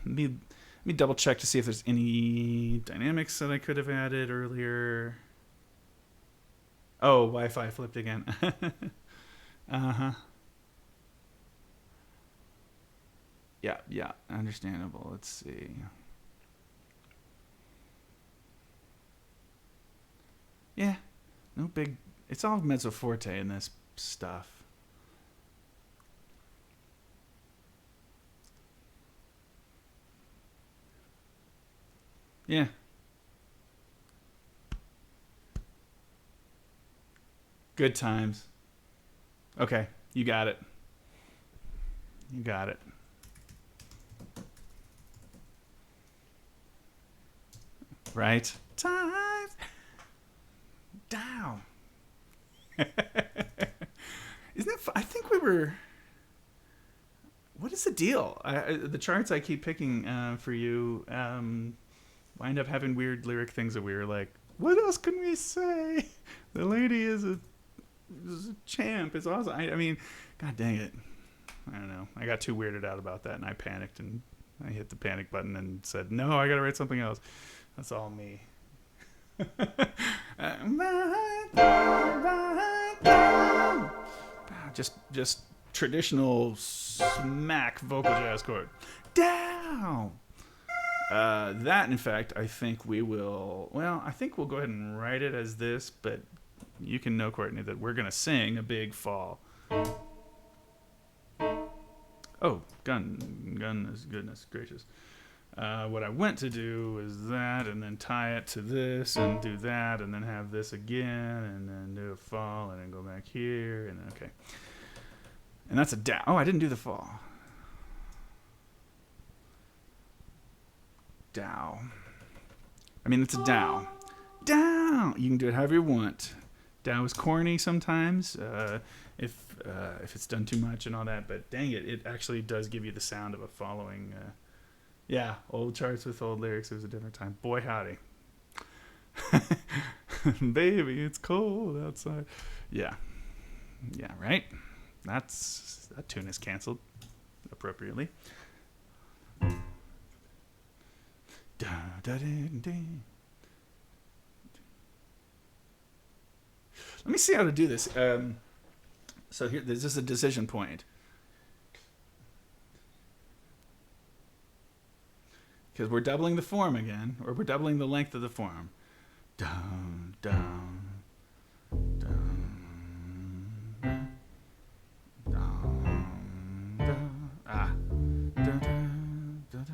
me double check to see if there's any dynamics that I could have added earlier. Oh, Wi-Fi flipped again. Uh-huh. Yeah, understandable. Let's see. Yeah, no big. It's all mezzo forte in this stuff. Yeah. Good times. Okay. You got it. You got it. Right? Time down. Isn't it? I think we were. What is the deal? The charts I keep picking for you wind up having weird lyric things that we were like, what else can we say? The lady is a champ. It's awesome. I mean, god dang it. I don't know. I got too weirded out about that, and I panicked, and I hit the panic button and said, no, I got to write something else. That's all me. Just traditional smack vocal jazz chord. Down. That, in fact, I think we will. Well, I think we'll go ahead and write it as this, but you can know, Courtney, that we're gonna sing a big fall. Oh, goodness gracious. What I went to do is that, and then tie it to this, and do that, and then have this again, and then do a fall, and then go back here, and okay. And that's a down. Oh, I didn't do the fall. Dow. I mean, it's a dow. Down. You can do it however you want. Dow is corny sometimes, if it's done too much and all that. But dang it, it actually does give you the sound of a following. Yeah, old charts with old lyrics. It was a different time. Boy, howdy. Baby, it's cold outside. Yeah, right. That tune is canceled appropriately. Let me see how to do this. So here, this is a decision point. Because we're doubling the form again, or we're doubling the length of the form. Down, down, down, down, down. Ah. Down, down, down, down.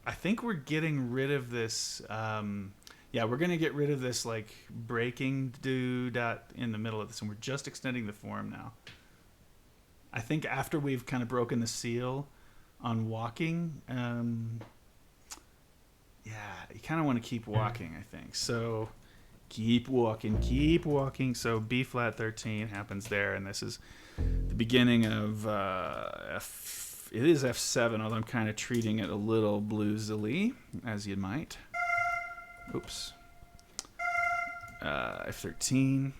I think we're getting rid of this. We're going to get rid of this like breaking do dot in the middle of this, and we're just extending the form now. I think after we've kind of broken the seal on walking, you kind of want to keep walking, I think. So keep walking. So B flat 13 happens there, and this is the beginning of F. It is F7, although I'm kind of treating it a little bluesily, as you might. Oops. F13.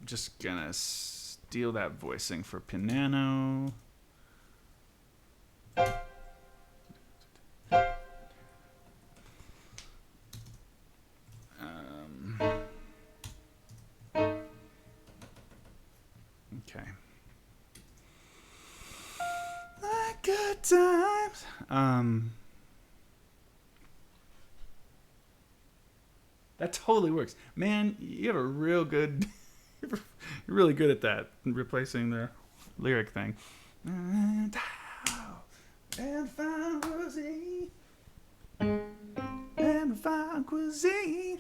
Just gonna steal that voicing for piano. Okay. Like good times. That totally works. Man, you have a real good... You're really good at that, replacing the lyric thing. And fine cuisine. And fine cuisine.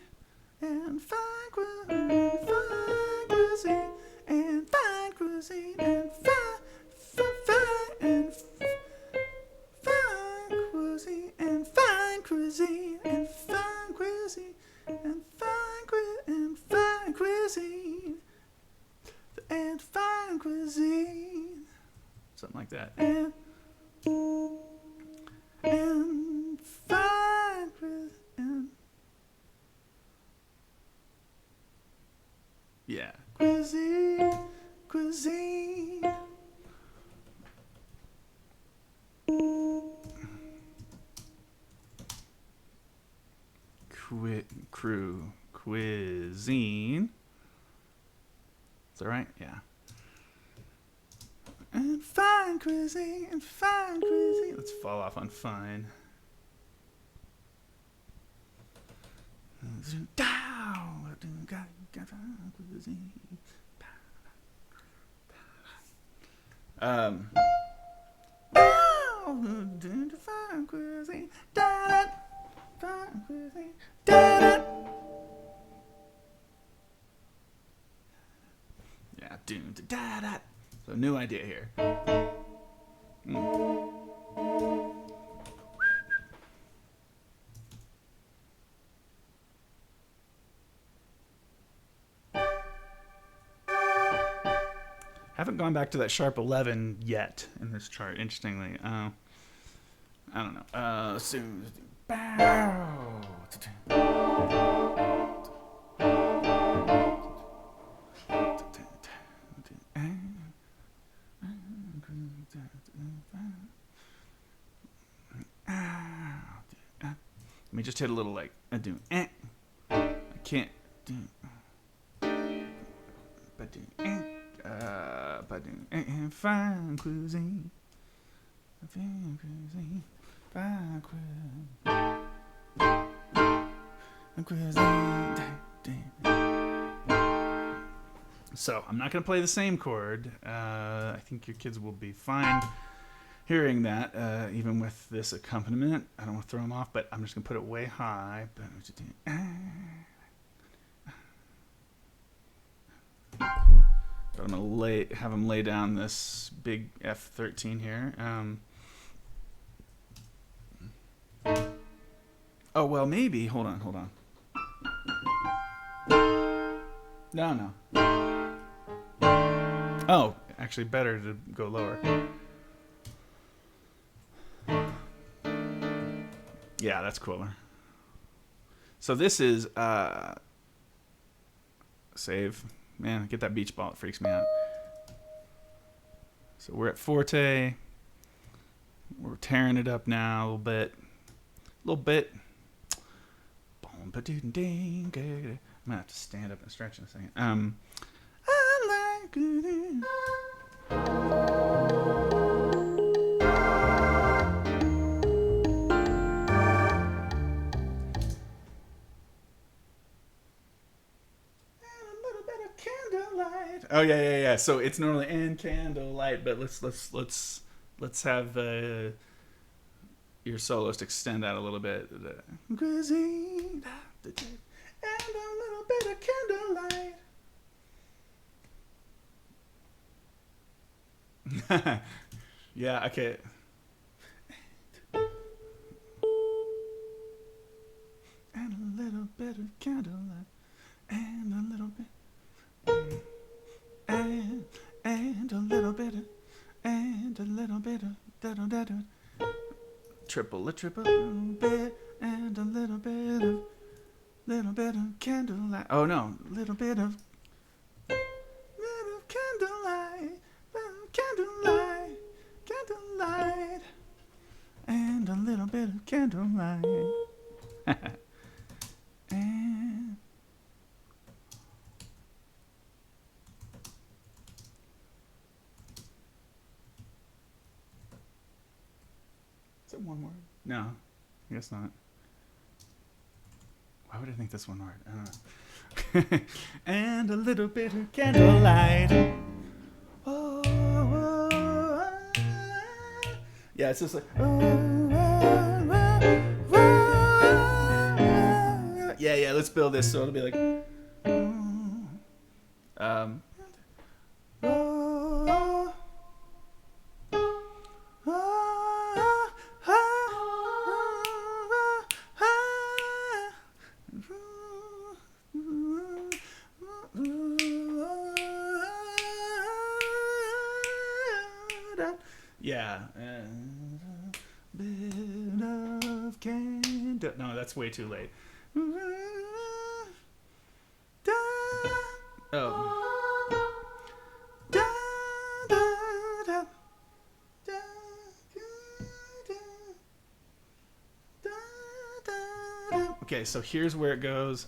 And fine cuisine. Fine cuisine. And fine cuisine. And fine and fine cuisine. And fine cuisine. And fine cuisine. And fine cuisine. And fine cuisine. Something like that. And fine cuisine. Yeah. Cuisine. cuisine. Is that right? Yeah. And fine cuisine, fine cuisine. Let's fall off on fine. Fine cuisine, fine cuisine, yeah, da. So new idea here. Haven't gone back to that sharp 11 yet in this chart. Interestingly, I don't know. Soon. Bow. Let me just hit a little like I do. I can't do. But do. Fine cuisine. Fine cuisine. Fine cuisine. So I'm not going to play the same chord. I think your kids will be fine hearing that, even with this accompaniment. I don't want to throw them off, but I'm just going to put it way high. But I'm going to have them lay down this big F13 here. Oh, well, maybe. Hold on. No. Oh, actually better to go lower. Yeah, that's cooler. So this is save. Man, get that beach ball. It freaks me out. So we're at forte. We're tearing it up now a little bit. I'm gonna have to stand up and stretch in a second. I like it. Oh yeah. So it's normally and candlelight, but let's have your soloist extend that a little bit. Cuisine and a little bit of candlelight. Yeah, okay. And a little bit of candlelight, and a little bit. And a little bit of, triple bit, and a little bit of candlelight. Oh no, little candlelight, and a little bit of candlelight. And is it one word? No, I guess not. Why would I think this one word? I don't know. And a little bit of candlelight. Yeah, it's just like. Yeah. Let's build this so it'll be like. Yeah. Bit of candle. No, that's way too late. Oh. Okay, so here's where it goes.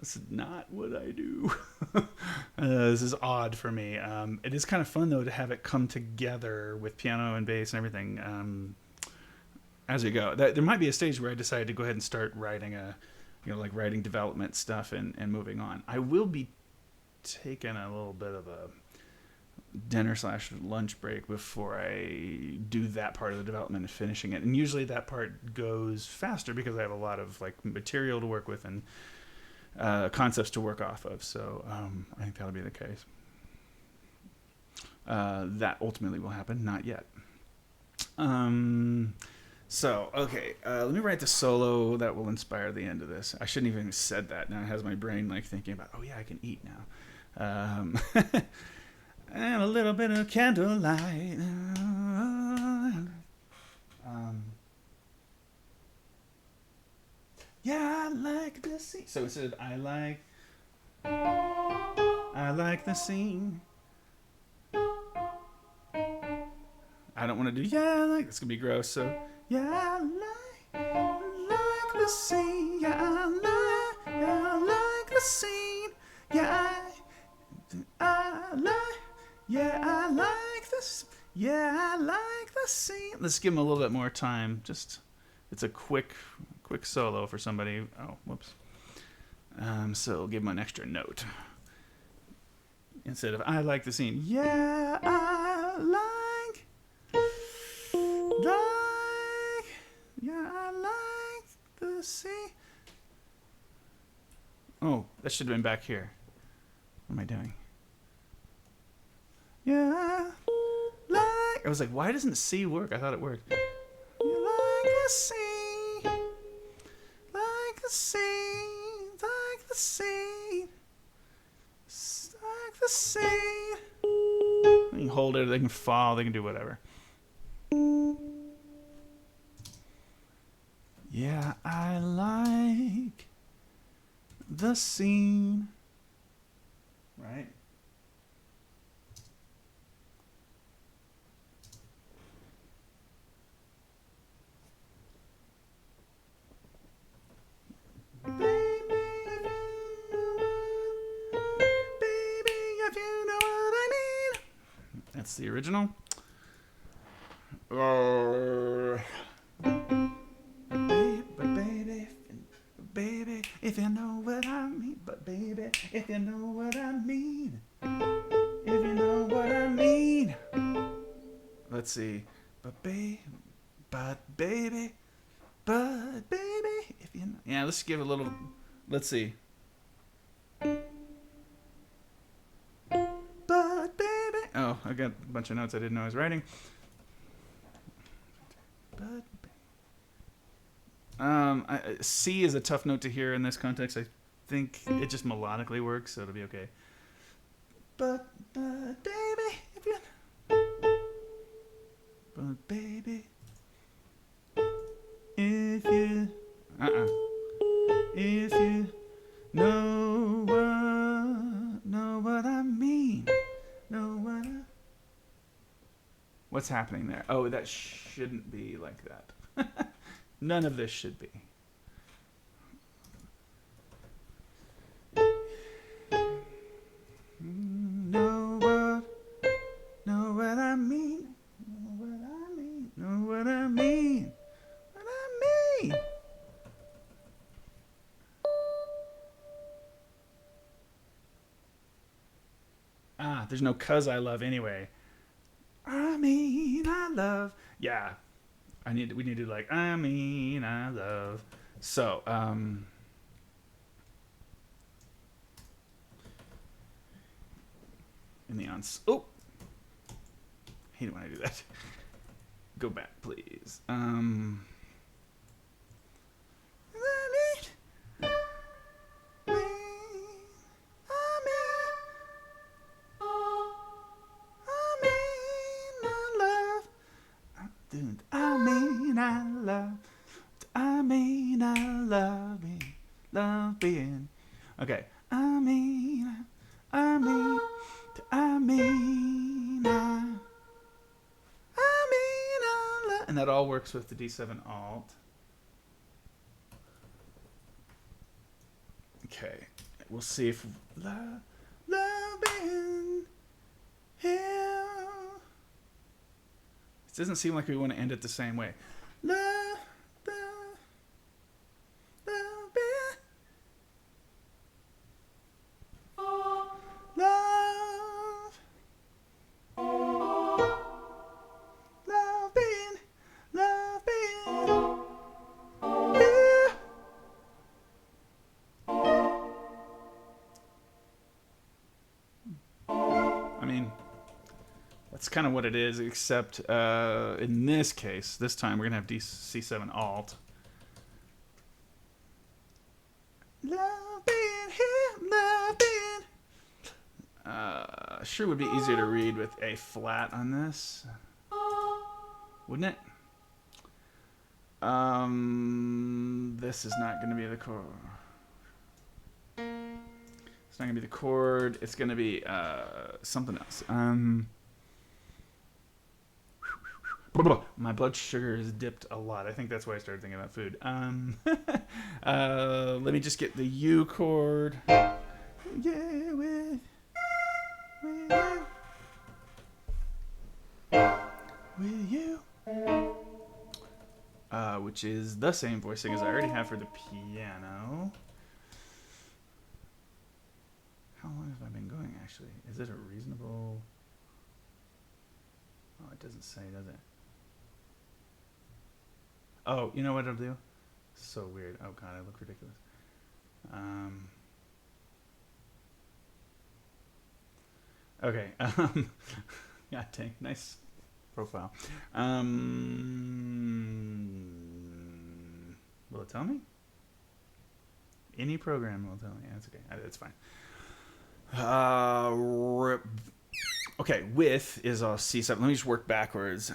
That's not what I do. This is odd for me. It is kind of fun though to have it come together with piano and bass and everything as you go. There might be a stage where I decide to go ahead and start writing like writing development stuff and moving on. I will be taking a little bit of a dinner/lunch break before I do that part of the development and finishing it. And usually that part goes faster because I have a lot of like material to work with and concepts to work off of. So I think that'll be the case. That ultimately will happen. Not yet. So, okay, let me write the solo that will inspire the end of this. I shouldn't even have said that. Now it has my brain like thinking about, oh yeah, I can eat now. And a little bit of candlelight. Yeah, I like the scene. So it said, I like the scene. I don't want to do, yeah, I like, it's going to be gross, so, yeah, I like the scene. Yeah, I like the scene. Yeah, I like this. Yeah, I like the scene. Let's give him a little bit more time. Just, it's a quick solo for somebody. Oh, whoops. So give him an extra note instead of I like the scene. Yeah, I like. Yeah, I like the scene. Oh, that should have been back here. What am I doing? Yeah, I was like, why doesn't C work? I thought it worked. You like the sea, like the sea, like the sea, like the sea. They can hold it, they can fall, they can do whatever. Yeah, I like the scene. Right? That's the original. Baby, if you know what I mean. But baby, if you know what I mean. If you know what I mean. Let's see. But baby, if you know. Yeah, let's give a little. Let's see. But baby. Oh, I got a bunch of notes I didn't know I was writing. But C is a tough note to hear in this context. I think it just melodically works, so it'll be okay. But baby, if you. But baby, if you. If you know what I mean. What's happening there? Oh, that shouldn't be like that. None of this should be. Know what I mean. Know what I mean. There's no 'cause I love anyway. I love. Yeah. We need to do like, I love. So, in the oh, I hate it when I do that. Go back, please. Love being. Okay. And that all works with the D7 alt. Okay. we'll see if love in here. It doesn't seem like we want to end it the same way. Love in love. Love in here. I mean, that's kind of what it is, except in this case, this time we're going to have C7 alt. Love in here, love in. Sure would be easier to read with A flat on this, wouldn't it? This is not going to be the chord. It's not going to be the chord. It's going to be something else. My blood sugar has dipped a lot. I think that's why I started thinking about food. Let me just get the U chord. Yeah, with you. Which is the same voicing as I already have for the piano. How long have I been going, actually? Is it a reasonable... Oh, it doesn't say, does it? Oh, you know what I'll do? So weird. Oh, God, I look ridiculous. Okay. Yeah, dang. Nice profile. Will it tell me? Any program will tell me. That's okay. That's fine. Okay, with is a C7. Let me just work backwards.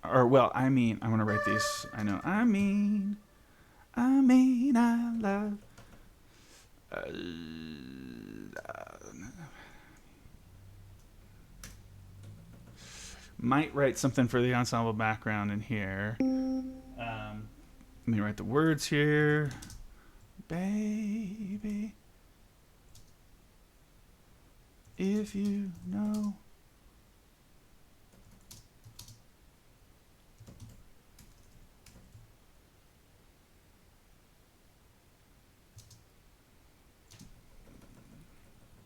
Or, well, I want to write these. I know. I love. Might write something for the ensemble background in here. Let me write the words here. Baby, if you know.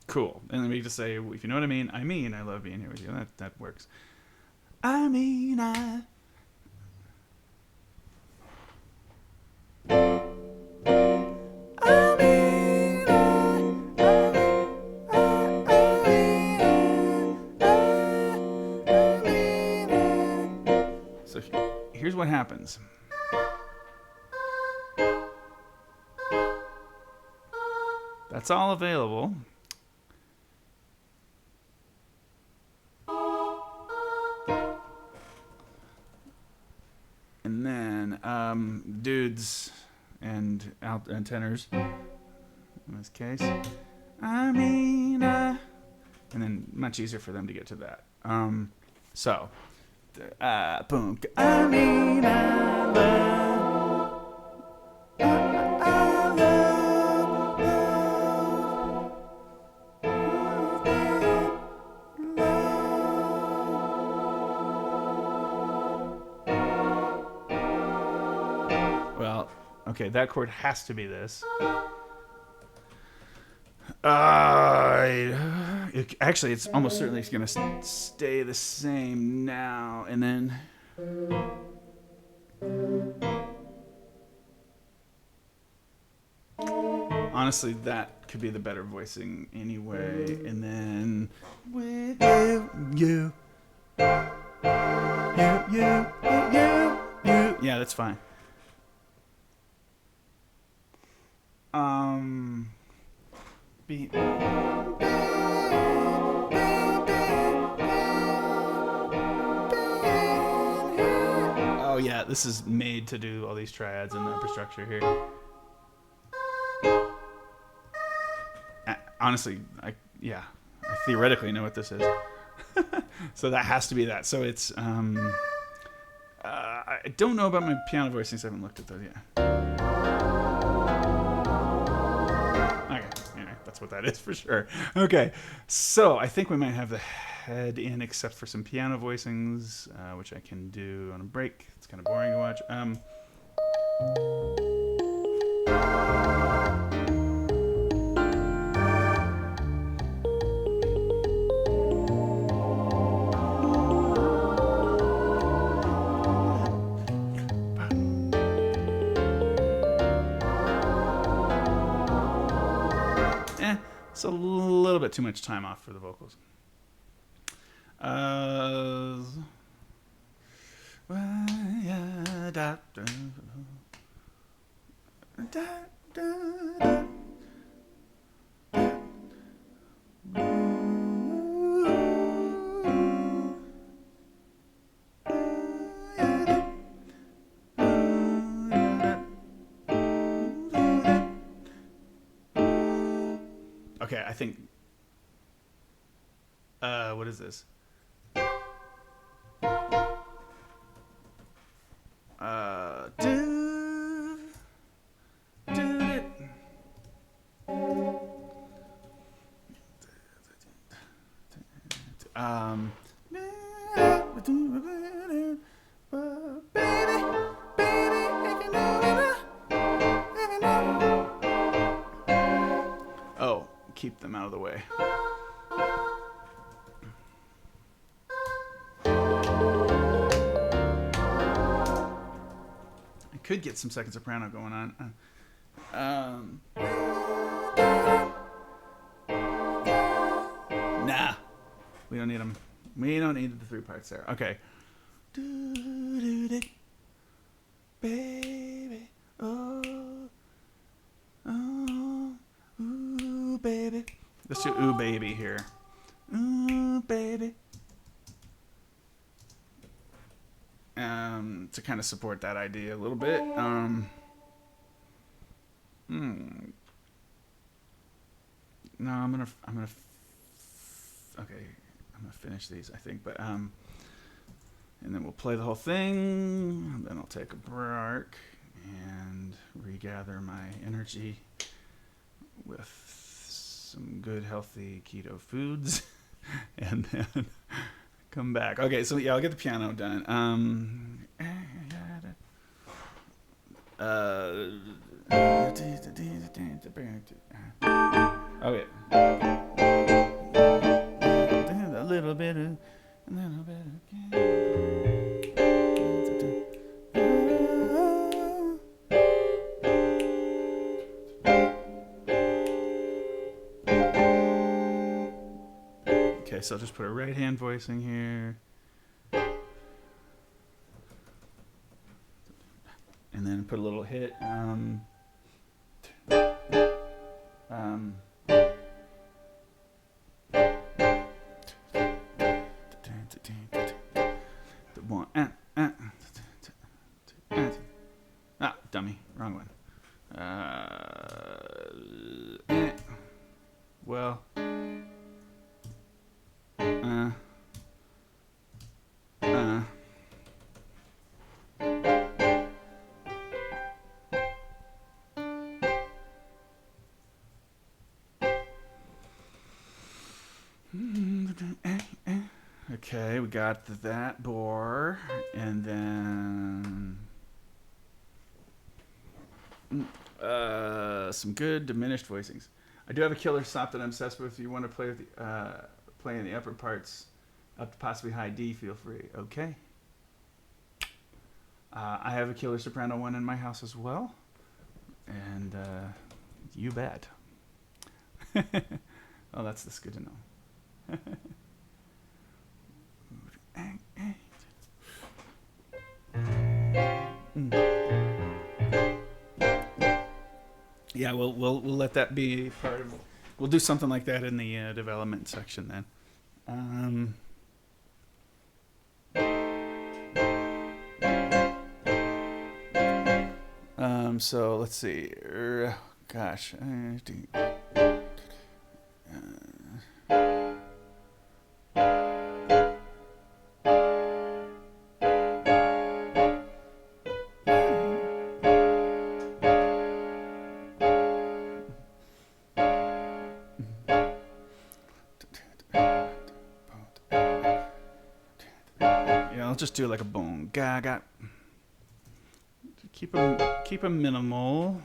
Cool. And then we just say, if you know what I mean, I love being here with you. That works. So here's what happens. That's all available. And then dudes and alt and tenors in this case. And then much easier for them to get to that. So boom. Well, okay, that chord has to be this. Actually, it's almost certainly going to stay the same now, and then... Honestly, that could be the better voicing anyway, and then... With you. Yeah, that's fine. Beat. Oh yeah, this is made to do all these triads in the upper structure here. Honestly, I theoretically know what this is. So that has to be that. So it's I don't know about my piano voicings. I haven't looked at those yet. Okay, yeah. what that is for sure. Okay, so I think we might have the head in, except for some piano voicings, which I can do on a break. It's kind of boring to watch. It's a little bit too much time off for the vocals. Okay, I think. What is this? Oh, keep them out of the way. I could get some second soprano going on. Nah, we don't need them. We don't need the 3 parts there. Okay. Baby, oh, ooh, baby. Let's do ooh, baby here. Ooh, baby. To kind of support that idea a little bit. Okay, No, I'm gonna finish these, I think, but and then we'll play the whole thing. Then I'll take a break and regather my energy with some good, healthy keto foods, and then come back. Okay, so yeah, I'll get the piano done. Okay. A little bit of, Okay, so I'll just put a right hand voicing here. And then put a little hit. The one. Dummy. Wrong one. Well. Okay, we got that bore, and then some good diminished voicings. I do have a killer sop that I'm obsessed with. If you want to play with play in the upper parts, up to possibly high D, feel free. Okay. I have a killer soprano one in my house as well, and you bet. Oh, that's good to know. Yeah, we'll let that be part of. We'll do something like that in the development section then. So let's see. Gosh. just do like a boom, gaga. Keep them minimal.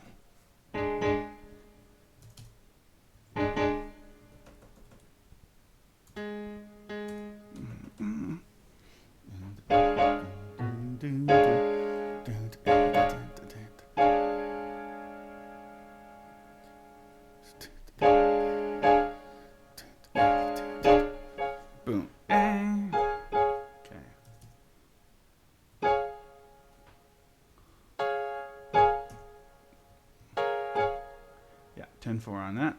Boom. Okay. Yeah, 10-4 on that.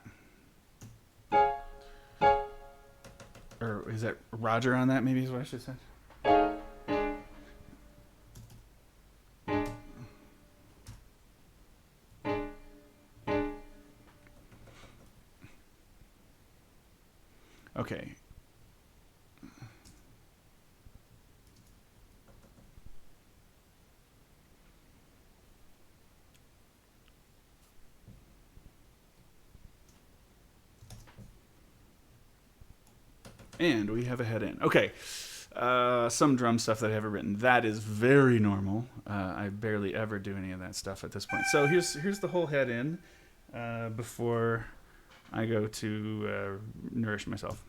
Or is that Roger on that, maybe is what I should have said? Okay. And we have a head in. Okay. Some drum stuff that I haven't written. That is very normal. I barely ever do any of that stuff at this point. So here's the whole head in before I go to nourish myself.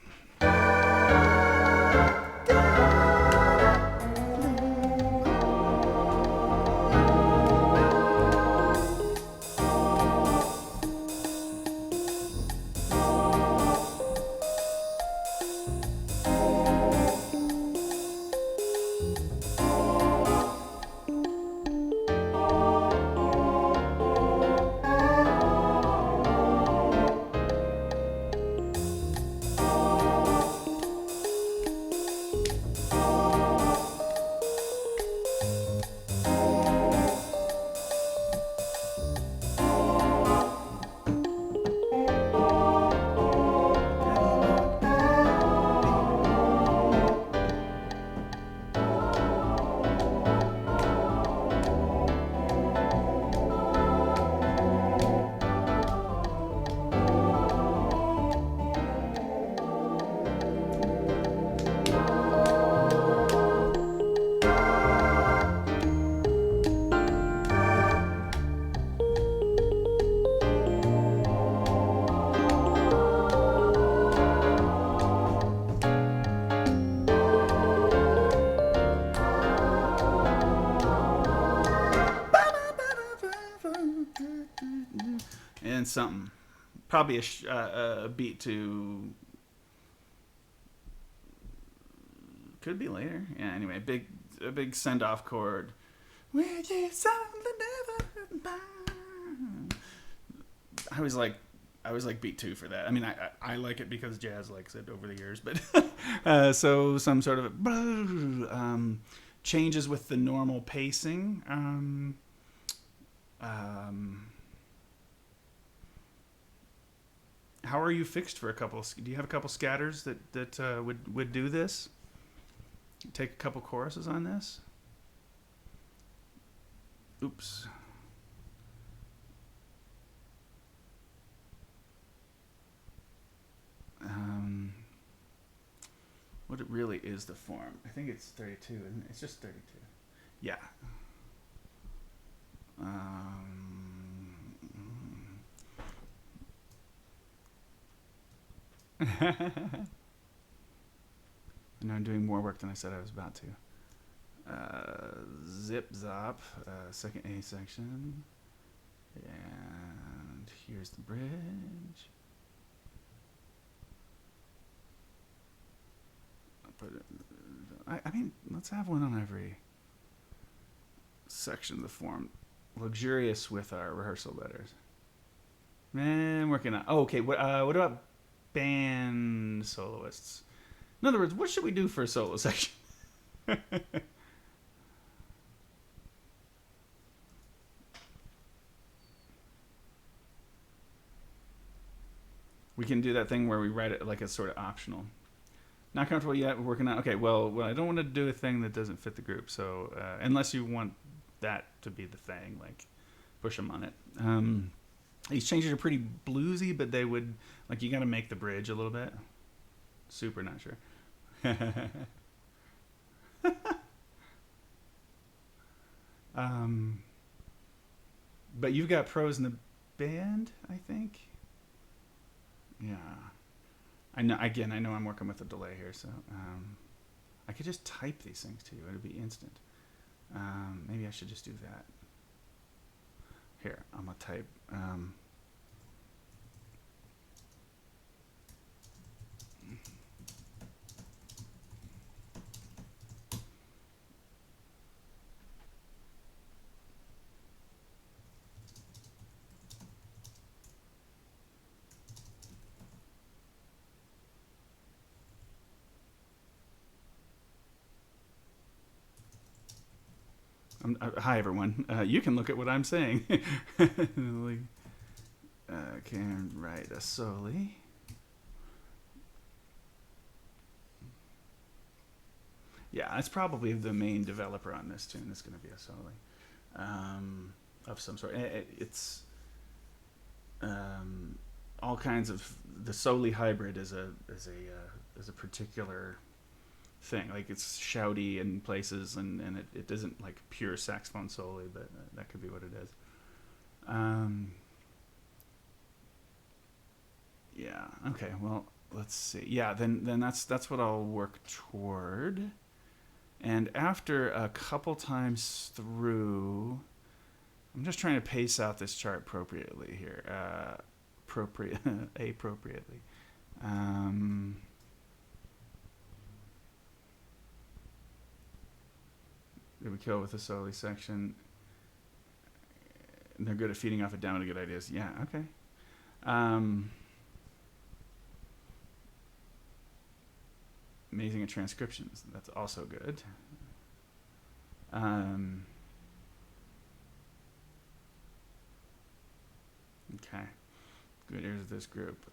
And something, probably a beat to, could be later. Yeah. Anyway, a big send off chord. I was like beat 2 for that. I mean, I like it because jazz likes it over the years, but so some sort of changes with the normal pacing. How are you fixed for a couple? Do you have a couple scatters that would do this? Take a couple choruses on this. Oops. What it really is the form. I think it's 32, and it's just 32. Yeah. I know I'm doing more work than I said I was about to. Zip zop, second A section, and here's the bridge. But I mean, let's have one on every section of the form. Luxurious with our rehearsal letters. Man, working on. Oh, okay. What about band soloists? In other words, what should we do for a solo section? We can do that thing where we write it like it's sort of optional. Not comfortable yet. We're working on. Okay, well, I don't want to do a thing that doesn't fit the group. So unless you want that to be the thing, like push them on it. These changes are pretty bluesy, but they would like you got to make the bridge a little bit. Super not sure. Um, but you've got pros in the band, I think. Yeah. I know. Again, I know I'm working with a delay here, so I could just type these things to you. It'd be instant. Maybe I should just do that. Here, I'm gonna type. Hi everyone. You can look at what I'm saying. Can write a soli. Yeah, it's probably the main developer on this tune. It's going to be a soli of some sort. It's all kinds of the soli hybrid is a particular thing. Like it's shouty in places, and it isn't like pure saxophone soli, but that could be what it is. Yeah. Okay. Well, let's see. Yeah. Then that's what I'll work toward. And after a couple times through, I'm just trying to pace out this chart appropriately here. Appropriately. Did we kill with the soli section? And they're good at feeding off of down to good ideas. Yeah, okay. Amazing at transcriptions. That's also good. Okay. Good ears of this group.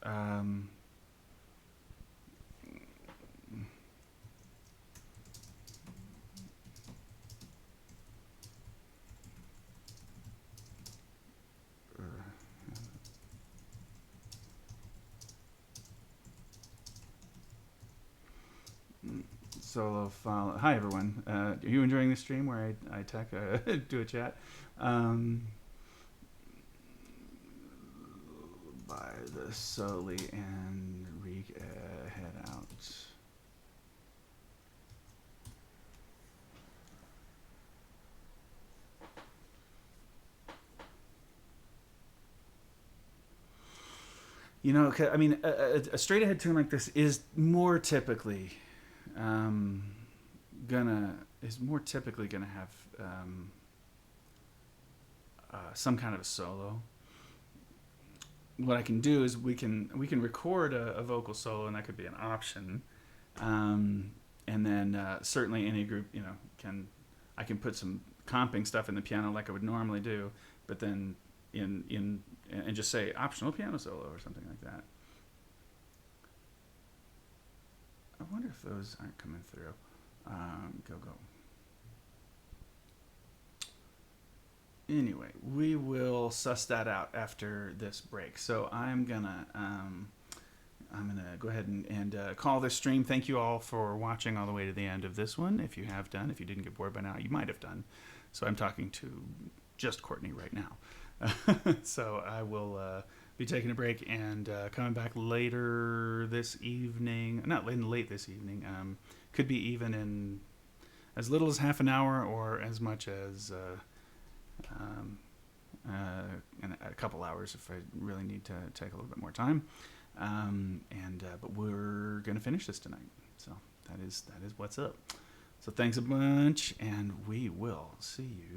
Solo follow. Hi everyone. Are you enjoying the stream where I do a chat? By the soli and head out. You know, I mean, a straight ahead tune like this is more typically gonna have some kind of a solo. What I can do is we can record a vocal solo, and that could be an option. And then certainly any group, I can put some comping stuff in the piano like I would normally do, but then and just say optional piano solo or something like that. I wonder if those aren't coming through. Go. Anyway, we will suss that out after this break. So I'm gonna go ahead and call this stream. Thank you all for watching all the way to the end of this one. If you have done, if you didn't get bored by now, you might have done. So I'm talking to just Courtney right now. So I will be taking a break and coming back later this evening. Not late this evening. Could be even in as little as half an hour or as much as in a couple hours if I really need to take a little bit more time. But we're gonna finish this tonight. So that is what's up. So thanks a bunch, and we will see you